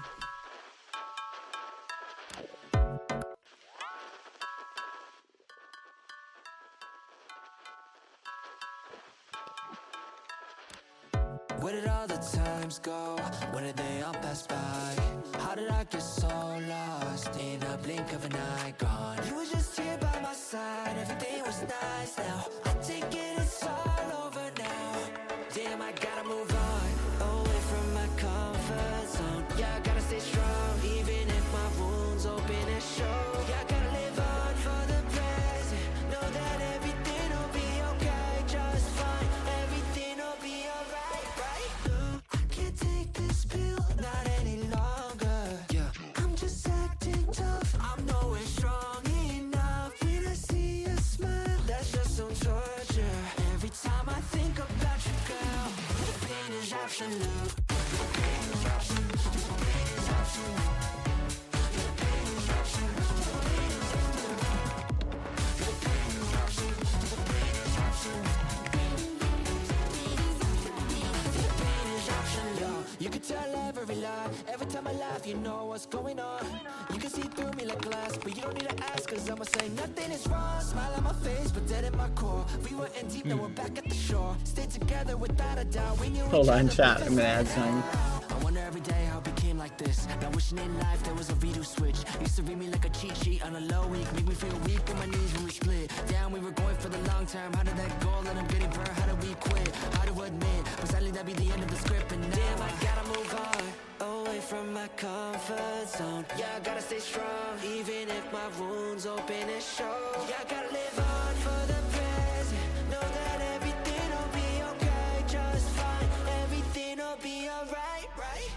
Where did all the times go? When did they all pass by? How did I get so lost in a blink of an eye gone? You were just here by my side, everything was nice now. I take it, it's all over now. Damn, I gotta move on, away from my You can tell every lie, every time I laugh, you know what's going on. You can see through me like glass, but you don't need to ask, cause I'ma say nothing is wrong. Smile on my face, but dead in my core. We were in deep, now we're back at the shore. Stay together without a doubt. We knew Hold on, chat. I'm gonna add some. I wonder every day how it became like this. Now wishing in life there was a redo switch. Used to read me like a cheat sheet on a low week. Make me feel weak on my knees when we split. Down, we were going for the long term. How did that go? And I'm getting burned. How did we quit? How to admit? But sadly that be the end of the script. And damn, I gotta move on, away from my comfort zone. Yeah, I gotta stay strong, even if my wounds open and show. Yeah, I gotta live on for the present. Know that everything will be okay, just fine. Everything will be alright, right?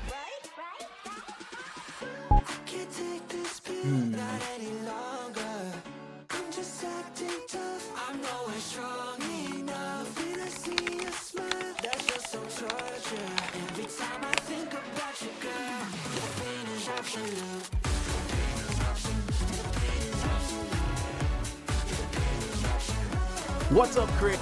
I can't take this pain not any longer. I'm just acting tough. I'm nowhere strong enough. When I see you smile, that's just some torture. Every time I think about you, girl, the pain is absolute. What's up, Chris?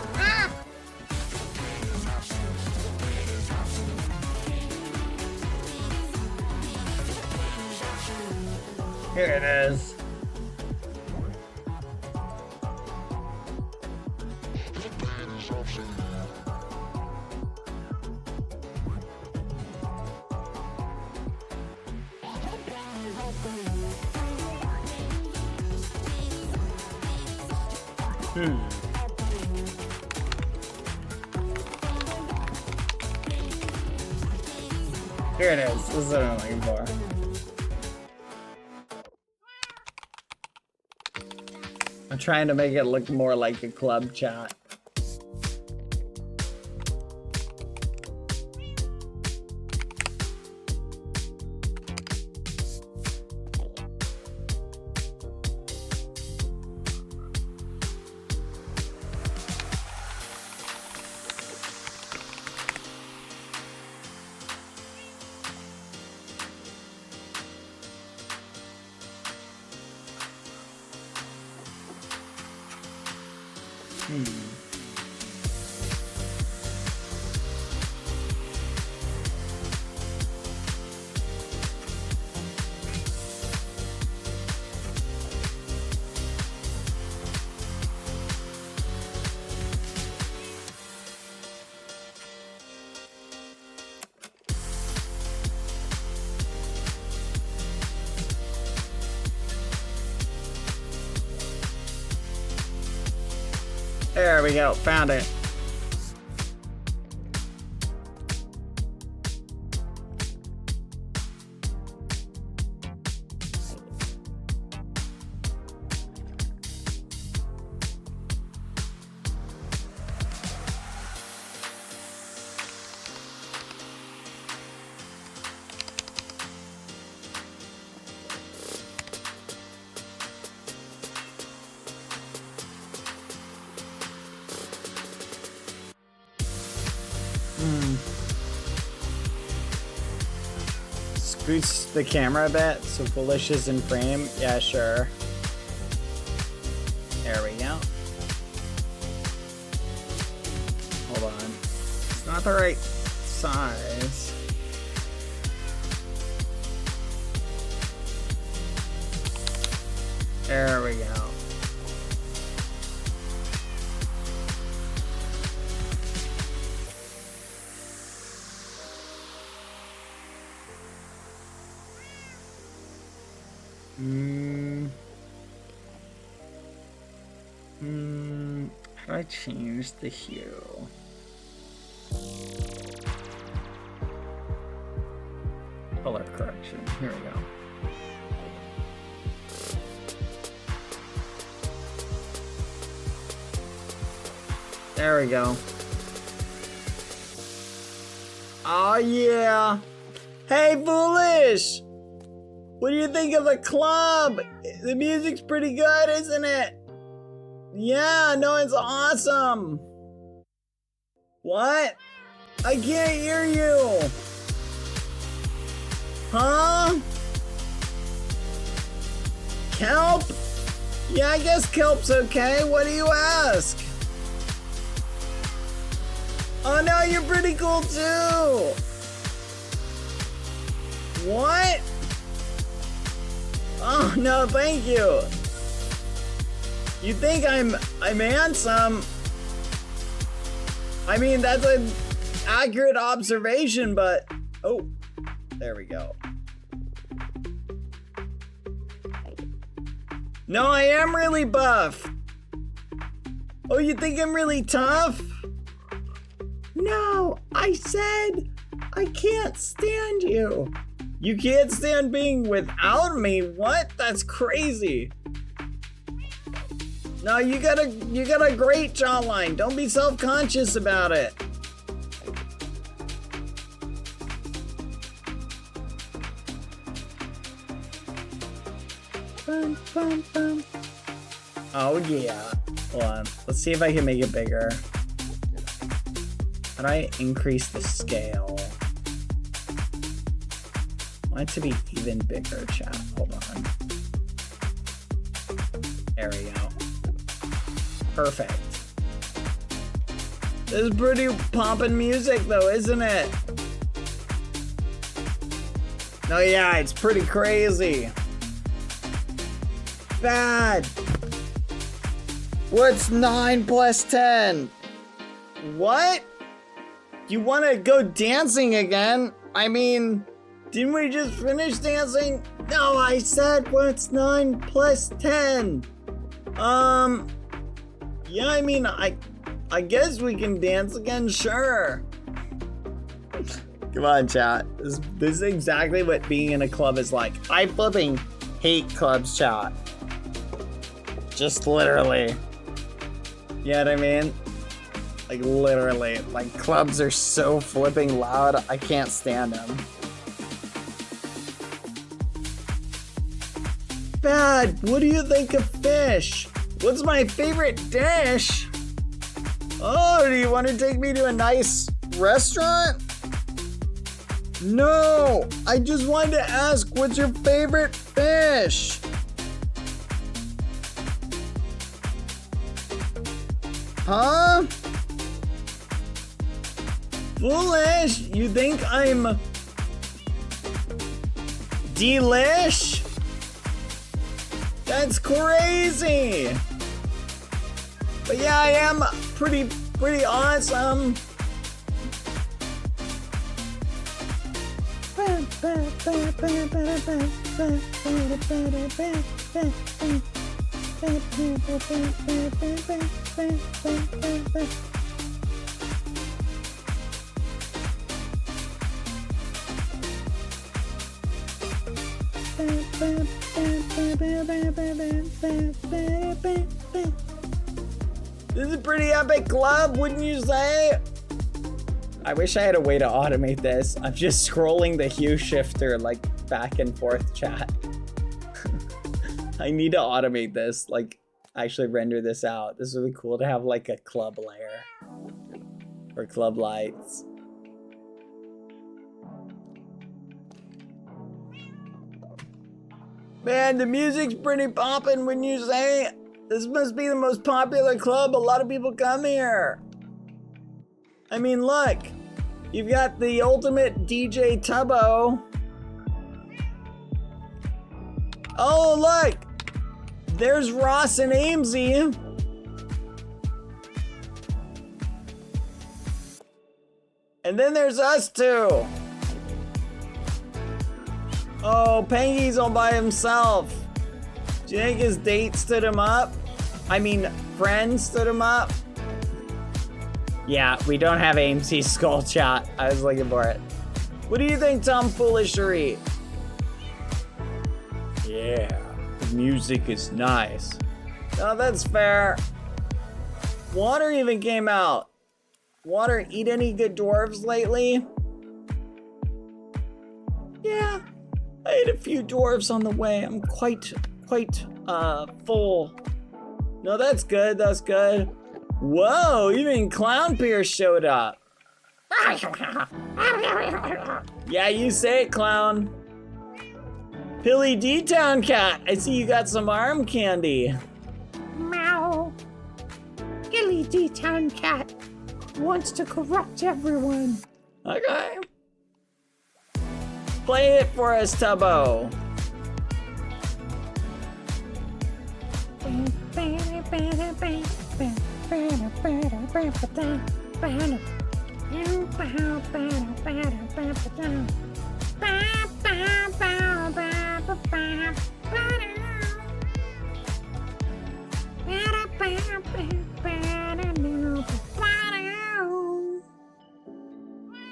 Here it is. Here it is. This is what I'm looking for. I'm trying to make it look more like a club chat. There we go, found it. Scoots the camera a bit so Foolish is in frame. Yeah, sure. There we go. Hold on. It's not the right size. There we go. How do I change the hue? Color correction. Here we go. There we go. Oh yeah. Hey Foolish! What do you think of the club? The music's pretty good, isn't it? Yeah, no, it's awesome. What? I can't hear you. Huh? Kelp? Yeah, I guess Kelp's okay. What do you ask? Oh no, you're pretty cool too. What? Oh no, thank you. You think I'm handsome? I mean, that's an accurate observation, but oh, there we go. No, I am really buff. Oh, you think I'm really tough? No, I said I can't stand you. You can't stand being without me? What? That's crazy. No, you got a great jawline. Don't be self-conscious about it. Bum, bum, bum. Oh yeah. Hold on. Let's see if I can make it bigger. How do I increase the scale? I want it to be even bigger, chat. Hold on. There we go. Perfect. This is pretty poppin' music though, isn't it? No, yeah, it's pretty crazy. Bad. What's 9 plus 10? What? You wanna go dancing again? I mean, didn't we just finish dancing? No, I said what's 9 plus 10? Yeah, I mean, I guess we can dance again, sure. Come on, chat. This is exactly what being in a club is like. I flipping hate clubs, chat. Just literally. You know what I mean? Like literally. Like clubs are so flipping loud, I can't stand them. Bad, what do you think of fish? What's my favorite dish? Oh, do you want to take me to a nice restaurant? No, I just wanted to ask, what's your favorite fish? Huh? Foolish? You think I'm delish? That's crazy. But yeah, I am pretty awesome. This is a pretty epic club, wouldn't you say? I wish I had a way to automate this. I'm just scrolling the hue shifter like back and forth, chat. I need to automate this, like actually render this out. This would be cool to have like a club layer or club lights. Man, the music's pretty poppin', wouldn't you say? This must be the most popular club. A lot of people come here. I mean, look. You've got the ultimate DJ Tubbo. Oh, look. There's Ross and Amesy. And then there's us two. Oh, Pangy's all by himself. Do you think his date stood him up? I mean, friend stood him up? Yeah, we don't have AMC's skull, chat. I was looking for it. What do you think, tomfoolery? Yeah, the music is nice. Oh, that's fair. Water even came out. Water, eat any good dwarves lately? Yeah, I ate a few dwarves on the way. I'm quite full. No, that's good, that's good. Whoa, even Clown Pierce showed up. Yeah, you say it, clown. Billy D-Town Cat, I see you got some arm candy. Meow. Billy D-Town Cat wants to corrupt everyone. Okay. Play it for us, Tubbo.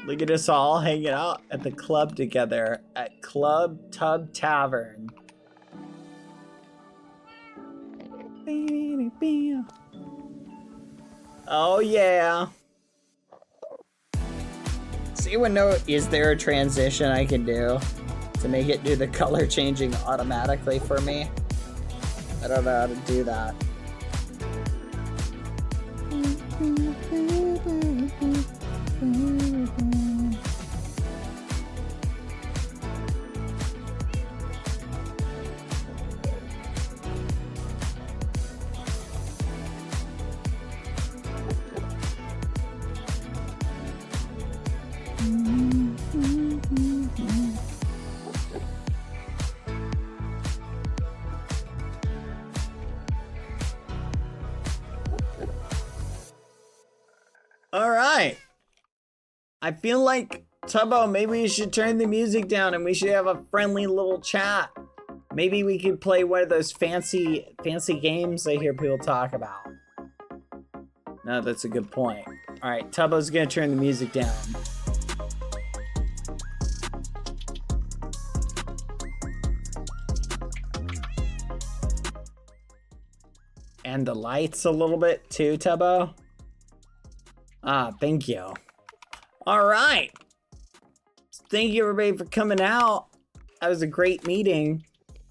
Look at us all hanging out at the club together at Club Tub Tavern. Oh yeah. See what note, is there a transition I can do to make it do the color changing automatically for me? I don't know how to do that. All right. I feel like, Tubbo, maybe we should turn the music down and we should have a friendly little chat. Maybe we could play one of those fancy games I hear people talk about. No, that's a good point. All right, Tubbo's gonna turn the music down. And the lights a little bit too, Tubbo. Ah, thank you. All right. Thank you everybody for coming out. That was a great meeting.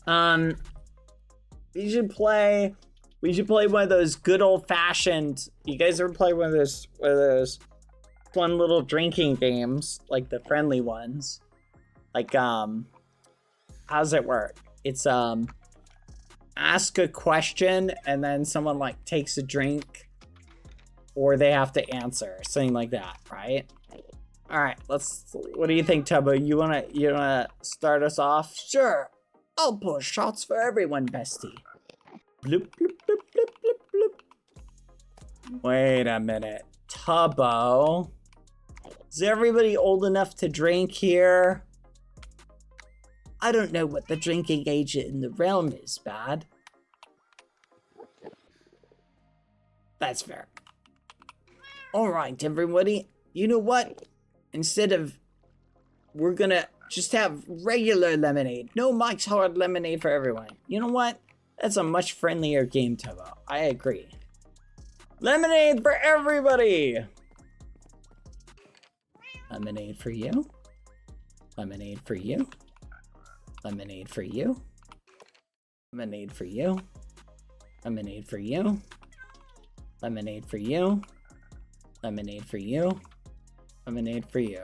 We should play one of those good old fashioned. You guys ever play one of those fun little drinking games, like the friendly ones? Like how's it work? It's ask a question and then someone like takes a drink. Or they have to answer, something like that, right? All right, what do you think, Tubbo? You wanna start us off? Sure, I'll pull shots for everyone, bestie. Bloop, bloop, bloop, bloop, bloop, bloop. Wait a minute, Tubbo. Is everybody old enough to drink here? I don't know what the drinking age in the realm is, Bad. That's fair. All right, everybody. You know what? We're gonna just have regular lemonade. No Mike's Hard lemonade for everyone. You know what? That's a much friendlier game, Tubbo. I agree. Lemonade for everybody. Lemonade for you. Lemonade for you. Lemonade for you. Lemonade for you. Lemonade for you. Lemonade for you. Lemonade for you. Lemonade for you.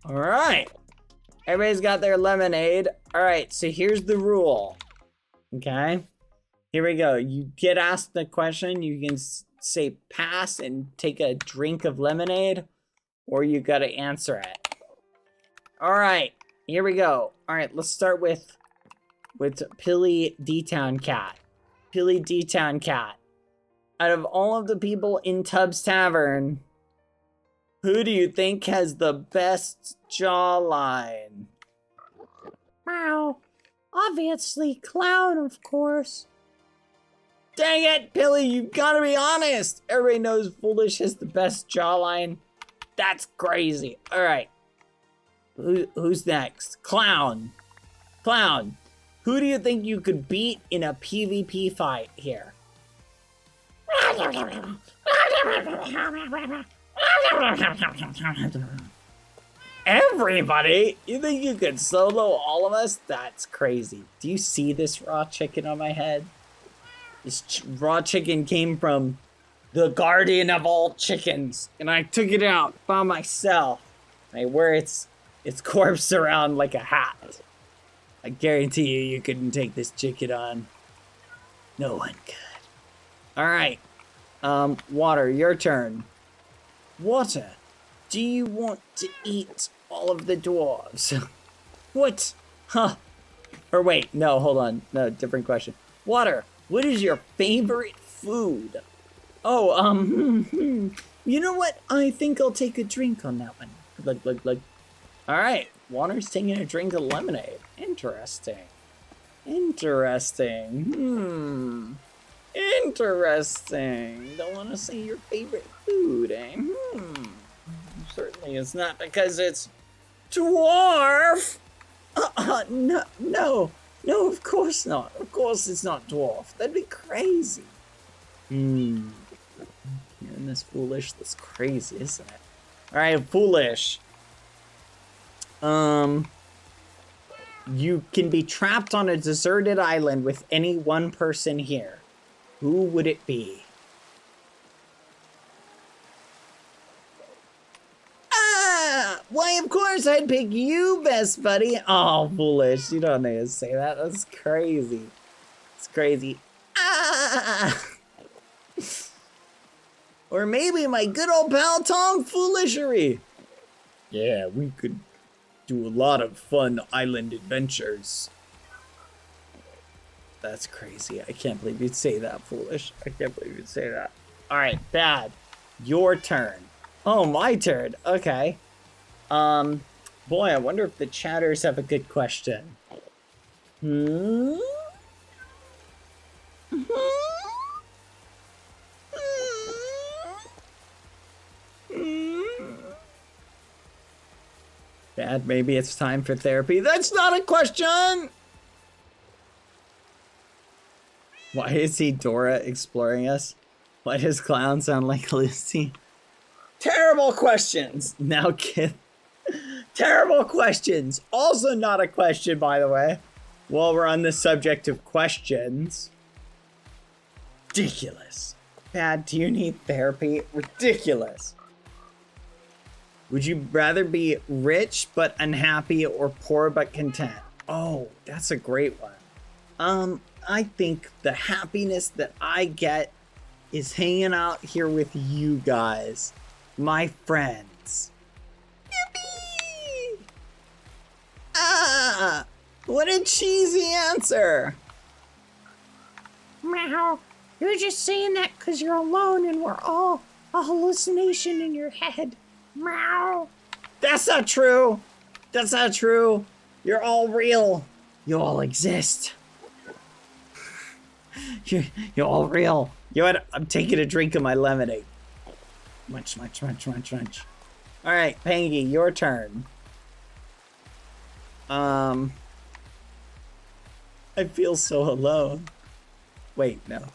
All right. Everybody's got their lemonade. All right, so here's the rule. Okay? Here we go. You get asked the question, you can say pass and take a drink of lemonade, or you got to answer it. All right, here we go. All right, let's start with Pilly D-Town Cat. Pilly D-Town Cat. Out of all of the people in Tubbs Tavern, who do you think has the best jawline? Meow. Obviously, Clown, of course. Dang it, Pilly, you gotta be honest. Everybody knows Foolish has the best jawline. That's crazy. All right. Who's next? Clown. Clown. Who do you think you could beat in a PvP fight here? Everybody? You think you could solo all of us? That's crazy. Do you see this raw chicken on my head? This raw chicken came from the guardian of all chickens, and I took it out by myself. I wear its corpse around like a hat. I guarantee you couldn't take this chicken on. No one could. All right, Water, your turn. Water, do you want to eat all of the dwarves? What? Huh. Or wait, no, hold on. No, different question. Water, what is your favorite food? Oh, you know what? I think I'll take a drink on that one. Look. All right, Water's taking a drink of lemonade. Interesting. Interesting. Don't want to say your favorite food, eh? Certainly it's not because it's dwarf. No, of course not. Of course it's not dwarf. That'd be crazy. Hearing this Foolish, that's crazy, isn't it? All right, Foolish. You can be trapped on a deserted island with any one person here. Who would it be? Why, of course I'd pick you, best buddy. Oh, Foolish, you don't need to say that. That's crazy. It's crazy. Or maybe my good old pal Tom Foolishery. Yeah, we could do a lot of fun island adventures. That's crazy. I can't believe you'd say that, Foolish. I can't believe you'd say that. All right, Bad. Your turn. Oh, my turn. Okay. Boy, I wonder if the chatters have a good question. Dad, maybe it's time for therapy. That's not a question! Why is he Dora exploring us? Why does Clown sound like Lucy? Terrible questions! Now, kid. Terrible questions! Also not a question, by the way. While we're on the subject of questions. Ridiculous. Dad, do you need therapy? Ridiculous. Would you rather be rich but unhappy or poor but content? Oh, that's a great one. I think the happiness that I get is hanging out here with you guys, my friends. Yippee! What a cheesy answer. Meow. You're just saying that because you're alone and we're all a hallucination in your head. Meow. That's not true. That's not true. You're all real. You all exist. You're all real. You know what? I'm taking a drink of my lemonade. Munch. All right, Pangy, your turn. I feel so alone. Wait, no.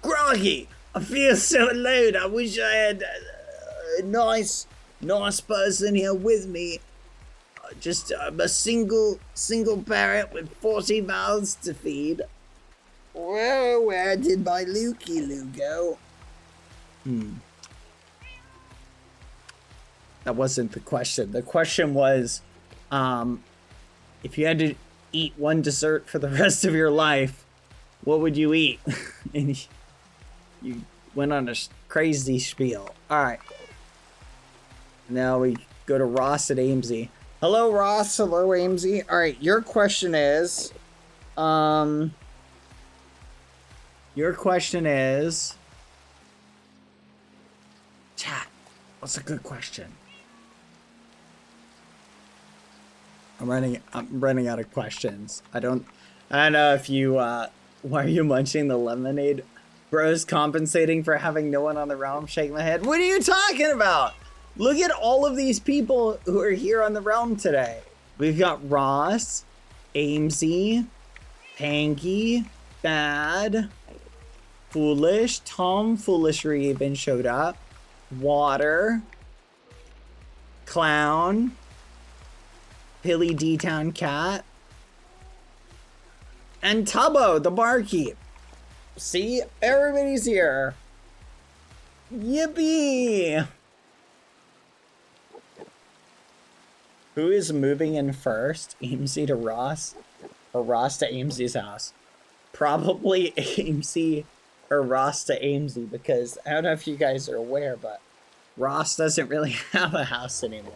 Groggy, I feel so alone. I wish I had a nice person here with me. Just I'm a single parrot with 40 mouths to feed. Well, where did my Lukey Lou go? That wasn't the question. The question was, if you had to eat one dessert for the rest of your life, what would you eat? And you went on a crazy spiel. All right. Now we go to Ross at Amesy. Hello, Ross. Hello, Amesy. All right, your question is, chat, what's a good question? I'm running out of questions. I don't know if you, why are you munching the lemonade? Bro's compensating for having no one on the realm. Shake my head. What are you talking about? Look at all of these people who are here on the realm today. We've got Ross, Amesy, Panky, Bad, Foolish, Tom Foolishery even showed up, Water, Clown, Pilly D-Town Cat, and Tubbo, the barkeep. See, everybody's here. Yippee! Who is moving in first? Amesy to Ross? Or Ross to Amesy's house? Probably Amesy or Ross to Amesy, because I don't know if you guys are aware, but Ross doesn't really have a house anymore.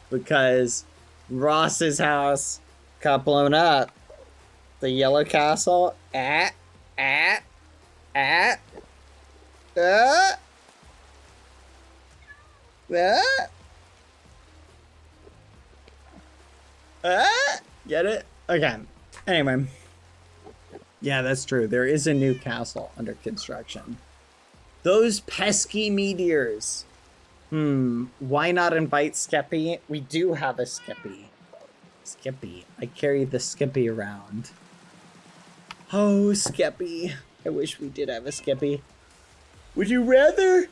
Because Ross's house got blown up. The Yellow Castle get it? Okay. Anyway. Yeah, that's true. There is a new castle under construction. Those pesky meteors. Why not invite Skippy? We do have a Skippy. Skippy. I carry the Skippy around. Oh, Skippy. I wish we did have a Skippy. Would you rather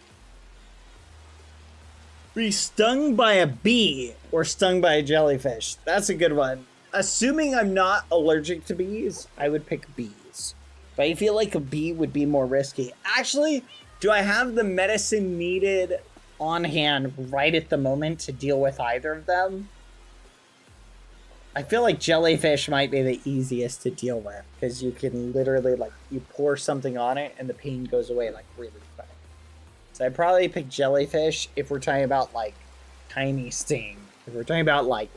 be stung by a bee or stung by a jellyfish? That's a good one. Assuming I'm not allergic to bees, I would pick bees. But I feel like a bee would be more risky. Actually, do I have the medicine needed on hand right at the moment to deal with either of them? I feel like jellyfish might be the easiest to deal with, because you can literally, like, you pour something on it and the pain goes away, like, really quick. So I'd probably pick jellyfish if we're talking about, like, tiny sting. If we're talking about, like,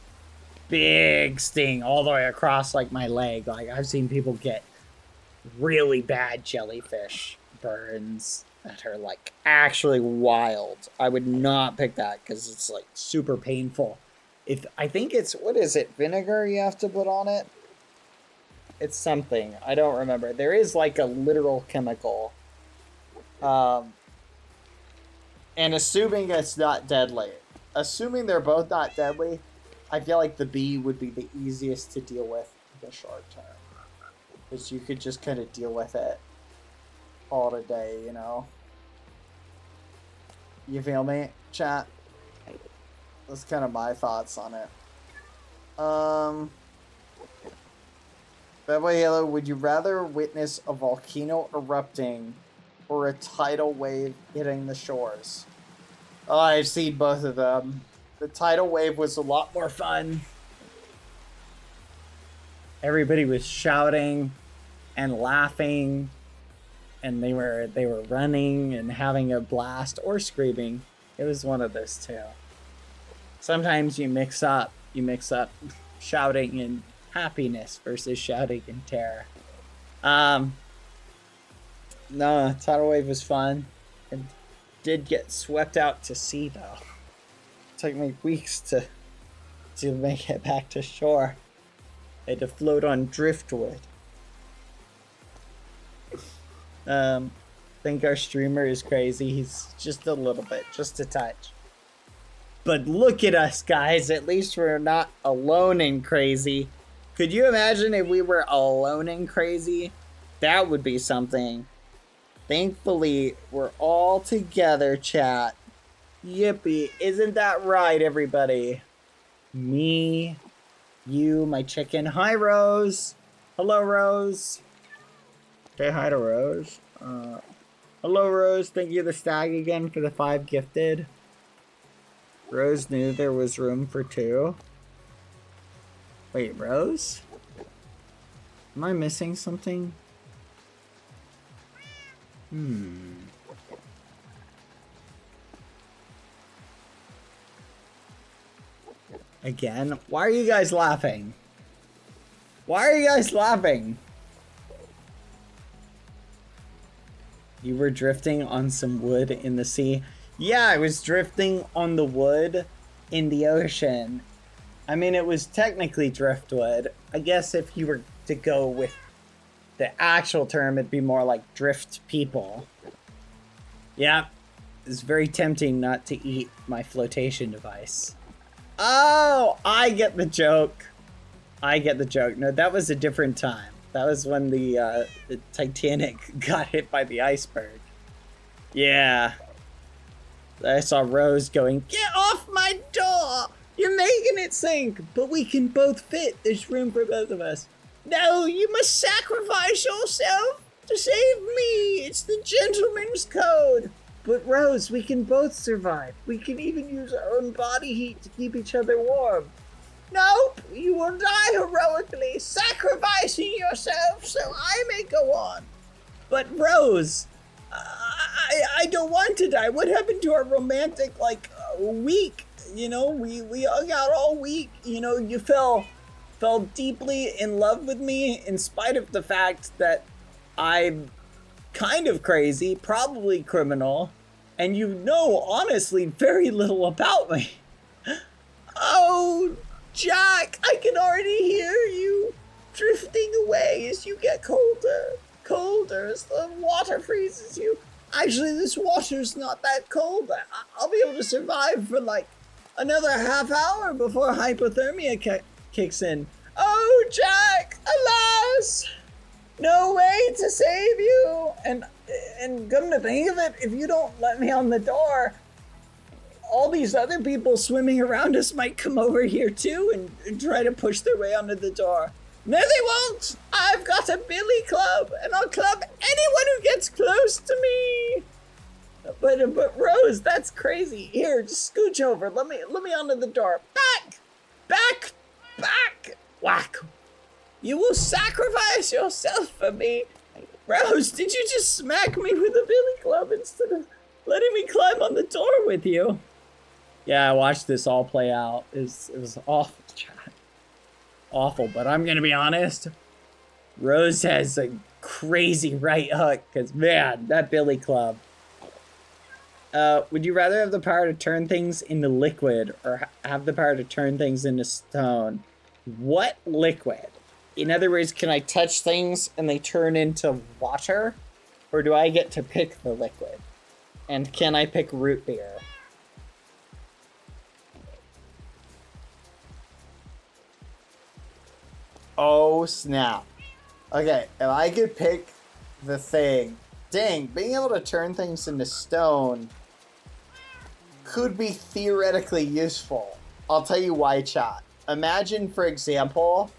big sting all the way across, like, my leg. Like, I've seen people get really bad jellyfish burns that are, like, actually wild. I would not pick that because it's, like, super painful. I think it's, what is it, vinegar you have to put on it? It's something, I don't remember. There is like a literal chemical. And assuming it's not deadly. Assuming they're both not deadly, I feel like the bee would be the easiest to deal with in the short term. Because you could just kind of deal with it all day, you know? You feel me, chat? That's kind of my thoughts on it. BadBoyHalo, would you rather witness a volcano erupting or a tidal wave hitting the shores? Oh, I've seen both of them. The tidal wave was a lot more fun. Everybody was shouting and laughing, and they were running and having a blast or screaming. It was one of those two. Sometimes you mix up shouting and happiness versus shouting and terror. No, tidal wave was fun. It did get swept out to sea though. It took me weeks to make it back to shore. I had to float on driftwood. Think our streamer is crazy. He's just a little bit, just a touch. But look at us, guys. At least we're not alone and crazy. Could you imagine if we were alone and crazy? That would be something. Thankfully, we're all together, chat. Yippee. Isn't that right, everybody? Me, you, my chicken. Hi, Rose. Hello, Rose. Say hi to Rose. Hello, Rose. Thank you, the stag, again for the 5 gifted. Rose knew there was room for 2. Wait, Rose? Am I missing something? Again? Why are you guys laughing? Why are you guys laughing? You were drifting on some wood in the sea. Yeah, I was drifting on the wood in the ocean. I mean, it was technically driftwood. I guess if you were to go with the actual term, it'd be more like drift people. Yeah, it's very tempting not to eat my flotation device. Oh, I get the joke. I get the joke. No, that was a different time. That was when the Titanic got hit by the iceberg. Yeah. I saw Rose going, "Get off my door! You're making it sink, but we can both fit. There's room for both of us." No, you must sacrifice yourself. to save me. It's the gentleman's code. But Rose, we can both survive. We can even use our own body heat to keep each other warm. Nope, you will die heroically, sacrificing yourself so I may go on. But Rose, I don't want to die. What happened to our romantic, week? You know, we hung out all week. You know, you fell deeply in love with me in spite of the fact that I'm kind of crazy, probably criminal, and you know, honestly, very little about me. Oh, Jack, I can already hear you drifting away as you get colder as the water freezes you. Actually, this water's not that cold. I'll be able to survive for another half hour before hypothermia kicks in. Oh, Jack, alas! No way to save you! And come to think of it, if you don't let me on the door, all these other people swimming around us might come over here too and try to push their way onto the door. No, they won't! I've got a billy club, and I'll club anyone who gets close to me! But Rose, that's crazy. Here, just scooch over. Let me onto the door. Back! Whack! You will sacrifice yourself for me. Rose, did you just smack me with a billy club instead of letting me climb on the door with you? Yeah, I watched this all play out. It was awful, chat. Awful, but I'm gonna be honest. Rose has a crazy right hook, because man, that billy club. Would you rather have the power to turn things into liquid or have the power to turn things into stone? What liquid? In other words, can I touch things and they turn into water? Or do I get to pick the liquid? And can I pick root beer? Oh, snap. Okay, if I could pick the thing. Dang, being able to turn things into stone could be theoretically useful. I'll tell you why, chat. Imagine, for example,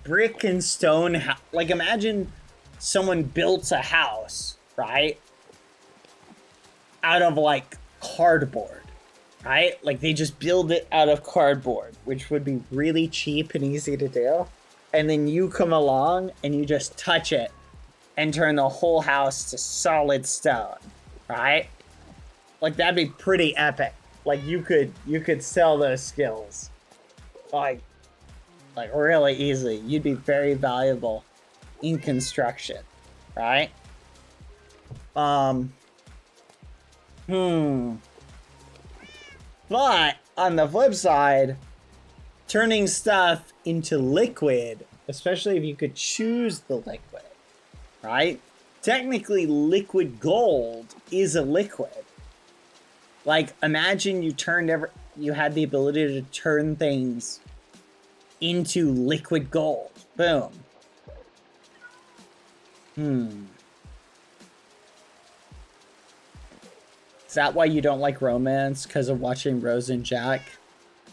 brick and stone. Imagine someone built a house, right? Out of, cardboard, right? They just build it out of cardboard, which would be really cheap and easy to do. And then you come along and you just touch it and turn the whole house to solid stone, right? That'd be pretty epic. You could sell those skills. Really easy. You'd be very valuable in construction, right? But on the flip side, turning stuff into liquid, especially if you could choose the liquid, right? Technically, liquid gold is a liquid. Imagine you had the ability to turn things into liquid gold. Boom. Is that why you don't like romance? Because of watching Rose and Jack?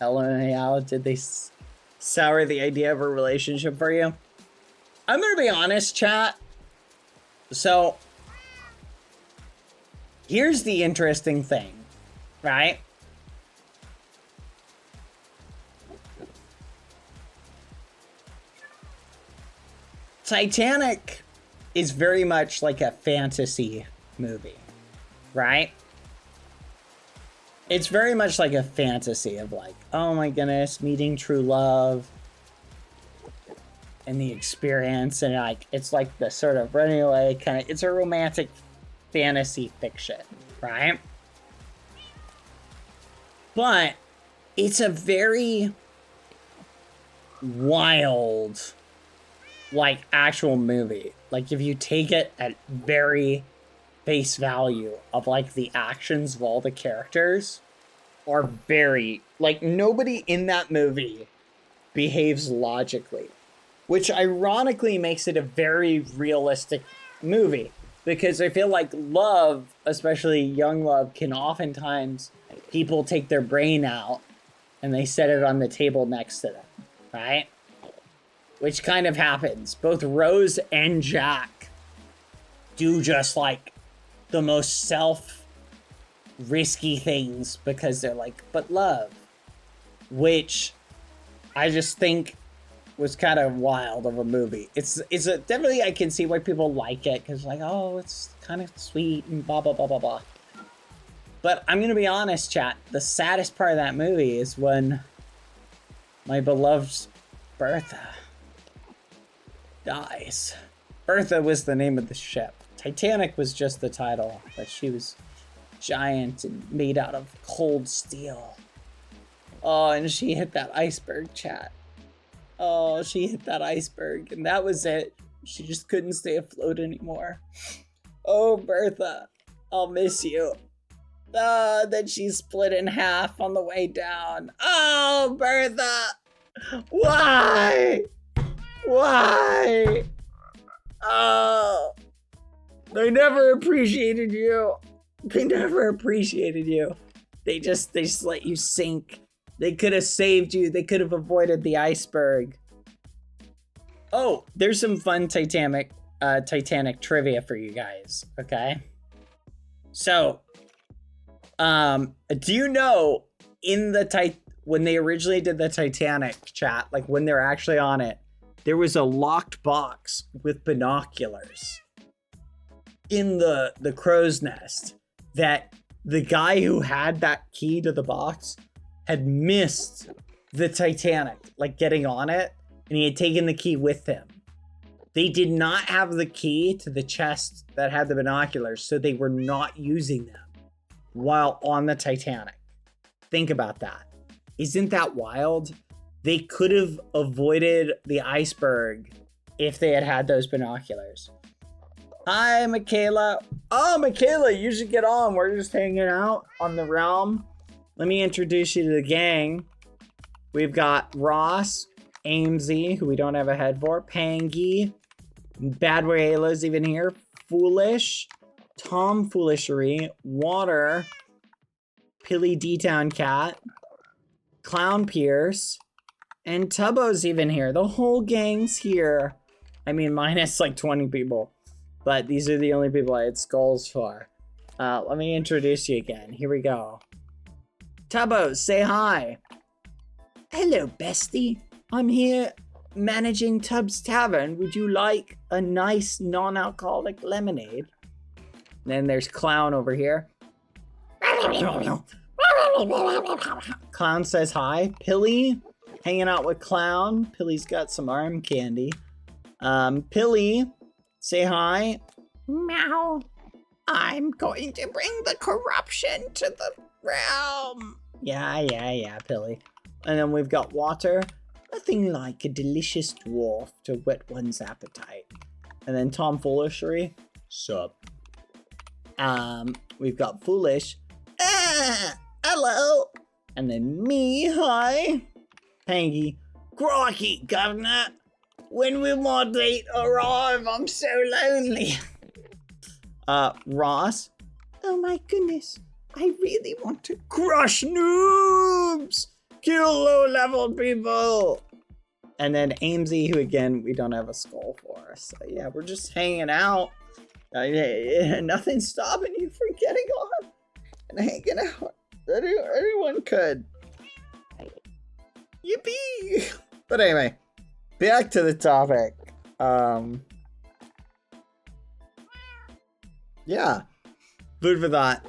LMAO, did they sour the idea of a relationship for you? I'm gonna be honest, chat. So, here's the interesting thing, right? Titanic is very much like a fantasy movie, right? It's very much like a fantasy of oh my goodness, meeting true love and the experience, and it's the sort of running away kind of, it's a romantic fantasy fiction, right? But it's a very wild actual movie. If you take it at very face value of the actions of all the characters are very nobody in that movie behaves logically, which ironically makes it a very realistic movie, because I feel love, especially young love, can oftentimes people take their brain out and they set it on the table next to them, right? Which kind of happens. Both Rose and Jack do just like the most risky things because they're like, but love, which I just think was kind of wild of a movie. It's definitely, I can see why people like it, because like, oh, it's kind of sweet and blah, blah, blah, blah, blah. But I'm going to be honest, chat, the saddest part of that movie is when my beloved Bertha dies. Bertha was the name of the ship. Titanic was just the title, but she was giant and made out of cold steel. Oh, and she hit that iceberg, chat. Oh, she hit that iceberg, and that was it. She just couldn't stay afloat anymore. Oh, Bertha, I'll miss you. Then she split in half on the way down. Oh, Bertha! Why? Why? Oh, they never appreciated you. They never appreciated you. They just let you sink. They could have saved you. They could have avoided the iceberg. Oh, there's some fun Titanic trivia for you guys, okay? So, do you know when they originally did the Titanic, chat, like when they're actually on it, there was a locked box with binoculars in the crow's nest that the guy who had that key to the box had missed the Titanic, like getting on it, and he had taken the key with him. They did not have the key to the chest that had the binoculars, so they were not using them while on the Titanic. Think about that. Isn't that wild? They could have avoided the iceberg if they had those binoculars. Hi, Michaela. Oh, Michaela, you should get on. We're just hanging out on the realm. Let me introduce you to the gang. We've got Ross, Amesy, who we don't have a head for, Pangy, BadBoyHalo's even here, Foolish, Tom Foolishery, Water, Pilly D-Town Cat, Clown Pierce, and Tubbo's even here. The whole gang's here. I mean, minus like 20 people, but these are the only people I had skulls for. Let me introduce you again. Here we go. Tubbo, say hi. Hello, bestie. I'm here managing Tubbs Tavern. Would you like a nice non-alcoholic lemonade? And then there's Clown over here. Clown says hi. Pilly, hanging out with Clown. Pilly's got some arm candy. Pilly, say hi. Meow. I'm going to bring the corruption to the realm. Yeah, Pilly. And then we've got Water. Nothing like a delicious dwarf to whet one's appetite. And then Tom Foolishery. Sup. We've got Foolish. Hello. And then me, hi. Pangy. Crikey, governor. When will my date arrive? I'm so lonely. Ross. Oh my goodness. I really want to crush noobs. Kill low-level people. And then Amesy, who again, we don't have a skull for. So yeah, we're just hanging out. Nothing's stopping you from getting on and hanging out. Anyone could. Yippee! But anyway, back to the topic. Yeah, food for thought.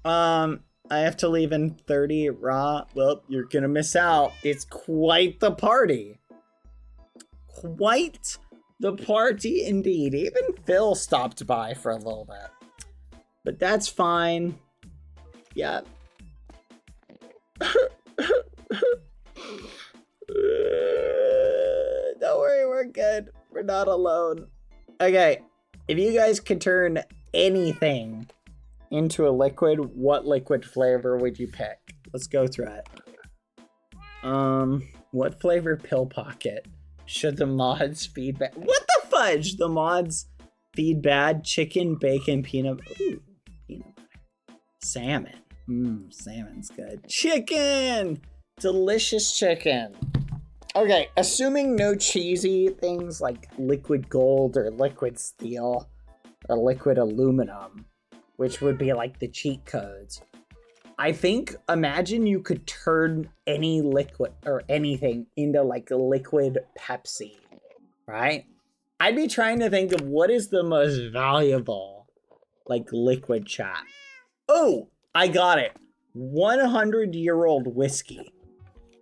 I have to leave in 30 raw. Well, you're gonna miss out. It's quite the party. Quite the party indeed. Even Phil stopped by for a little bit. But that's fine. Yeah. Don't worry, we're good. We're not alone. Okay, if you guys could turn anything into a liquid, what liquid flavor would you pick? Let's go through it. What flavor pill pocket should the mods feed bad? What the fudge? The mods feed bad? Chicken, bacon, peanut. Ooh, peanut butter. Salmon. Salmon's good. Chicken! Delicious chicken. Okay, assuming no cheesy things like liquid gold or liquid steel, or liquid aluminum, which would be like the cheat codes. I think, imagine you could turn any liquid or anything into like a liquid Pepsi, right? I'd be trying to think of what is the most valuable like liquid chat. Oh, I got it. 100-year-old whiskey.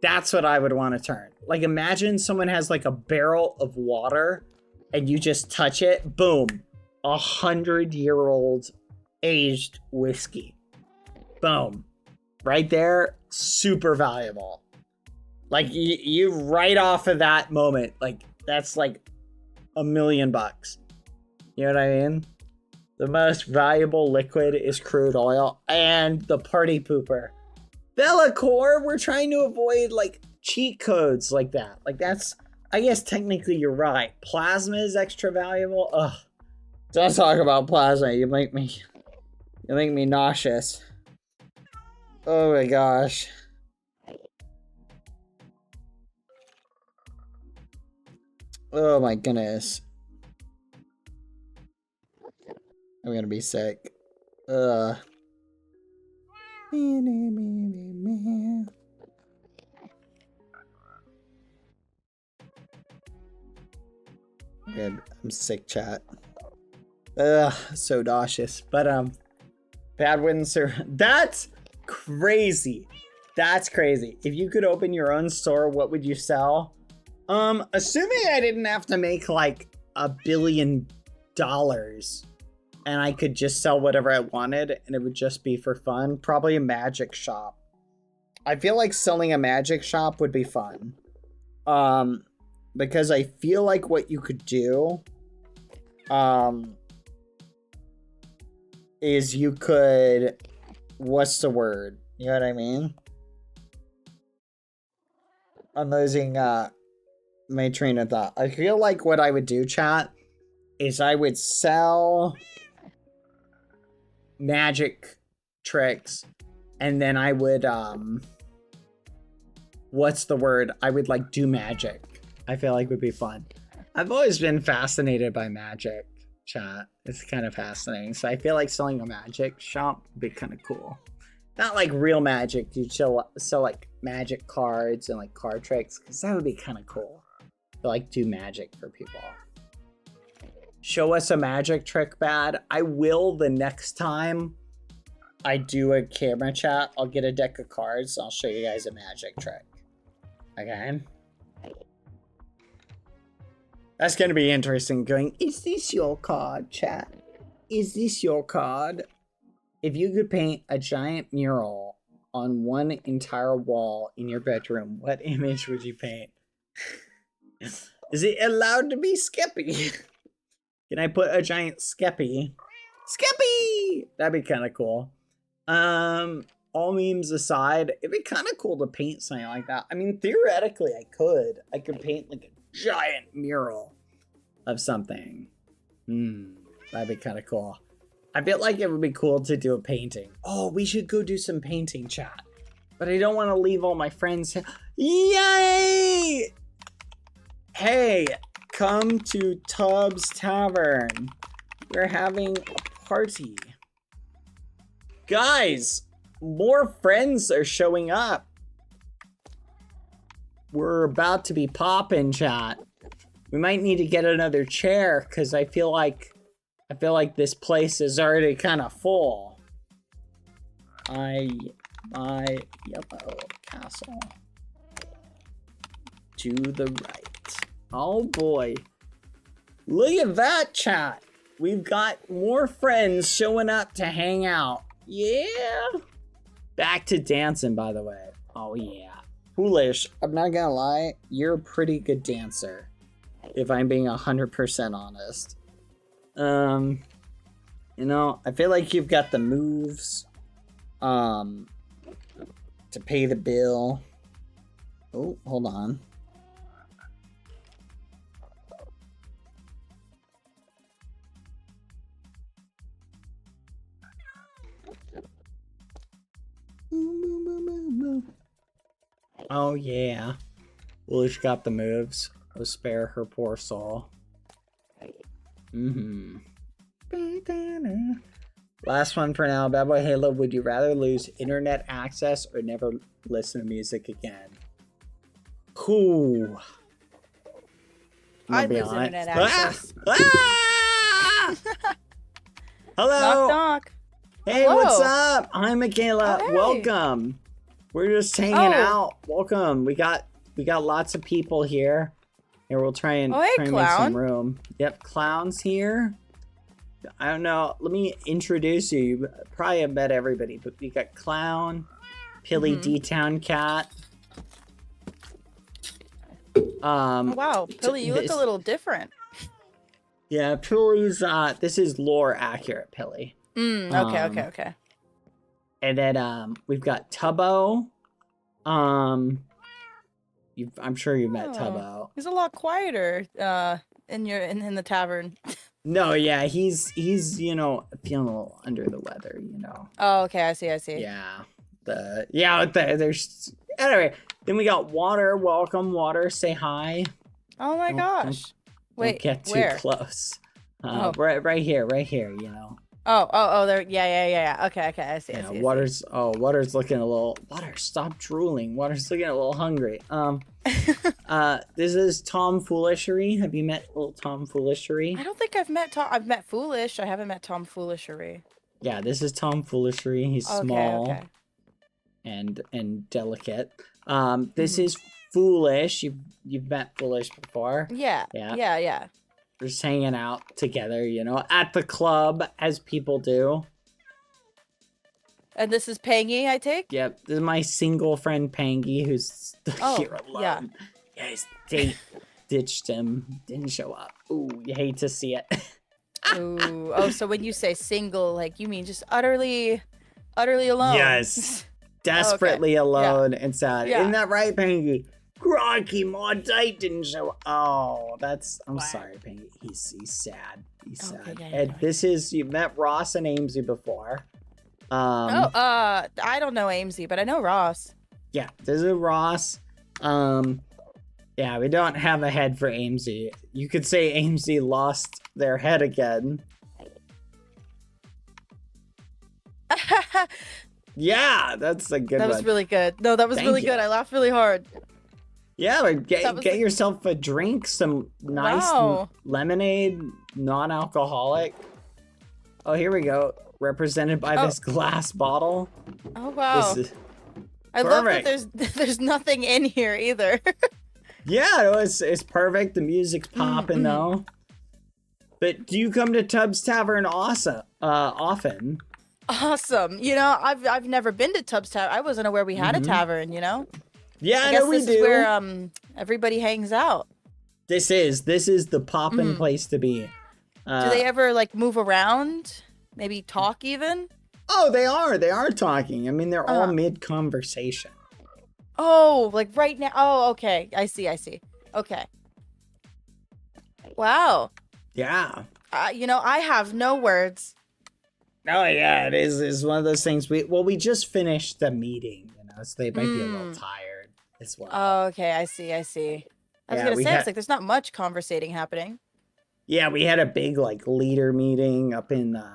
That's what I would want to turn. Like, imagine someone has like a barrel of water and you just touch it, boom, 100-year-old aged whiskey. Boom. Right there, super valuable. Like, you right off of that moment, like, that's like $1 million. You know what I mean? The most valuable liquid is crude oil and the party pooper. Bellacore, we're trying to avoid like cheat codes like that. Like that's, I guess technically you're right. Plasma is extra valuable. Ugh. Don't talk about plasma. You make me nauseous. Oh my gosh. Oh my goodness. I'm gonna be sick. Ugh. Good. I'm sick, chat. Ugh, so nauseous. But bad wins are that's crazy. That's crazy. If you could open your own store, what would you sell? Assuming I didn't have to make like $1 billion and I could just sell whatever I wanted and it would just be for fun, probably a magic shop. I feel like selling a magic shop would be fun. Because I feel like what you could do is you could, what's the word? You know what I mean? I'm losing my train of thought. I feel like what I would do, chat, is I would sell magic tricks and then I would what's the word? I would like do magic. I feel like would be fun. I've always been fascinated by magic, chat. It's kind of fascinating. So I feel like selling a magic shop would be kind of cool. Not like real magic. You sell like magic cards and like card tricks because that would be kind of cool. To like do magic for people. Show us a magic trick, Bad. I will the next time I do a camera chat. I'll get a deck of cards. I'll show you guys a magic trick. Okay? That's going to be interesting going, is this your card, chat? Is this your card? If you could paint a giant mural on one entire wall in your bedroom, what image would you paint? Is it allowed to be Skeppy? Can I put a giant Skeppy? Skeppy! That'd be kind of cool. All memes aside, it'd be kind of cool to paint something like that. I mean, theoretically, I could. I could paint like a giant mural of something. That'd be kind of cool. I feel like it would be cool to do a painting. Oh, we should go do some painting, chat. But I don't want to leave all my friends. Yay! Hey, come to Tubbs Tavern. We're having a party. Guys, more friends are showing up. We're about to be popping, chat. We might need to get another chair because I feel like this place is already kind of full. My yellow castle. To the right. Oh boy. Look at that, chat. We've got more friends showing up to hang out. Yeah. Back to dancing, by the way. Oh yeah. Foolish. I'm not gonna lie. You're a pretty good dancer. If I'm being 100% honest. You know, I feel like you've got the moves. To pay the bill. Oh, hold on. Oh yeah. Foolish got the moves. Oh, spare her poor soul. Mm-hmm. Last one for now. Bad Boy Halo, would you rather lose internet access or never listen to music again? Cool. I'd lose internet access. Hello. Knock, knock. Hey, Hello. what's up? I'm Michaela. Oh, hey. Welcome. We're just hanging out. Welcome. We got lots of people here. Here, we'll try and, Oh, hey, try and make Clown. some room. Yep, Clown's here. I don't know. Let me introduce you. You probably have met everybody, but we got Clown, Pilly D-Town Cat. Oh, wow, Pilly, you look a little different. Yeah, Pilly's, this is lore accurate, Pilly. Okay. And then, we've got Tubbo. I'm sure you've met Tubbo. He's a lot quieter in the tavern. No, yeah, he's feeling a little under the weather, Oh, okay, I see. Yeah. There's anyway, then we got Water. Welcome, Water. Say hi. Oh my gosh. Wait, Don't get too where? close. Oh. Right here, Oh, there. Yeah. Okay, I see. Yeah, Water's looking a little. Water, stop drooling. Water's looking a little hungry. This is Tom Foolishery. Have you met little Tom Foolishery? I don't think I've met Tom. I've met Foolish. I haven't met Tom Foolishery. Yeah, this is Tom Foolishery. He's small Okay. and delicate. This is Foolish. You've met Foolish before. Yeah. We're just hanging out together, at the club, as people do. And this is Pangy, I take? Yep, this is my single friend Pangy, who's here alone. Yeah, his date ditched him, didn't show up. Ooh, you hate to see it. Ooh. Oh, so when you say single, like you mean just utterly alone? Yes, desperately alone and sad. Yeah. Isn't that right, Pangy? Crikey, my date didn't show up. Oh, I'm sorry, Pangy. He's sad. He's sad. And this is, you've met Ross and Amesy before. I don't know Amesy, but I know Ross. Yeah, this is Ross. Yeah, we don't have a head for Amesy. You could say Amesy lost their head again. Yeah, that's a good one. That was really good. No, that was really good. I laughed really hard. Yeah, but get yourself a drink, some nice lemonade, non-alcoholic. Oh, here we go. Represented by this glass bottle. Oh, wow. I love that there's nothing in here either. Yeah, it's perfect. The music's popping though. But do you come to Tubbs Tavern often? Awesome. I've never been to Tubbs Tavern. I wasn't aware we had a tavern, Yeah, I know we guess do. this is where everybody hangs out. This is the poppin' place to be. Do they ever move around? Maybe talk even? Oh, they are talking. I mean, they're all mid-conversation. Oh, right now. Oh, okay. I see. Okay. Wow. Yeah. I have no words. Oh, yeah, it is. It's one of those things. We just finished the meeting, so they might be a little tired as well. Oh, okay. I see. I was going to say, it's there's not much conversating happening. Yeah, we had a big, leader meeting up in the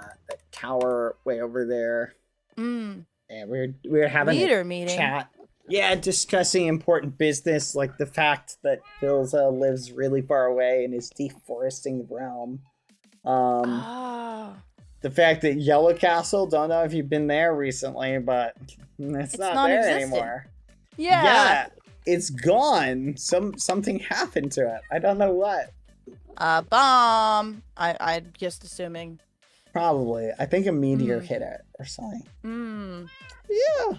tower way over there. And we were having Leader meeting? Chat. Yeah, discussing important business, like the fact that Philza lives really far away and is deforesting the realm. The fact that Yellow Castle, don't know if you've been there recently, but it's not there anymore. Yeah, it's gone. Something happened to it. I don't know what. Bomb. I'm just assuming. Probably. I think a meteor hit it or something. Yeah.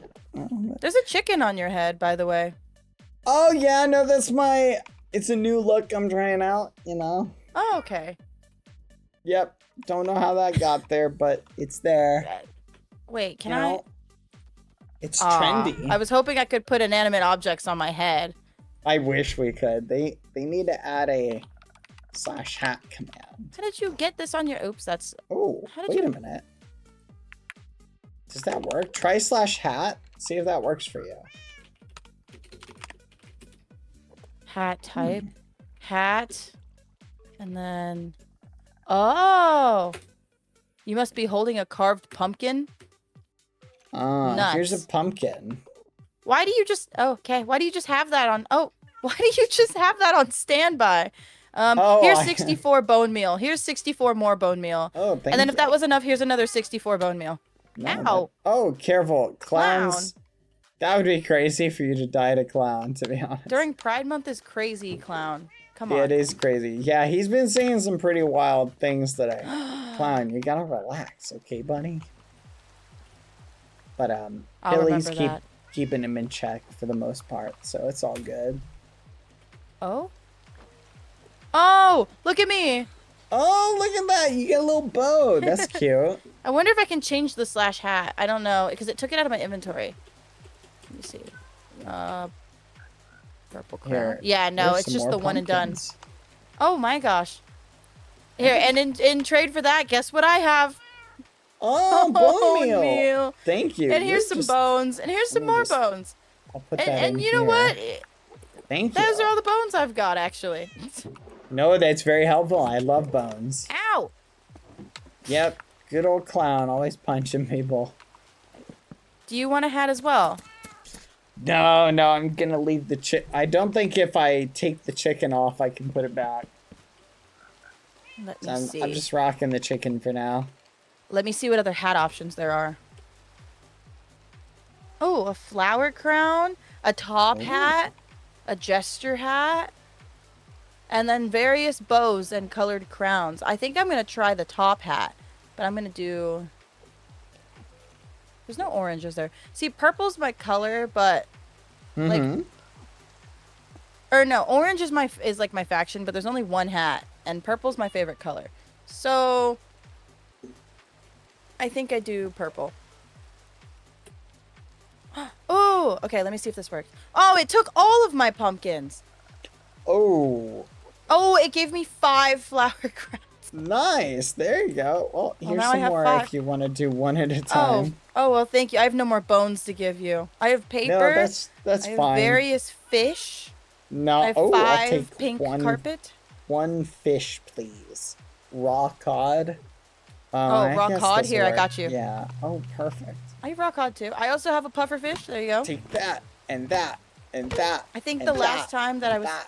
There's a chicken on your head, by the way. Oh, yeah, no, it's a new look I'm trying out, Oh, okay. Yep. Don't know how that got there, but it's there. Wait, can I? It's trendy. I was hoping I could put inanimate objects on my head. I wish we could. They need to add a /hat command. How did you get this on your... Oops, that's... Oh, wait a minute. Does that work? Try /hat. See if that works for you. Hat type. Hat. And then... Oh! You must be holding a carved pumpkin. Here's Nuts. a pumpkin. Why do you just... Oh, okay. Why do you just have that on... Oh, why do you just have that on standby? Here's 64 bone meal. Here's 64 more bone meal. Oh, thank you. And then if that was enough, here's another 64 bone meal. Ow. Oh, careful. Clowns. That would be crazy for you to die to clown, to be honest. During Pride Month is crazy, clown. Come on. Yeah, it is crazy. Yeah, he's been saying some pretty wild things today. Clown, you gotta relax, okay, buddy? But, I'll Billy's remember that. keeping him in check for the most part, so it's all good. Oh? Oh, look at me. Oh, look at that. You get a little bow. That's cute. I wonder if I can change the slash hat. I don't know, because it took it out of my inventory. Let me see. Purple crown. Here, Yeah, no, there's it's some just more the one and done. pumpkins. Oh my gosh. Here, and in trade for that, guess what I have? Oh, bone meal. Thank you. And here's some bones, and here's some more bones. I'll put that in And you know here. what? Thank you. Those are all the bones I've got, actually. No, that's very helpful. I love bones. Ow! Yep. Good old clown, always punching people. Do you want a hat as well? No, I'm gonna leave the chick. I don't think if I take the chicken off, I can put it back. Let So me see. I'm just rocking the chicken for now. Let me see what other hat options there are. Oh, a flower crown, a top hat, a jester hat, and then various bows and colored crowns. I think I'm going to try the top hat, but I'm going to do... There's no orange, is there? See, purple's my color, but like... Or no, orange is like my faction, but there's only one hat, and purple's my favorite color. So... I think I do purple. Oh, okay, let me see if this works. Oh, it took all of my pumpkins. Oh. Oh, it gave me 5 flower crowns. Nice. There you go. Well, here's now I some have more 5. if you want to do one at a time. Oh, well, thank you. I have no more bones to give you. I have paper. No, that's I have fine. various fish. No, I have I'll 5 take pink one, carpet. One fish, please. Raw cod. Raw guess cod? this Here, I work. got you. Yeah. Oh, perfect. I have raw cod too. I also have a puffer fish. There you go. Take that and that and that. I think and the last that, time that I was. That,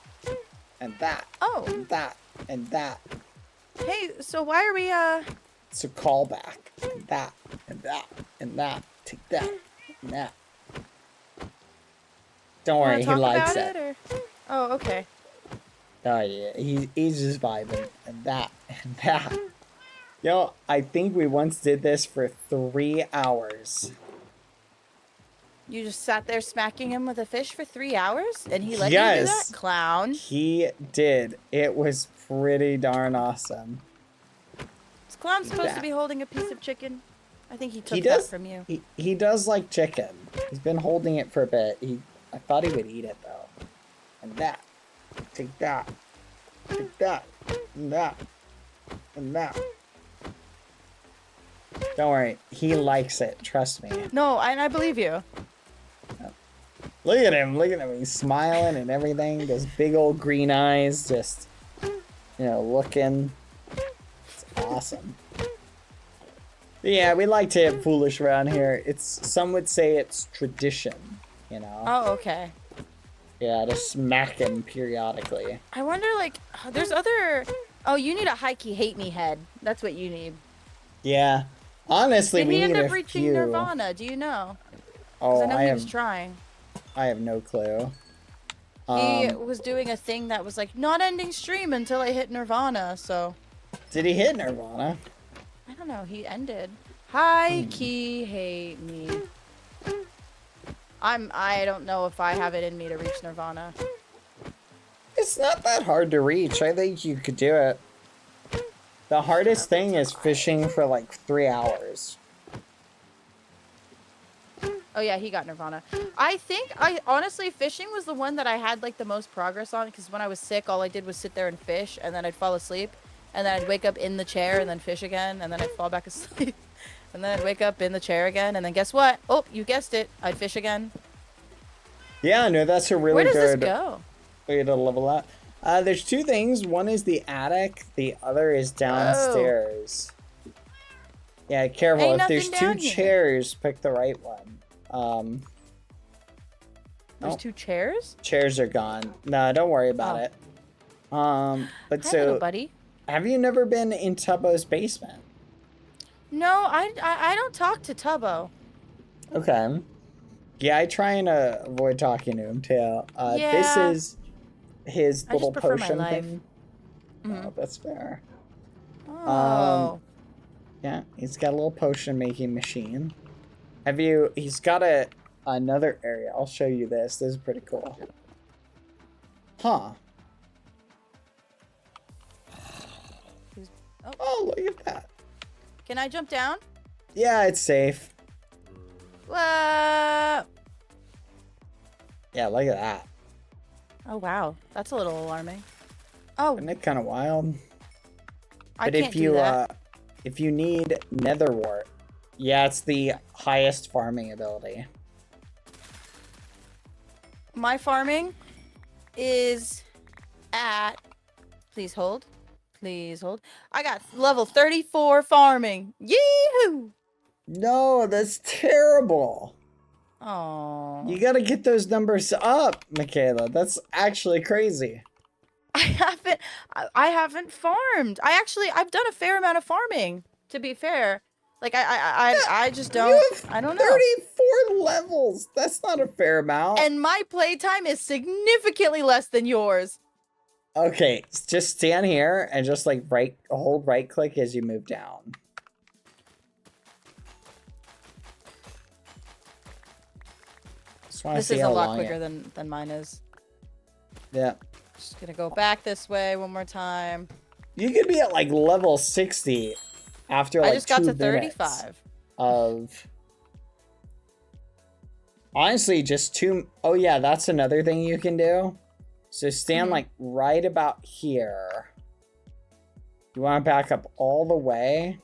and that. Oh. And that and that. Hey, so why are we It's a callback. And that and that and that. Take that and that. Don't wanna worry, he talk likes about it. or... Oh, okay. Oh yeah, he's just vibing and that and that. Yo, I think we once did this for 3 hours. You just sat there smacking him with a fish for 3 hours, and he let you do that, clown. He did. It was pretty darn awesome. Is clown supposed to be holding a piece of chicken? I think he took that from you. He does like chicken. He's been holding it for a bit. I thought he would eat it though. And that. Take that. Take that. And that. And that. Don't worry. He likes it. Trust me. No, and I believe you. Look at him. Look at him. He's smiling and everything. Those big old green eyes just, looking. It's awesome. But yeah, we like to get foolish around here. Some would say it's tradition, Oh, okay. Yeah, to smack him periodically. I wonder, there's other... Oh, you need a hikey hate me head. That's what you need. Yeah. Honestly, Did we he need end a up reaching few. Nirvana? Do you know? Oh, I know he was trying. I have no clue. He was doing a thing that was like, not ending stream until I hit Nirvana, so... Did he hit Nirvana? I don't know, he ended. Hikey hate me. I don't know if I have it in me to reach Nirvana. It's not that hard to reach. I think you could do it. The hardest thing is fishing for 3 hours. Oh yeah, he got Nirvana. I think honestly, fishing was the one that I had the most progress on, because when I was sick, all I did was sit there and fish, and then I'd fall asleep, and then I'd wake up in the chair and then fish again, and then I'd fall back asleep, and then I'd wake up in the chair again, and then guess what? Oh, you guessed it. I'd fish again. Yeah, no, that's a really Where does good this go? way to level up. There's 2 things. One is the attic. The other is downstairs. Yeah, careful. Ain't If there's nothing two down here. chairs, pick the right one. There's oh, 2 chairs? chairs are gone. No, don't worry about Oh. it. But Hi, so, little buddy. have you never been in Tubbo's basement? No, I don't talk to Tubbo. Okay. Yeah, I try and avoid talking to him too. Yeah. This is his I little just prefer my potion life. thing. Mhm. Oh, that's fair. Oh. Yeah, he's got a little potion making machine. He's got another area. I'll show you this. This is pretty cool. Huh. Oh, look at that. Can I jump down? Yeah, it's safe. Whoa. Yeah, look at that. Oh, wow. That's a little alarming. Oh, Isn't it kind of wild? I But can't do that. if you need netherwort, yeah, it's the highest farming ability. My farming is at... Please hold. Please hold. I got level 34 farming. Yee-hoo! No, that's terrible. Oh. You gotta get those numbers up, Michaela. That's actually crazy. I haven't farmed. I've done a fair amount of farming, to be fair. Like I just don't I don't know. 34 levels. That's not a fair amount. And my playtime is significantly less than yours. Okay, just stand here and just like hold right click as you move down. This is a lot quicker than mine is. Yeah. Just gonna go back this way one more time. You could be at like level 60 after like I just got 2 to minutes 35. of honestly just 2. Oh yeah, that's another thing you can do. So stand like right about here. You want to back up all the way.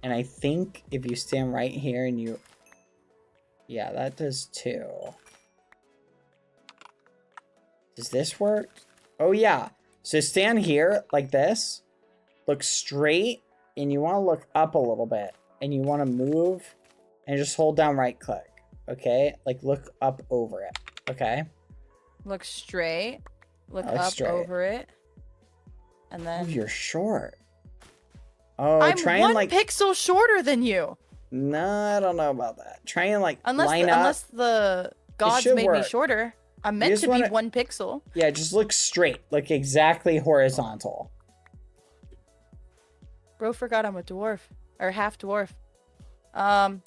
And I think if you stand right here and you... Yeah, that does too. Does this work? Oh yeah. So stand here like this. Look straight. And you want to look up a little bit. And you want to move. And just hold down right click. Okay? Like look up over it. Okay? Look straight. Look Look up straight. over it. And Oh, then... you're short. Oh, I'm try 1 and like... pixel shorter than you. No, I don't know about that. Try and like Unless line up. unless the gods should made me work. shorter. I'm You meant just to be wanna- 1 pixel. Yeah, just look straight. Look exactly horizontal. Bro forgot I'm a dwarf. Or half dwarf.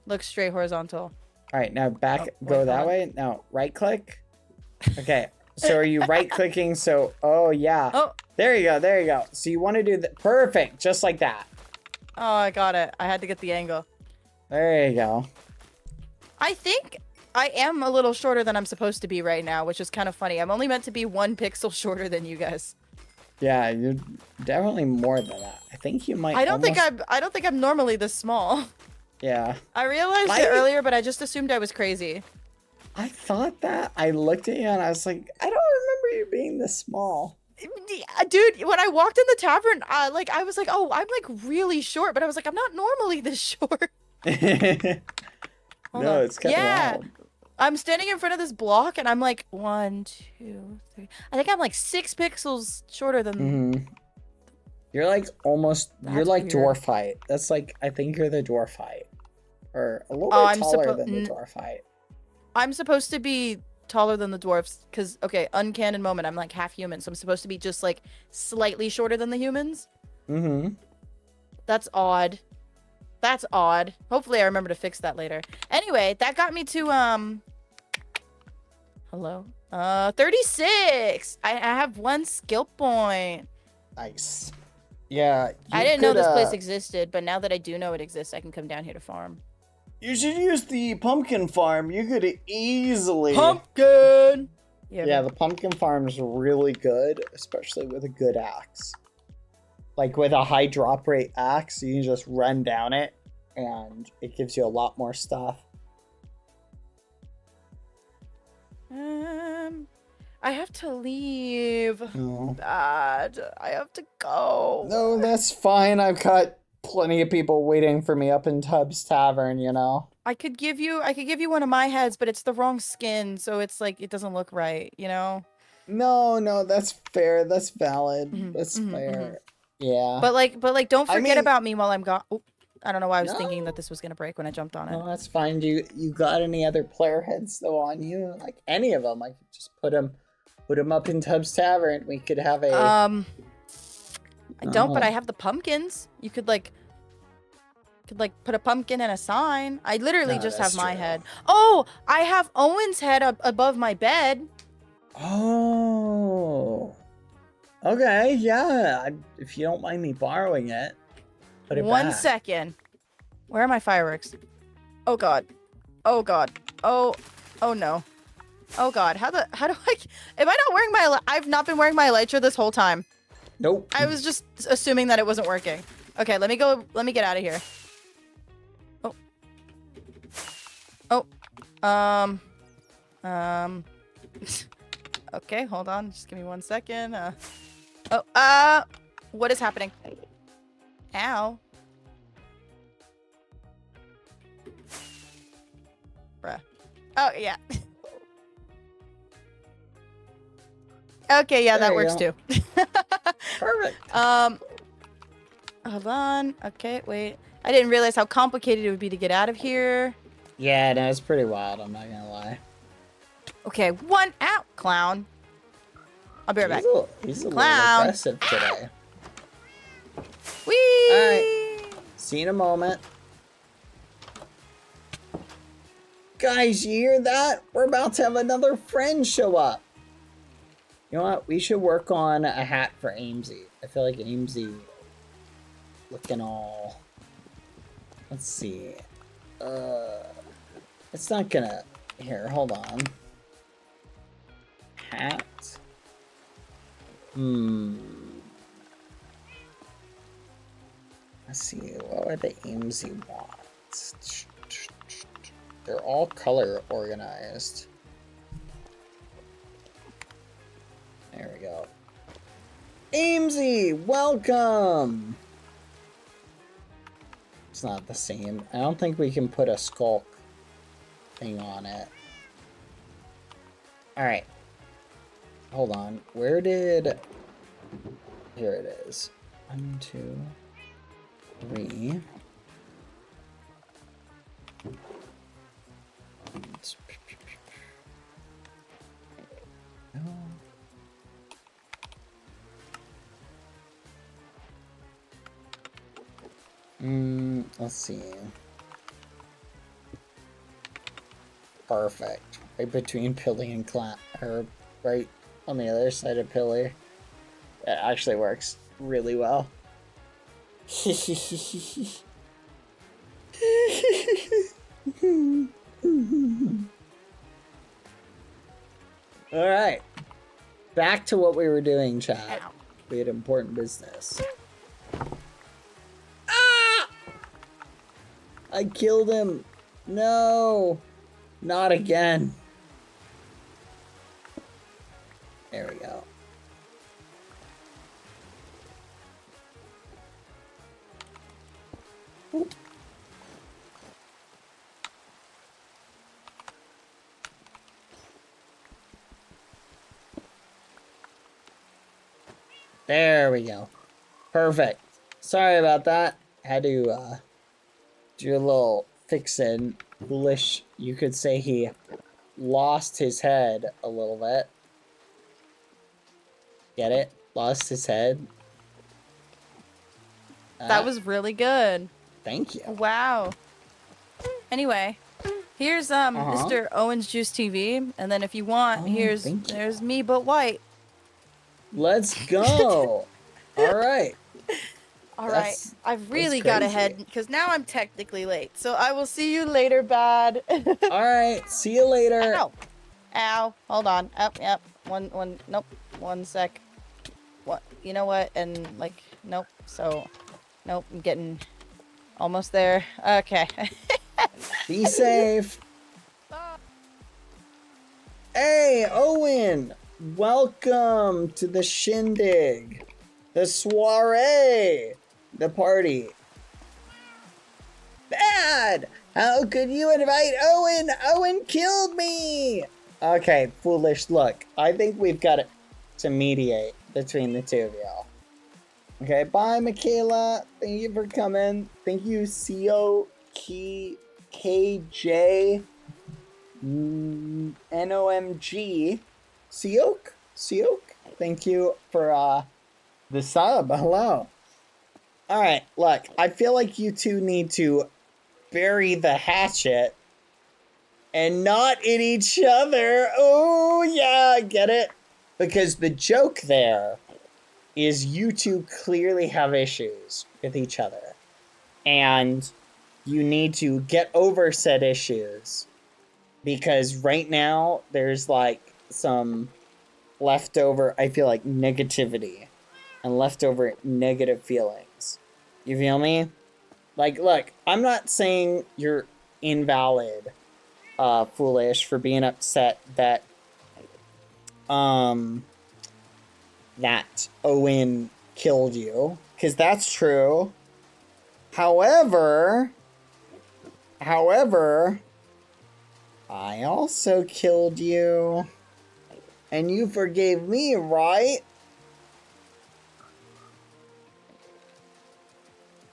Look straight horizontal. All right, now back, Oh, go wait, that hold on. way. Now right click. Okay, so are you right clicking? So, oh yeah. Oh. There you go, there you go. So you want to do that. Perfect, just like that. Oh, I got it. I had to get the angle. There you go. I think I am a little shorter than I'm supposed to be right now, which is kind of funny. I'm only meant to be 1 pixel shorter than you guys. Yeah, you're definitely more than that. I think you might I don't think almost- I'm normally this small. Yeah. I realized it earlier, but I just assumed I was crazy. I thought that. I looked at you and I was like, I don't remember you being this small. Dude, when I walked in the tavern, I was like, oh, I'm like really short, but I was like, I'm not normally this short. Hold No, on. it's kind of Yeah. wild. I'm standing in front of this block and I'm like 1, 2, 3. I think I'm like 6 pixels shorter than. Mm-hmm. You're like almost. You're That's like weird. dwarf height. That's like I think you're the dwarf height, or a little Oh, bit I'm taller suppo- than the n- dwarf height. I'm supposed to be taller than the dwarfs because, okay, uncanon moment, I'm like half human, so I'm supposed to be just like slightly shorter than the humans. Mm-hmm. That's odd. That's odd. Hopefully I remember to fix that later. Anyway, that got me to, hello? 36! I have 1 skill point. Nice. Yeah. I didn't know this place existed, but now that I do know it exists, I can come down here to farm. You should use the pumpkin farm. You could easily. Pumpkin! Yeah, the pumpkin farm is really good, especially with a good axe. Like with a high drop rate axe, you can just run down it, and it gives you a lot more stuff. I have to leave. No. Bad. I have to go. No, that's fine. I've got plenty of people waiting for me up in Tubbs Tavern, you know? I could give you one of my heads, but it's the wrong skin, so it's like it doesn't look right, you know? No, that's fair. That's valid. That's mhm, fair. Yeah. But like don't I forget mean- about me while I'm gone. I don't know why I was thinking No. that this was gonna break when I jumped on it. No, that's fine. You got any other player heads though on you? Like any of them? I could just put them up in Tubbs Tavern. We could have a. I don't, but Oh. I have the pumpkins. You could like put a pumpkin and a sign. I literally No, just have that's my true. head. Oh, I have Owen's head up above my bed. Oh. Okay, yeah. If you don't mind me borrowing it, put it One back. second. Where are my fireworks? Oh god. Oh god. Oh no. Oh god. How do I? Am I not wearing my? I've not been wearing my elytra this whole time. Nope. I was just assuming that it wasn't working. Okay, let me go. Let me get out of here. Okay, hold on. Just give me 1 second. What is happening? Ow. Bruh. Oh, yeah. Okay, yeah, There that you works go. too. Perfect. Hold on. Okay, wait. I didn't realize how complicated it would be to get out of here. Yeah, no, it's pretty wild. I'm not gonna lie. Okay, one out, clown. I'll be right back. He's a little Clown. aggressive today. Whee! All right. See you in a moment. Guys, you hear that? We're about to have another friend show up. You know what? We should work on a hat for Amesy. I feel like Amesy looking all... Let's see. It's not gonna... Here, hold on. Hat. Let's see. What would the Amesy want? They're all color organized. There we go. Amesy, welcome! It's not the same. I don't think we can put a skulk thing on it. Alright. Hold on. Where did... Here it is. 1, 2, 3. Let's see. Perfect. Right between Pilly and Clown. Or right on the other side of Pilly. It actually works really well. Alright. Back to what we were doing, chat. We had important business. Ah! I killed him. No. Not again. There we go. Oop. There we go. Perfect. Sorry about that. Had to do a little fixin'. Foolish. You could say he lost his head a little bit. Get it? Lost his head. That was really good. Thank you. Wow. Anyway, here's Mr. Owen's Juice TV, and then if you want, there's me but white. Let's go. All right. All right. I've really got ahead because now I'm technically late. So I will see you later, Bad. All right. See you later. Ow. Ow. Hold on. Yep. Nope. 1 sec. What? You know what? And like, nope. So, nope. I'm getting almost there. Okay. Be safe. Hey, Owen. Welcome to the shindig. The soiree. The party. Bad! How could you invite Owen? Owen killed me! Okay, Foolish, look. I think we've got to mediate between the two of y'all. Okay, bye, Michaela. Thank you for coming. Thank you, CO KJ NOMG. Seok? Thank you for the sub. Hello. Alright, look, I feel like you two need to bury the hatchet and not in each other. Oh, yeah, get it? Because the joke there is you two clearly have issues with each other. And you need to get over said issues. Because right now, there's like some leftover, I feel like, negativity. And leftover negative feelings. You feel me? Like, look, I'm not saying you're invalid, Foolish, for being upset that that Owen killed you, because that's true. However, I also killed you, and you forgave me, right?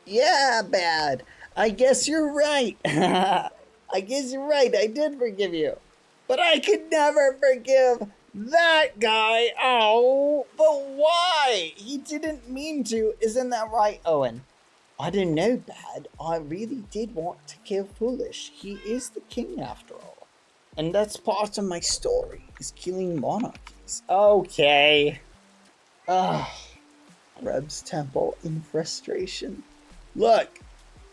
Yeah, Bad. I guess you're right. I guess you're right. I did forgive you. But I could never forgive that guy. Oh, but why? He didn't mean to. Isn't that right, Owen? I don't know, Bad. I really did want to kill Foolish. He is the king after all. And that's part of my story, is killing monarchies. Okay. Reb's temple in frustration. Look,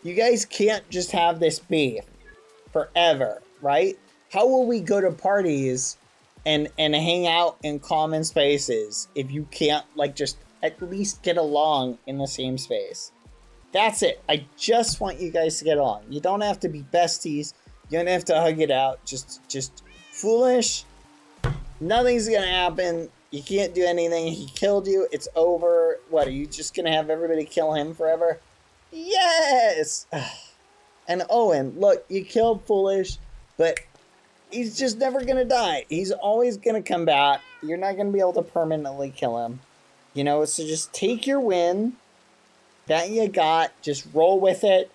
you guys can't just have this beef forever, right? How will we go to parties and hang out in common spaces if you can't, like, just at least get along in the same space? That's it. I just want you guys to get along. You don't have to be besties. You don't have to hug it out. Just Foolish. Nothing's gonna happen. You can't do anything. He killed you. It's over. What, are you just gonna have everybody kill him forever? Yes! And Owen, look, you killed Foolish, but he's just never gonna die. He's always gonna come back. You're not gonna be able to permanently kill him. You know, so just take your win that you got, just roll with it.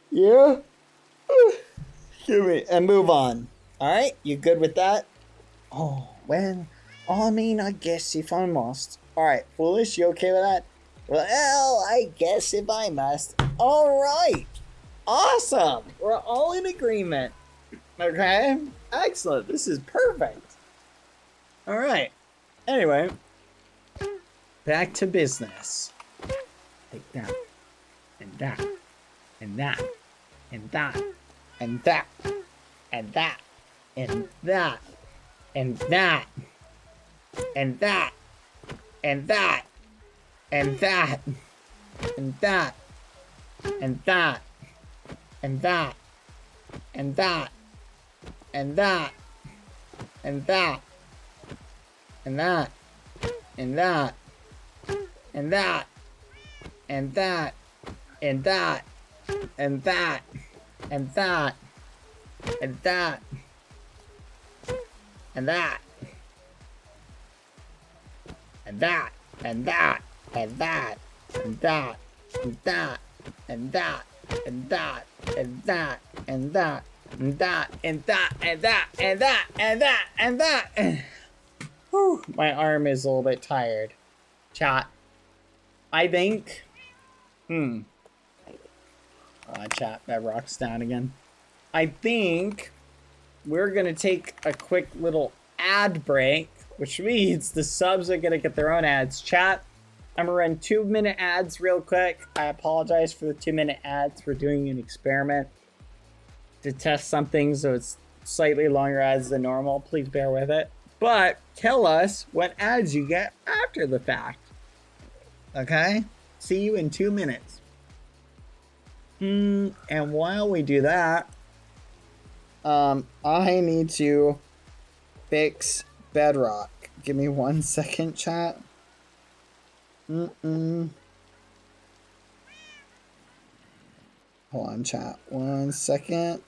Yeah? Give me, and move on. Alright, you good with that? Oh, well, I mean, I guess if I must. Alright, Foolish, you okay with that? Well, I guess if I must. Alright. Awesome. We're all in agreement. Okay? Excellent. This is perfect. Alright. Anyway. Back to business. Take that. And that. And that. And that. And that. And that. And that. And that. And that. And that. And that, and that, and that, and that, and that, and that, and that, and that, and that, and that, and that, and that, and that, and that, and that, and that, and that, and that. And that, and that, and that, and that, and that, and that, and that, and that, and that, and that, and that, and that, and that. Whew, my arm is a little bit tired. Chat. I think. Chat, Bedrock's down again. I think we're gonna take a quick little ad break, which means the subs are gonna get their own ads. Chat. I'm gonna run 2-minute ads real quick. I apologize for the 2-minute ads. We're doing an experiment to test something, so it's slightly longer ads than normal. Please bear with it. But tell us what ads you get after the fact. Okay? See you in 2 minutes. And while we do that, I need to fix Bedrock. Give me 1 second, chat. Hold Hold on, chat. 1 second.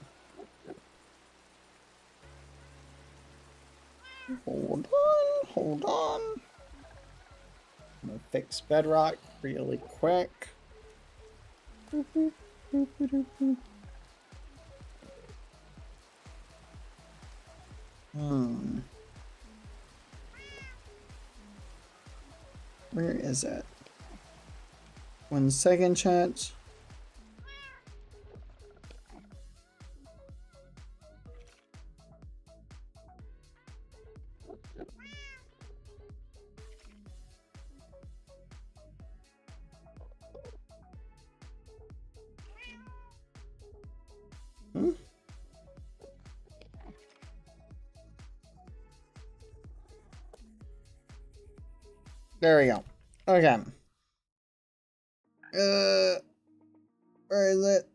Hold on, hold on. I'm gonna fix bedrock really quick. Where is it? 1 second, chat. There we go. Okay. Where is it?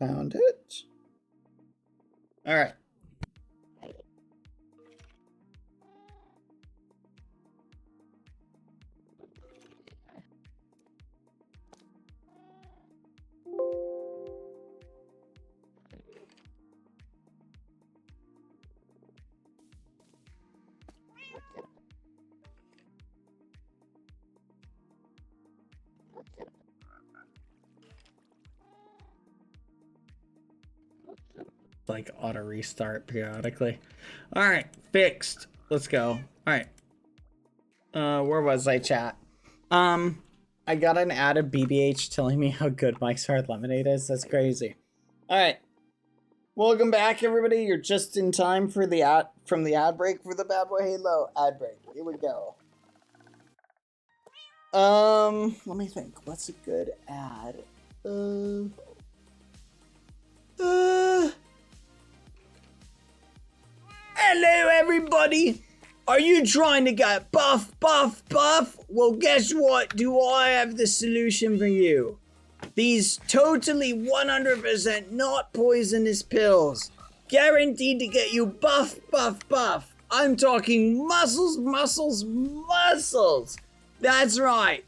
Found it. All right. Like auto restart periodically. All right, fixed. Let's go. All right. Where was I, chat? I got an ad of BBH telling me how good Mike's Hard Lemonade is. That's crazy. All right. Welcome back, everybody. You're just in time for the ad break for the Bad Boy Halo ad break. Here we go. Let me think. What's a good ad? Hello, everybody. Are you trying to get buff? Well, guess what? Do I have the solution for you? These totally 100% not poisonous pills. Guaranteed to get you buff. I'm talking muscles. That's right.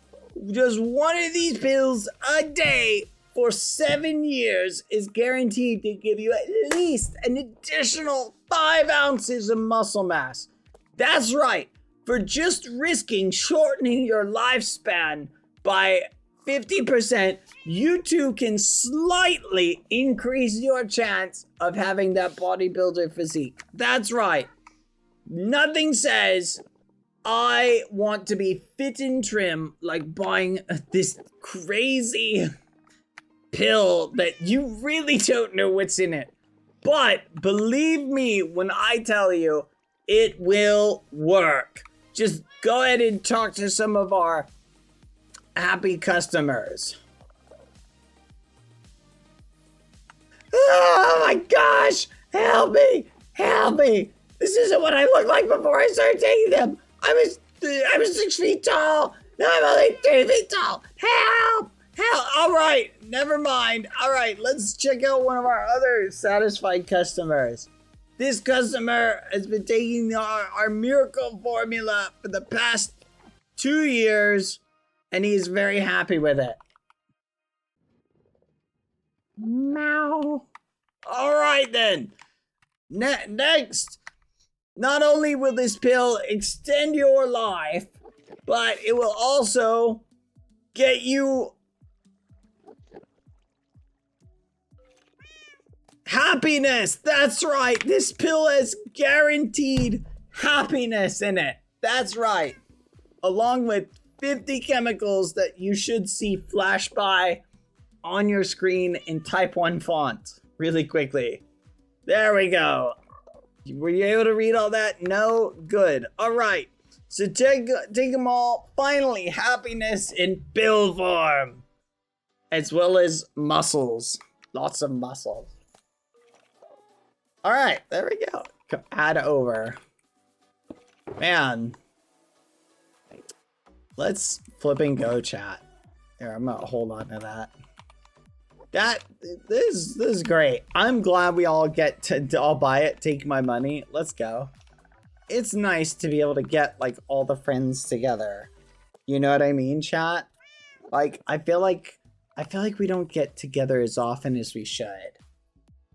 Just one of these pills a day for 7 years is guaranteed to give you at least an additional 5 ounces of muscle mass. That's right. For just risking shortening your lifespan by 50%, you too can slightly increase your chance of having that bodybuilder physique. That's right. Nothing says I want to be fit and trim like buying this crazy pill that you really don't know what's in it. But believe me when I tell you, it will work. Just go ahead and talk to some of our happy customers. Oh my gosh! Help me! This isn't what I looked like before I started taking them. I was 6 feet tall. Now I'm only 3 feet tall. Help! All right, never mind. All right, let's check out one of our other satisfied customers. This customer has been taking our miracle formula for the past 2 years, and he's very happy with it. Meow. All right, then. Next, not only will this pill extend your life, but it will also get you happiness. That's right. This pill has guaranteed happiness in it. That's right. Along with 50 chemicals that you should see flash by on your screen in type 1 font really quickly. There we go. Were you able to read all that? No? Good. All right. So take them all. Finally, happiness in pill form. As well as muscles. Lots of muscles. All right, there we go. Add over. Man. Let's flip and go, chat. Here, I'm gonna hold on to that. This is great. I'm glad we all get to all buy it, take my money. Let's go. It's nice to be able to get like all the friends together. You know what I mean, chat? Like, I feel like I feel like we don't get together as often as we should,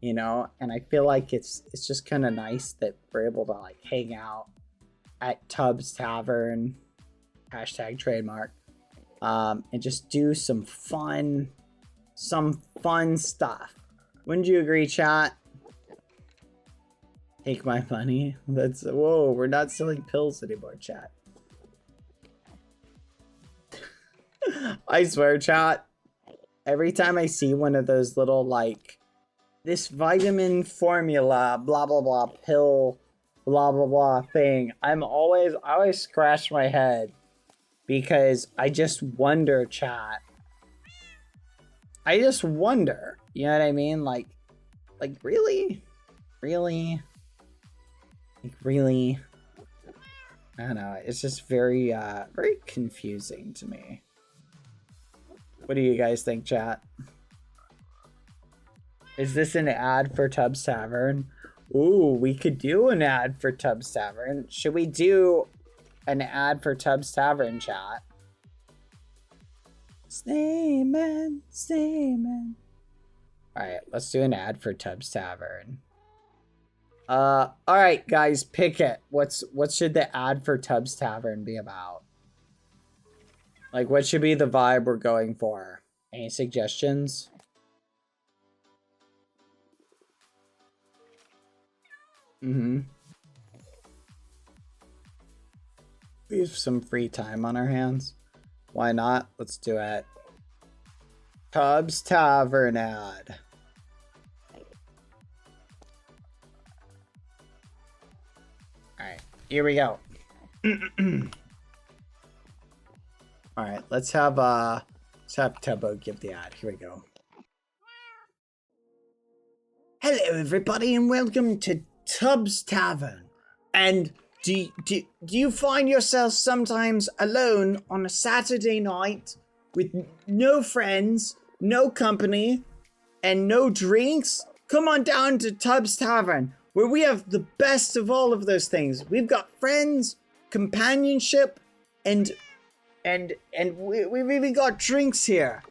you know? And I feel like it's just kind of nice that we're able to like hang out at Tubbs Tavern, hashtag trademark, and just do some fun stuff. Wouldn't you agree, chat? Take my money. That's, whoa, we're not selling pills anymore, chat. I swear, chat, every time I see one of those little, like, this vitamin formula, blah, blah, blah, pill, blah, blah, blah thing, I always scratch my head because I just wonder, chat. I just wonder, you know what I mean? Like, really? Really? Like, really? I don't know. It's just very confusing to me. What do you guys think, chat? Is this an ad for Tubbs Tavern? Ooh, we could do an ad for Tubbs Tavern. Should we do an ad for Tubbs Tavern, chat? Snayman. Alright, let's do an ad for Tubbs Tavern. Alright, guys, pick it. What should the ad for Tubbs Tavern be about? Like, what should be the vibe we're going for? Any suggestions? We have some free time on our hands. Why not? Let's do it. Tubbs Tavern ad. Alright, here we go. Alright, let's have Tubbo give the ad. Here we go. Hello everybody and welcome to Tubbs Tavern. And do you find yourself sometimes alone on a Saturday night with no friends, no company, and no drinks? Come on down to Tubbs Tavern, where we have the best of all of those things. We've got friends, companionship, and we've even got drinks here.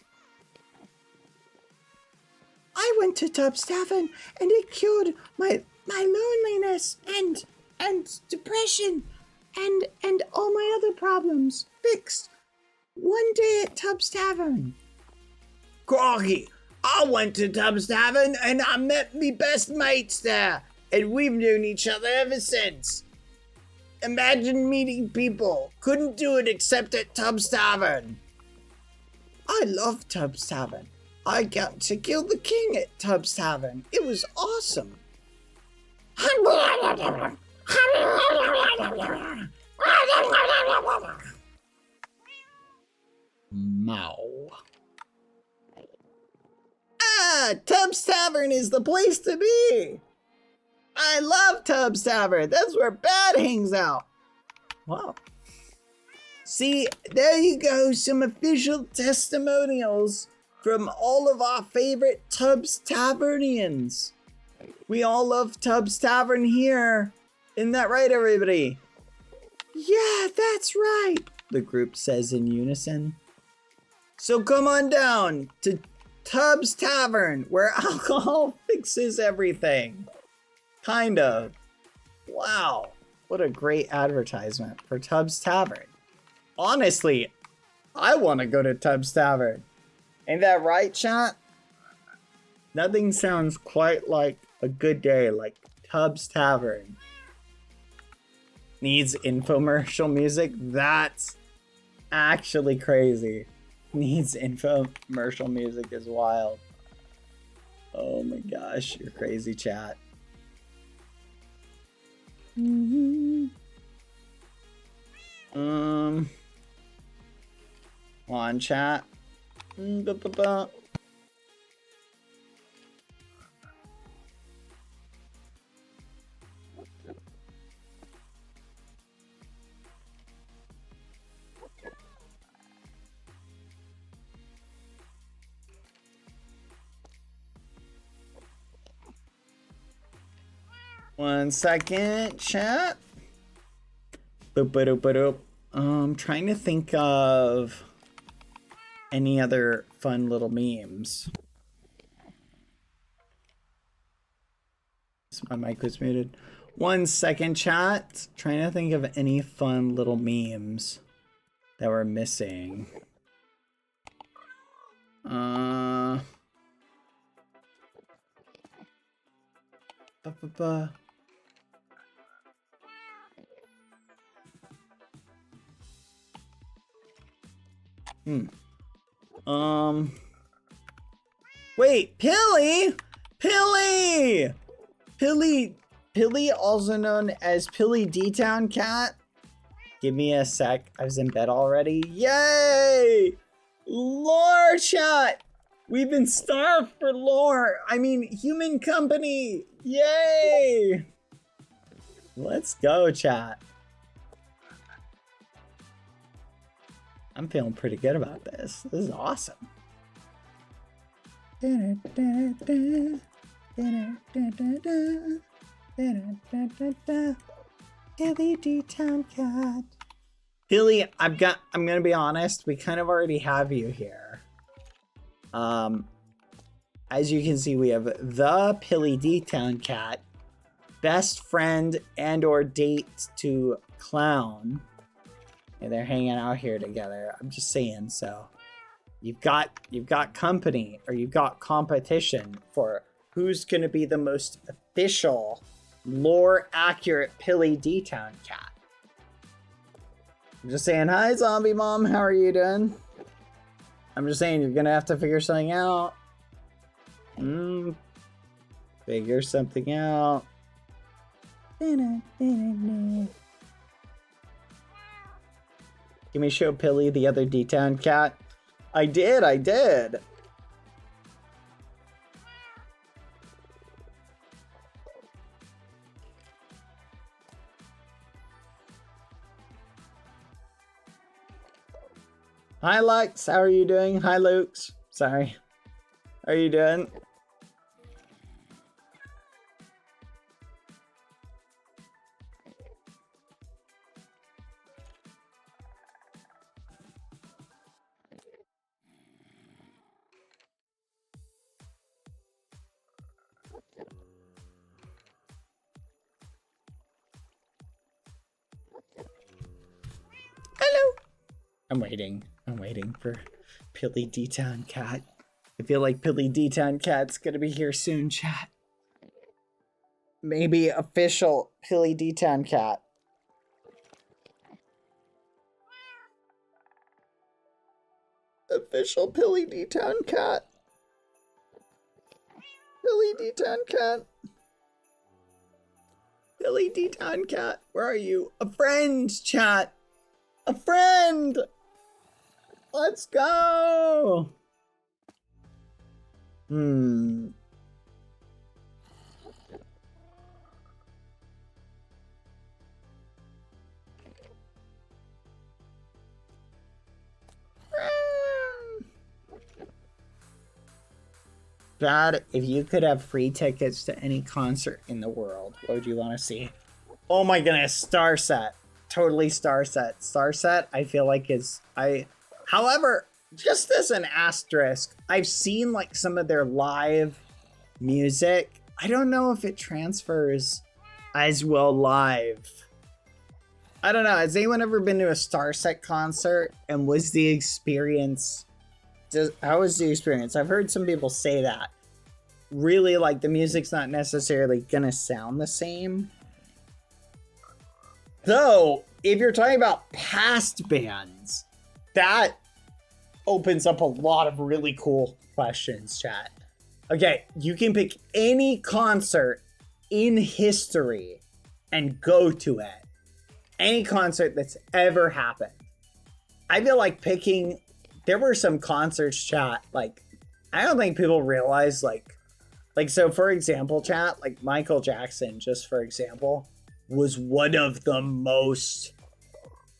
I went to Tubbs Tavern and it cured my loneliness and depression and all my other problems. Fixed. One day at Tubbs Tavern. Groggy, I went to Tubbs Tavern and I met me best mates there, and we've known each other ever since. Imagine meeting people. Couldn't do it except at Tubbs Tavern. I love Tubbs Tavern. I got to kill the king at Tubbs Tavern. It was awesome. Mow. Tubbs Tavern is the place to be. I love Tubbs Tavern. That's where Bad hangs out. Wow. See, there you go. Some official testimonials from all of our favorite Tubbs Tavernians. We all love Tubbs Tavern here. Isn't that right, everybody? Yeah, that's right, the group says in unison. So come on down to Tubbs Tavern, where alcohol fixes everything. Kind of. Wow. What a great advertisement for Tubbs Tavern. Honestly, I want to go to Tubbs Tavern. Ain't that right, chat? Nothing sounds quite like a good day like Tubbs Tavern. Needs infomercial music? That's actually crazy. Needs infomercial music is wild. Oh my gosh, you're crazy, chat. On chat. One second, chat. Boop, boop, boop, boop. I'm trying to think of any other fun little memes. My mic was muted. 1 second, chat. Trying to think of any fun little memes that we're missing. Wait, Pilly! Pilly! Pilly, also known as Pilly D-Town Cat. Give me a sec. I was in bed already. Yay! Lore chat! We've been starved for lore. I mean, human company. Yay! Let's go, chat. I'm feeling pretty good about this. This is awesome. Hilly D-Town Cat. Hilly, I'm gonna be honest, we kind of already have you here. As you can see, we have the Pilly D-Town Cat, best friend and or date to Clown. And they're hanging out here together. I'm just saying, so you've got company, or you've got competition for who's gonna be the most official, lore accurate Pilly D-Town Cat. I'm just saying, hi Zombie Mom, how are you doing? I'm just saying, you're gonna have to figure something out. Figure something out. Can we show Pilly the other D-Town Cat? I did. Hi Lux, how are you doing? Hi Lukes, sorry. How are you doing? Hello. I'm waiting for Pilly D-Town Cat. I feel like Pilly D-Town Cat's gonna be here soon, chat. Maybe official Pilly D-Town Cat. Official Pilly D-Town Cat. Pilly D-Town Cat. Pilly D-Town Cat, where are you? A friend, chat. A friend. Let's go. Dad, if you could have free tickets to any concert in the world, what would you want to see? Oh my goodness, Star Set. Totally Star Set. Star Set, I feel like however, just as an asterisk, I've seen like some of their live music. I don't know if it transfers as well live. I don't know. Has anyone ever been to a Star Set concert, and was the experience... How was the experience? I've heard some people say that. Really, like, the music's not necessarily gonna sound the same. Though, if you're talking about past bands, that opens up a lot of really cool questions, chat. Okay, you can pick any concert in history and go to it. Any concert that's ever happened. I feel like picking... There were some concerts, chat, like, I don't think people realize, like, so for example, chat, like Michael Jackson, just for example, was one of the most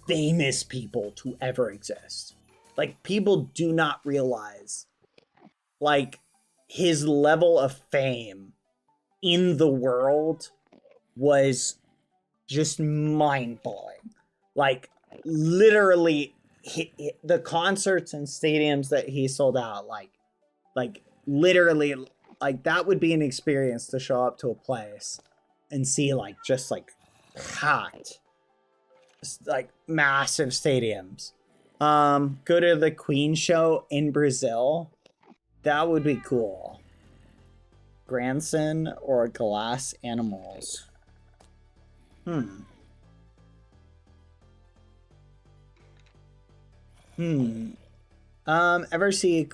famous people to ever exist. Like, people do not realize, like, his level of fame in the world was just mind-blowing. Like, literally the concerts and stadiums that he sold out, like literally, like that would be an experience to show up to a place and see like just like packed, like massive stadiums. Go to the Queen show in Brazil. That would be cool. Grandson or Glass Animals. Ever see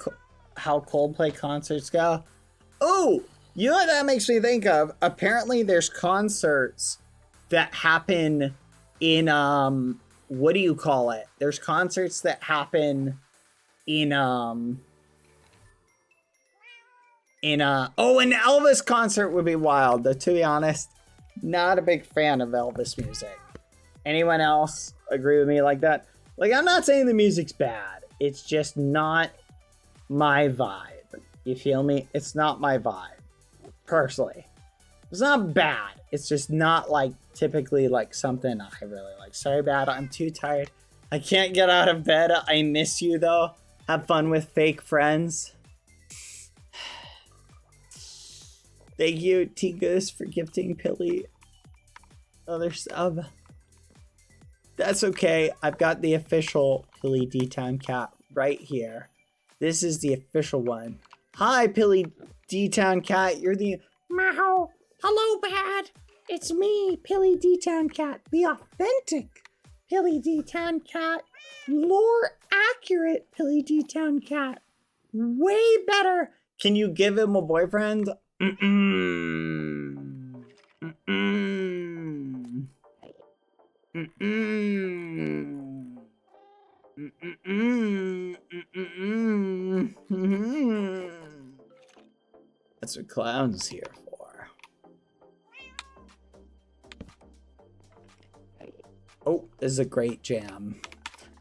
how Coldplay concerts go? Oh, you know what that makes me think of? Apparently there's concerts that happen in, what do you call it? There's concerts that happen in, an Elvis concert would be wild. Though, to be honest, not a big fan of Elvis music. Anyone else agree with me like that? Like, I'm not saying the music's bad. It's just not my vibe. You feel me? It's not my vibe. Personally. It's not bad. It's just not, like, typically, like, something I really like. Sorry, Bad. I'm too tired. I can't get out of bed. I miss you, though. Have fun with fake friends. Thank you, T-Goose, for gifting Pilly other sub. That's okay. I've got the official Pilly D-Town cat right here. This is the official one. Hi, Pilly D-Town cat. You're the... Meow. Hello, Bad. It's me, Pilly D-Town cat. The authentic Pilly D-Town cat. Lore accurate Pilly D-Town cat. Way better. Can you give him a boyfriend? That's what Clown's here for. Oh, this is a great jam.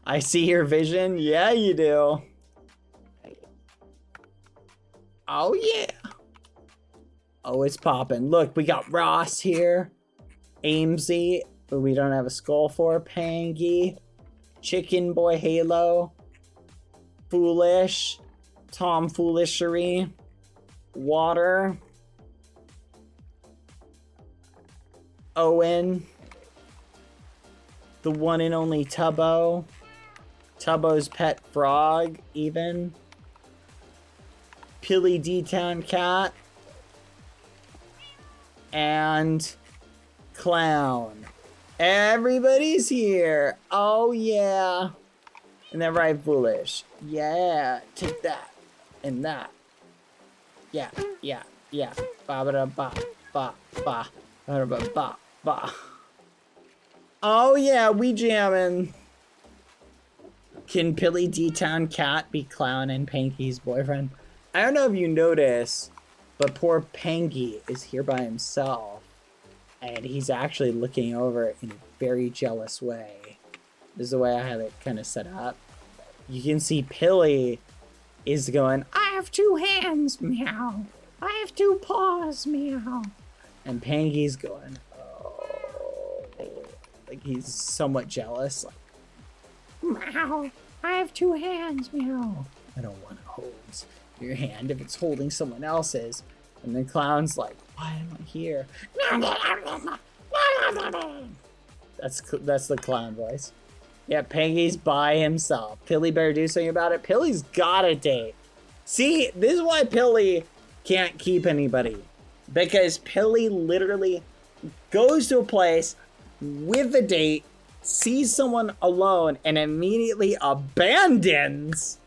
I see your vision. Yeah, you do. Oh, yeah. Oh, it's popping. Look, we got Ross here. Amesy, who we don't have a skull for. Pangy. Chicken Boy Halo. Foolish. Tom Foolishery. Water. Owen. The one and only Tubbo. Tubbo's pet frog, even. Pilly D-Town cat. And Clown. Everybody's here. Oh, yeah. And then right, Foolish. Yeah, take that. And that. Yeah, yeah, yeah. Ba-ba-da-ba, ba, ba. Ba-da-ba, ba. Oh, yeah, we jamming. Can Pilly D-Town cat be Clown and Panky's boyfriend? I don't know if you notice, but poor Panky is here by himself. And he's actually looking over in a very jealous way. This is the way I have it kind of set up. You can see Pilly is going, I have two hands, meow. I have two paws, meow. And Panky's going, oh. Like he's somewhat jealous. Like, meow. I have two hands, meow. I don't want to hold your hand if it's holding someone else's. And then Clown's like, why am I here? That's the Clown voice. Yeah, Panky's by himself. Pilly better do something about it. Pilly's got a date. See, this is why Pilly can't keep anybody. Because Pilly literally goes to a place with a date, sees someone alone, and immediately abandons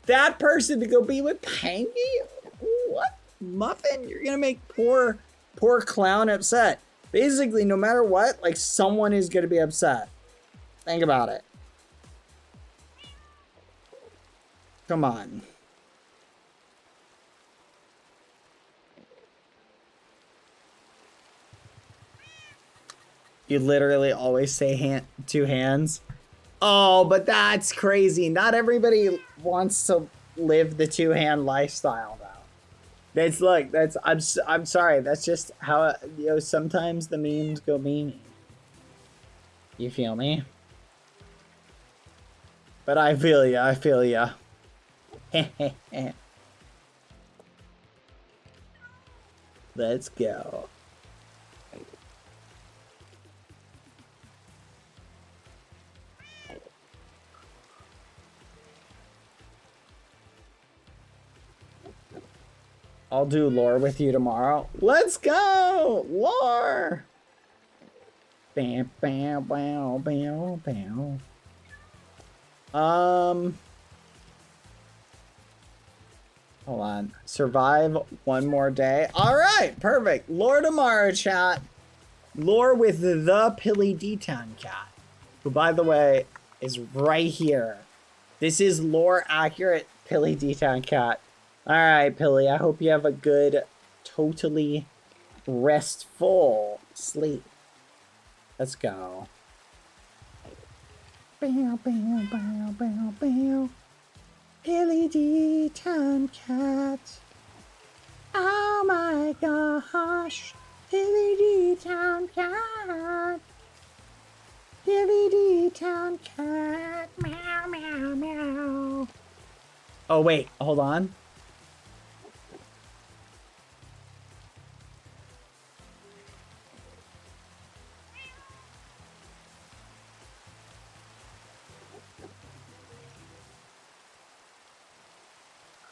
that person to go be with Panky? What? Muffin? You're gonna make poor Clown upset. Basically, no matter what, like, someone is gonna be upset. Think about it. Come on. You literally always say two hands. Oh, but that's crazy. Not everybody wants to live the two-hand lifestyle, though. I'm sorry. That's just how, sometimes the memes go memey. You feel me? But I feel ya, I feel ya. Let's go. I'll do lore with you tomorrow. Let's go! Lore! Bam, bam, bam, bam, bam. Hold on. Survive one more day. All right, perfect. Lore tomorrow, chat. Lore with the Pilly D-Town cat, who, by the way, is right here. This is lore accurate Pilly D-Town cat. All right, Pilly, I hope you have a good, totally restful sleep. Let's go. Bow, bow, bow, bow, bow. Pilly D-Town cat. Oh my gosh. Pilly D-Town cat. Pilly D-Town cat. Meow, meow, meow. Oh, wait, hold on.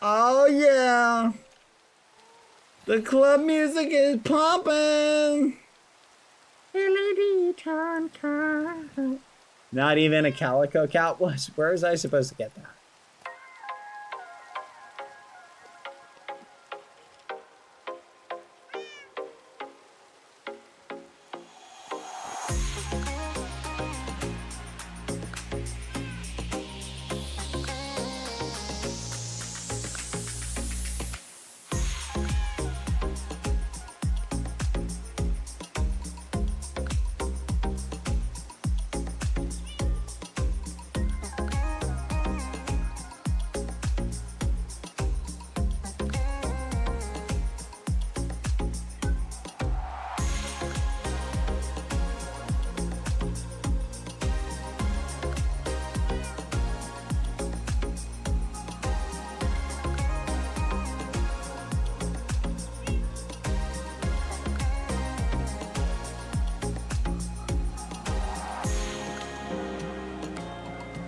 Oh yeah, the club music is pumping. Not even a calico cat was. Where was I supposed to get that?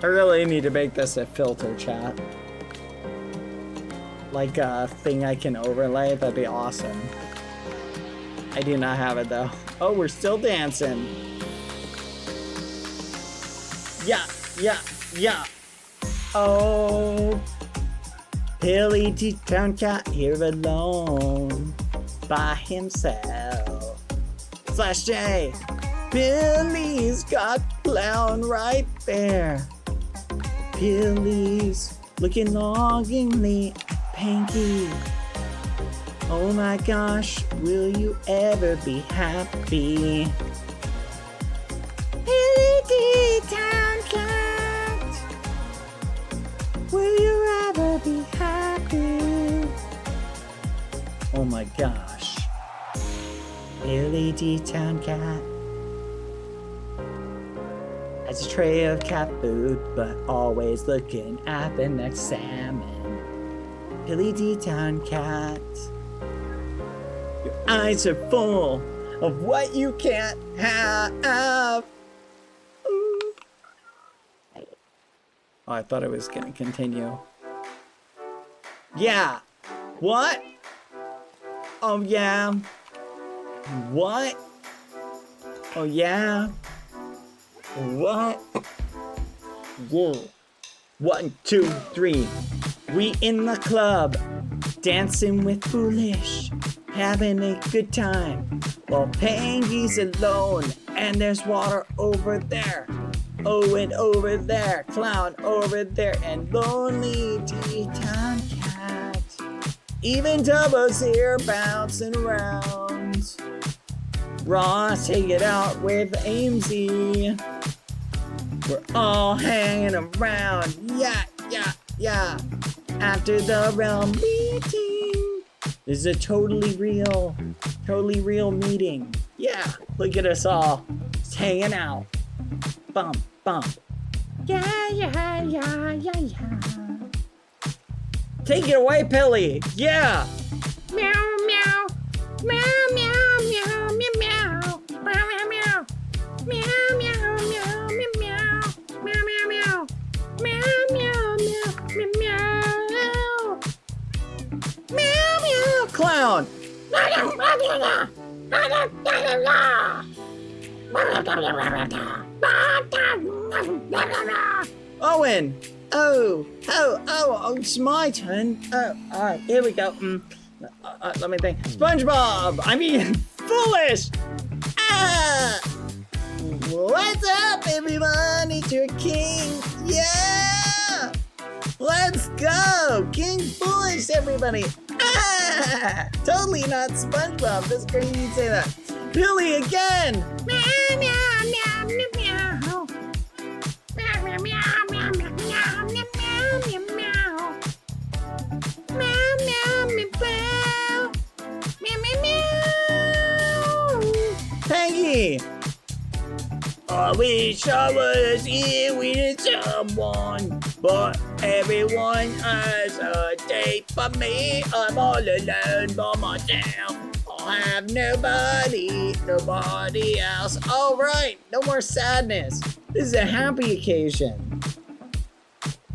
I really need to make this a filter, chat. Like a thing I can overlay, that'd be awesome. I do not have it though. Oh, we're still dancing. Yeah, yeah, yeah. Oh, Pilly D-Town cat here alone by himself. Slash J. Billy's got clown right there. Pilly's looking longingly panky. Oh my gosh, will you ever be happy? Pilly D-Town cat, will you ever be happy? Oh my gosh. Pilly D-Town cat has a tray of cat food, but always looking at the next salmon. Pilly D-Town cat, your eyes are full of what you can't have. Ooh. Oh, I thought it was gonna continue. Yeah. What? Oh yeah. What? Oh yeah. What? Whoa. 1, 2, 3. We in the club, dancing with Foolish, having a good time. While Pangy's alone, and there's water over there. Oh, and over there, clown over there, and lonely D-Town cat. Even Dubbo's here bouncing around. Ross, take it out with Amesy. We're all hanging around, yeah, yeah, yeah. After the realm meeting. This is a totally real meeting. Yeah, look at us all just hanging out. Bump, bump. Yeah, yeah, yeah, yeah, yeah. Take it away, Pilly. Yeah. Meow, meow. Meow, meow, meow, meow, meow. Meow, meow, meow. Meow, meow, meow, meow, meow. Meow, meow, meow. Meow, meow, meow, meow, meow. Meow, meow. Clown. Owen. Oh, it's my turn. Oh, all right, here we go. Let me think. SpongeBob. I mean, Foolish. Ah. What's up, everybody? It's your king. Yeah. Let's go. King Foolish, everybody. Ah. Totally not SpongeBob. That's crazy you say that. Billy again. Meow, meow, meow, meow, meow. Meow, meow, meow, meow, meow, meow, meow, meow, meow. Meow, meow, meow, meow. Meow, meow, meow. Peggy. I wish I was here with someone, but everyone has a date but me. I'm all alone by myself. I have nobody else. All right, no more sadness. This is a happy occasion.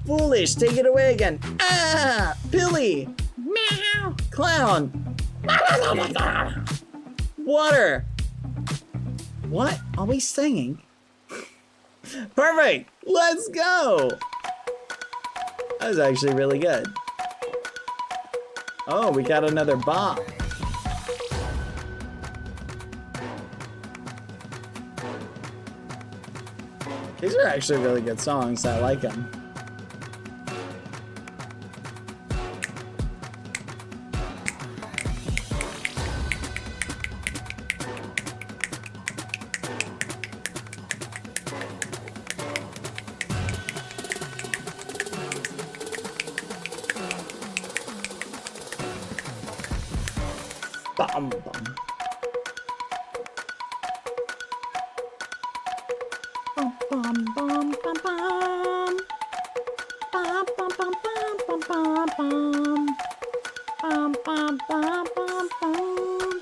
Foolish, take it away again. Ah, Billy. Meow. Clown. Water. What are we singing? Perfect. Let's go. That was actually really good. Oh, we got another bop. These are actually really good songs. I like them. Bum, bum. Bum, bum, bum, bum, bum. Bum, bum, bum, bum, bum, bum, bum. Bum, bum, bum, bum, bum.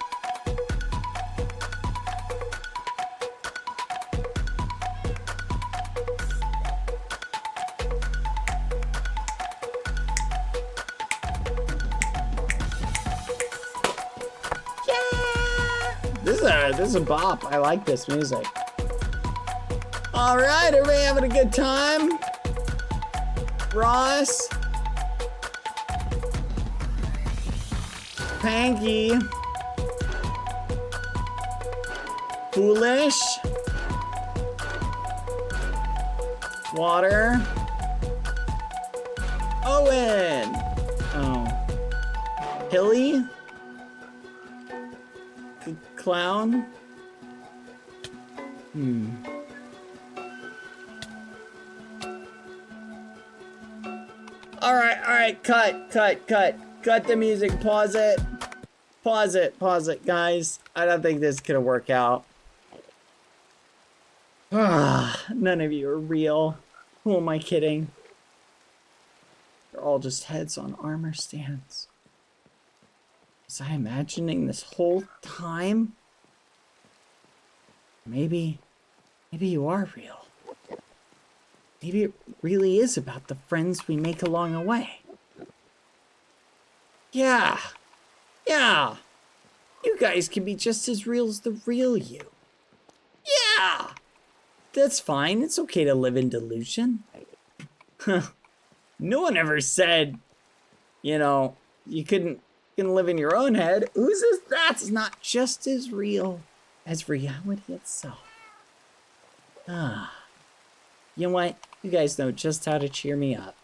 This is a bop. I like this music. All right, everybody having a good time? Ross, Panky, Foolish, Water, Owen, oh, Hilly, Clown, All right, cut the music, pause it, guys. I don't think this is gonna work out. None of you are real. Who am I kidding? They're all just heads on armor stands. Was I imagining this whole time? Maybe you are real. Maybe it really is about the friends we make along the way. Yeah. You guys can be just as real as the real you. Yeah. That's fine. It's okay to live in delusion. No one ever said, you couldn't live in your own head. Who says that's not just as real as reality itself? You know what? You guys know just how to cheer me up.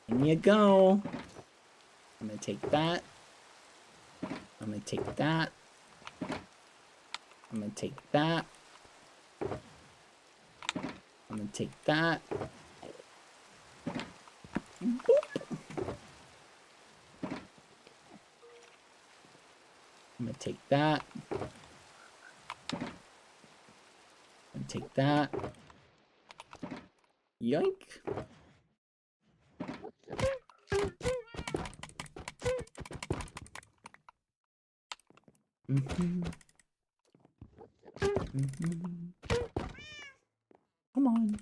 In you go. I'm gonna take that. I'm gonna take that. I'm gonna take that. I'm gonna take that. Boop. I'm gonna take that. I'm gonna take that. Yoink. Come on.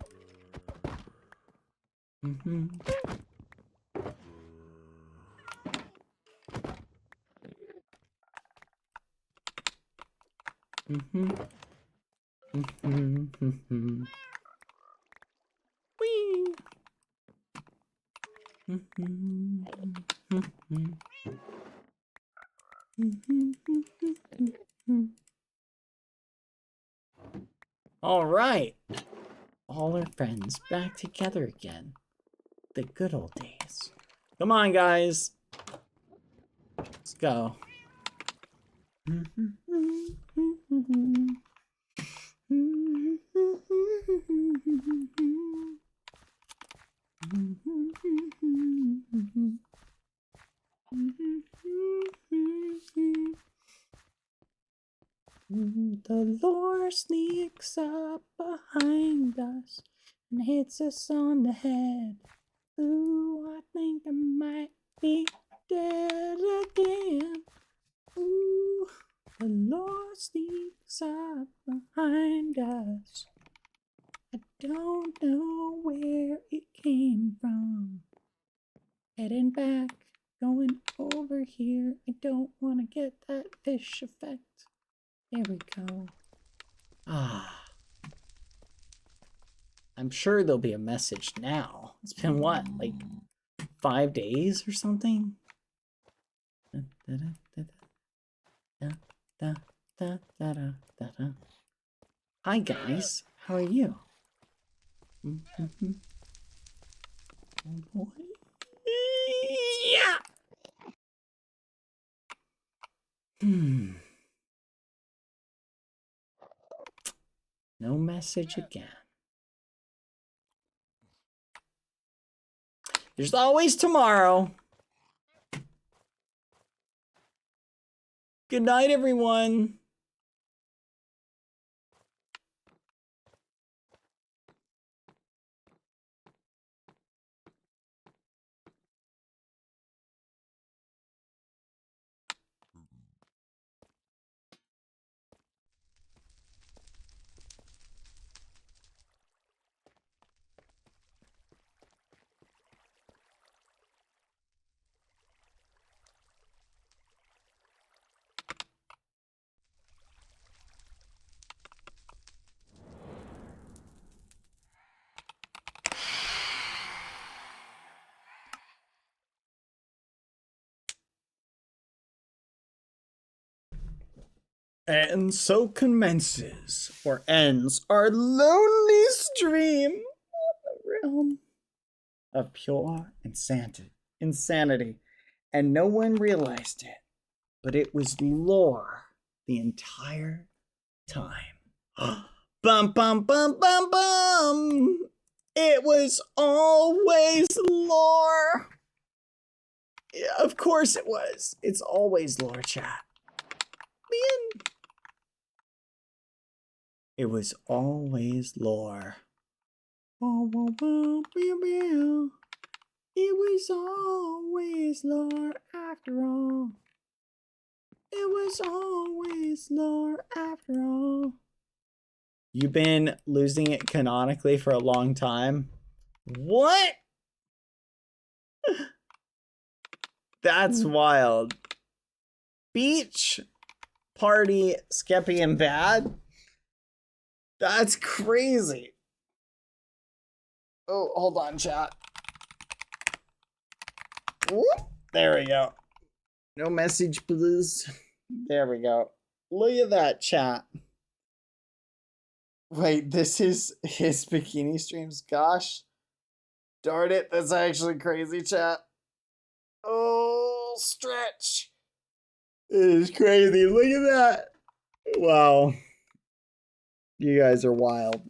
Whee! All right. All our friends back together again. The good old days. Come on, guys. Let's go. The lore sneaks up behind us and hits us on the head. Ooh, I think I might be dead again. Ooh, the lore sneaks up behind us. I don't know where it came from. Heading back, going over here. I don't want to get that fish effect. There we go. Ah. I'm sure there'll be a message now. It's been what, like 5 days or something? Hi guys, how are you? Yeah. No message again. There's always tomorrow. Good night, everyone. And so commences, or ends, our lonely stream on the realm of pure insanity. And no one realized it, but it was lore the entire time. Bum, bum, bum, bum, bum! It was always lore! Yeah, of course it was. It's always lore, chat. Man. It was always lore. It was always lore after all. It was always lore after all. You've been losing it canonically for a long time. What? That's wild. Beach party, Skeppy and Bad? That's crazy. Oh, hold on, chat. Whoop. There we go. No message, please. There we go. Look at that, chat. Wait, this is his bikini streams? Gosh. Darn it, that's actually crazy, chat. Oh, stretch. It is crazy. Look at that. Wow. You guys are wild.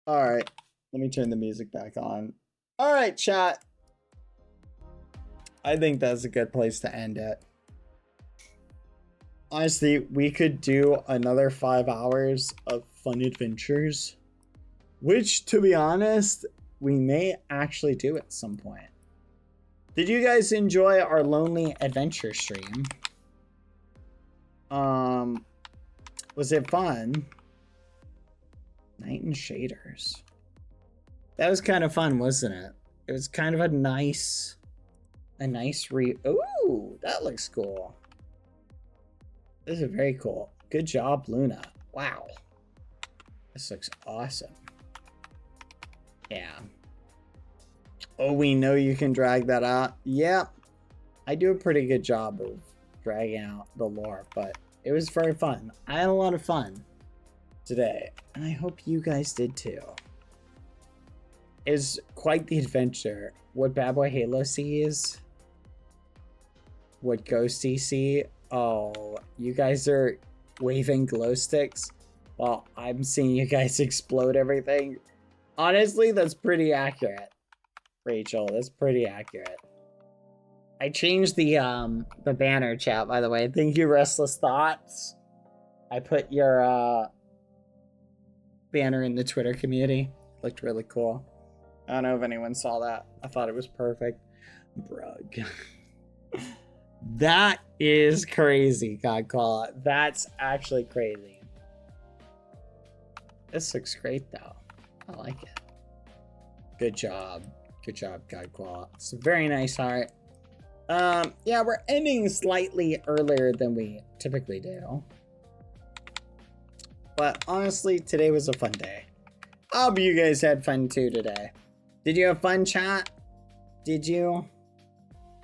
Alright. Let me turn the music back on. Alright, chat. I think that's a good place to end it. Honestly, we could do another 5 hours of fun adventures. Which, to be honest, we may actually do at some point. Did you guys enjoy our lonely adventure stream? Was it fun? Night and Shaders. That was kind of fun, wasn't it? It was kind of a nice Ooh, that looks cool. This is very cool. Good job, Luna. Wow. This looks awesome. Yeah. Oh, we know you can drag that out. Yep. I do a pretty good job of dragging out the lore, but it was very fun. I had a lot of fun today, and I hope you guys did too. It was quite the adventure. What BadBoyHalo sees, what Ghosty see. Oh, you guys are waving glow sticks while I'm seeing you guys explode everything. Honestly, that's pretty accurate, Rachel. That's pretty accurate. I changed the banner, chat, by the way. Thank you, Restless Thoughts. I put your banner in the Twitter community. Looked really cool. I don't know if anyone saw that. I thought it was perfect. Brug. That is crazy, Godclaw. That's actually crazy. This looks great, though. I like it. Good job. Good job, Godclaw. It's a very nice art. Yeah, we're ending slightly earlier than we typically do. But honestly, today was a fun day. I hope you guys had fun too today. Did you have fun, chat? Did you?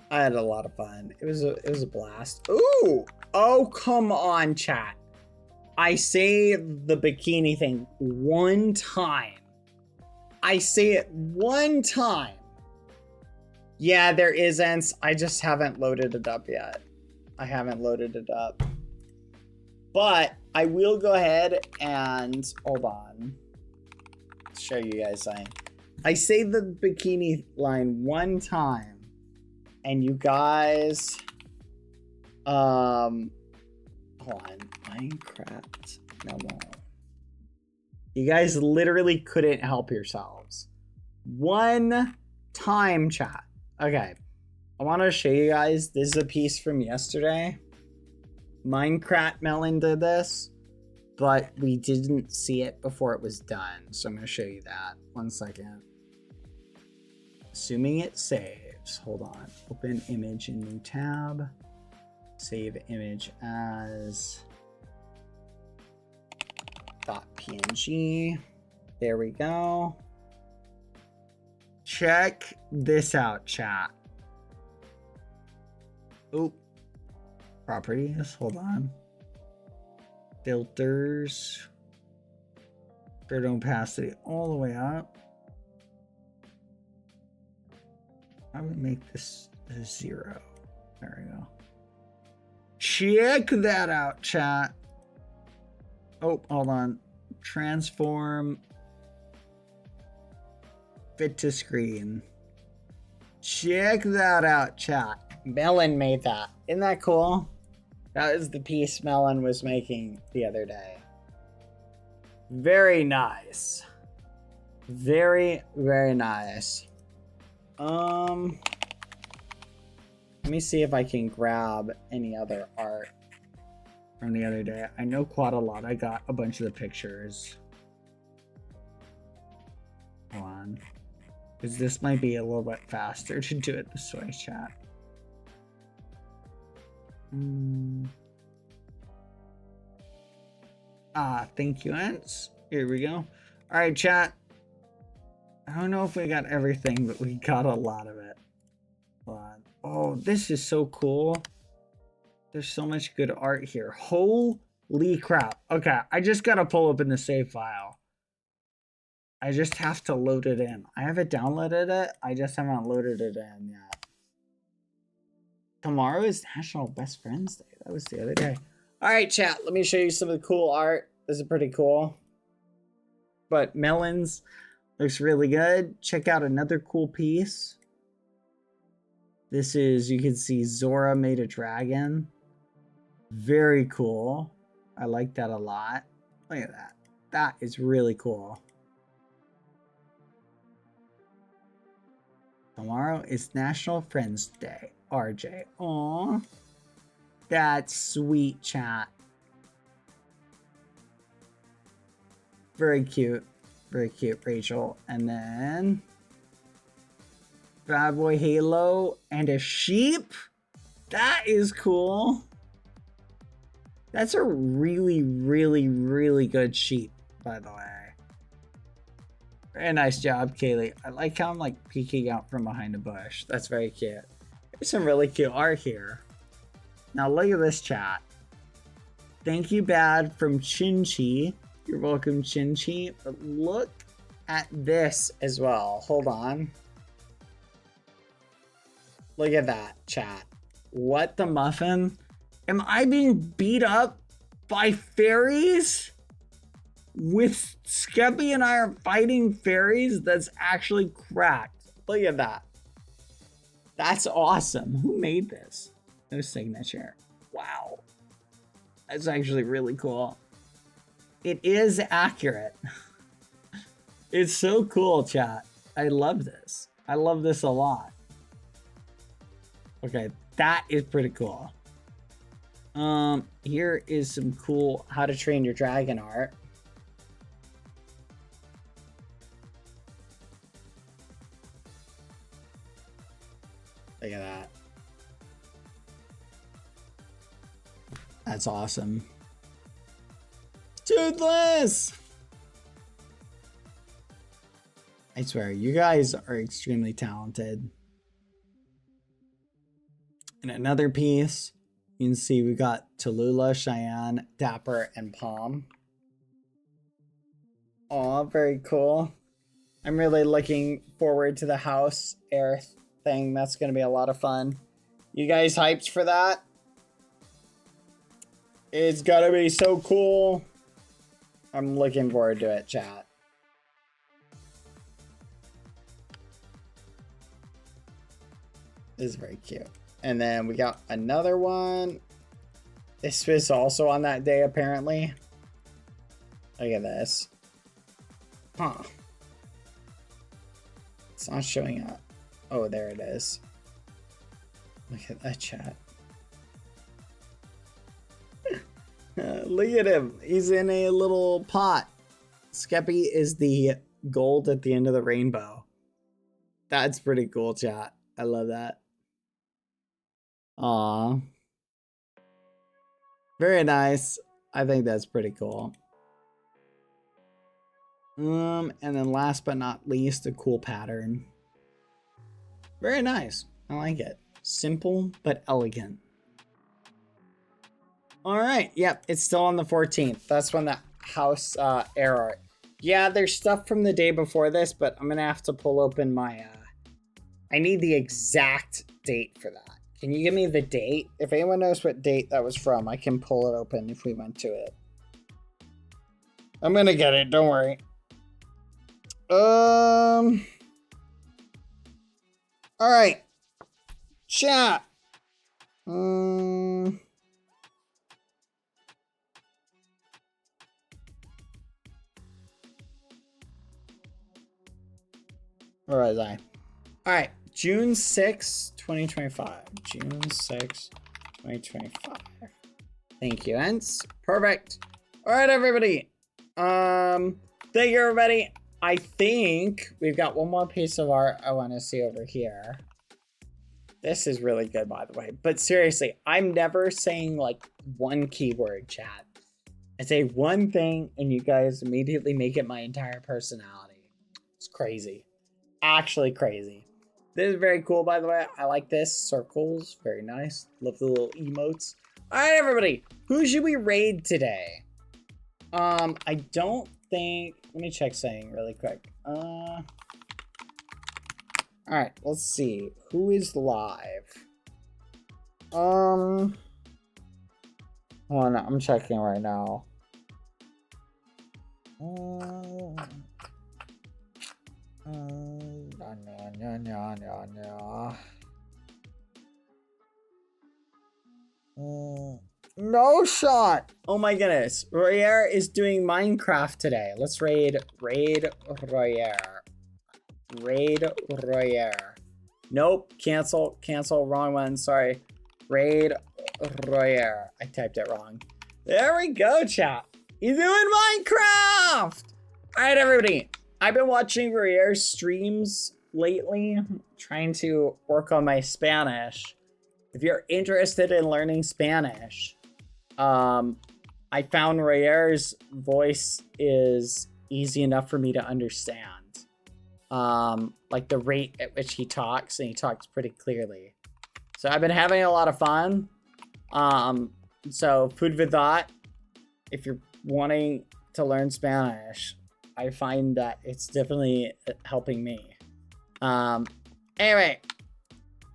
I had a lot of fun. It was a blast. Ooh! Oh, come on, chat. I say the bikini thing one time. I say it one time. Yeah, there isn't. I just haven't loaded it up yet. I haven't loaded it up. But I will go ahead and hold on. Show you guys something. I say the bikini line one time, and you guys, hold on, Minecraft memo. You guys literally couldn't help yourselves. One time, chat. Okay, I want to show you guys. This is a piece from yesterday. Minecraft Melon did this, but we didn't see it before it was done. So I'm going to show you that. 1 second. Assuming it saves. Hold on. Open image in new tab. Save image as .png. There we go. Check this out, chat. Oop. Properties. Hold on. Filters. Turn opacity all the way up. I would make this a 0. There we go. Check that out, chat. Oh, hold on. Transform. Fit to screen. Check that out, chat. Melon made that. Isn't that cool? That is the piece Melon was making the other day. Very nice. Very, very nice. Let me see if I can grab any other art from the other day. I know quite a lot. I got a bunch of the pictures. Hold on. Because this might be a little bit faster to do it this way, chat. Thank you, Ants. Here we go. Alright, chat. I don't know if we got everything, but we got a lot of it. Hold on. Oh, this is so cool. There's so much good art here. Holy crap. Okay, I just gotta pull open the save file. I just have to load it in. I haven't downloaded it. I just haven't loaded it in yet. Tomorrow is National Best Friends Day. That was the other day. Alright, chat. Let me show you some of the cool art. This is pretty cool. But Melons looks really good. Check out another cool piece. This is, you can see Zora made a dragon. Very cool. I like that a lot. Look at that. That is really cool. Tomorrow is National Friends Day. RJ. Aw. That's sweet, chat. Very cute. Very cute, Rachel. And then Bad Boy Halo and a sheep. That is cool. That's a really, really, really good sheep, by the way. Very nice job, Kaylee. I like how I'm like peeking out from behind a bush. That's very cute. There's some really cute art here. Now look at this chat. Thank you, Bad, from Munchy. You're welcome, Munchy. But look at this as well. Hold on. Look at that, chat. What the muffin? Am I being beat up by fairies? With Skeppy and I are fighting fairies? That's actually cracked. Look at that. That's awesome. Who made this? No signature. Wow. That's actually really cool. It is accurate. It's so cool, chat. I love this. I love this a lot. Okay, that is pretty cool. Here is some cool How to Train Your Dragon art. Look at that. That's awesome. Toothless! I swear, you guys are extremely talented. And another piece, you can see we got Tallulah, Cheyenne, Dapper, and Palm. Aw, very cool. I'm really looking forward to the house air thing. That's going to be a lot of fun. You guys hyped for that? It's going to be so cool. I'm looking forward to it, chat. This is very cute. And then we got another one. This was also on that day, apparently. Look at this. Huh. It's not showing up. Oh, there it is. Look at that, chat. Look at him. He's in a little pot. Skeppy is the gold at the end of the rainbow. That's pretty cool, chat. I love that. Aw. Very nice. I think that's pretty cool. And then last but not least, a cool pattern. Very nice. I like it. Simple but elegant. All right. Yep. It's still on the 14th. That's when the house air art. Yeah, there's stuff from the day before this, but I'm going to have to pull open my... I need the exact date for that. Can you give me the date? If anyone knows what date that was from, I can pull it open if we went to it. I'm going to get it. Don't worry. All right. Chat. Where was I? All right. June 6, 2025. June 6, 2025. Thank you, Ents. Perfect. All right, everybody. Thank you, everybody. I think we've got one more piece of art I want to see over here. This is really good, by the way. But seriously, I'm never saying like one keyword, chat. I say one thing and you guys immediately make it my entire personality. It's crazy. Actually crazy. This is very cool, by the way. I like this. Circles. Very nice. Love the little emotes. All right, everybody. Who should we raid today? I don't think... Let me check something really quick. All right, let's see. Who is live? Hold on, I'm checking right now. No shot! Oh my goodness. Royer is doing Minecraft today. Let's raid Royer. Raid Royer. Nope. Cancel. Wrong one. Sorry. Raid Royer. I typed it wrong. There we go, chat. You doing Minecraft? All right, everybody. I've been watching Royer's streams lately, trying to work on my Spanish. If you're interested in learning Spanish, I found Royer's voice is easy enough for me to understand. Like the rate at which he talks, and he talks pretty clearly. So I've been having a lot of fun. So food for thought, if you're wanting to learn Spanish, I find that it's definitely helping me. Anyway,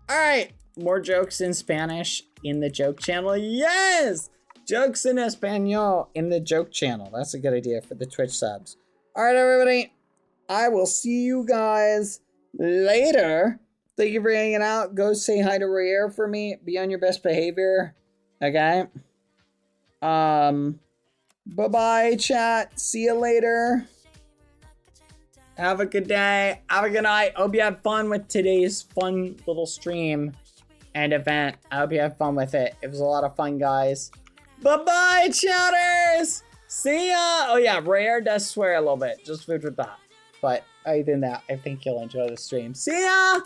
all right, more jokes in Spanish in the joke channel. Yes, jokes in Espanol in the joke channel. That's a good idea for the Twitch subs. All right, everybody, I will see you guys later. Thank you for hanging out. Go say hi to Royer for me. Be on your best behavior. Okay. Bye-bye, chat. See you later. Have a good day. Have a good night. Hope you had fun with today's fun little stream and event. I hope you had fun with it. It was a lot of fun, guys. Bye-bye, chatters. See ya. Oh, yeah. Royer does swear a little bit. Just food for thought. But other than that, I think you'll enjoy the stream. See ya.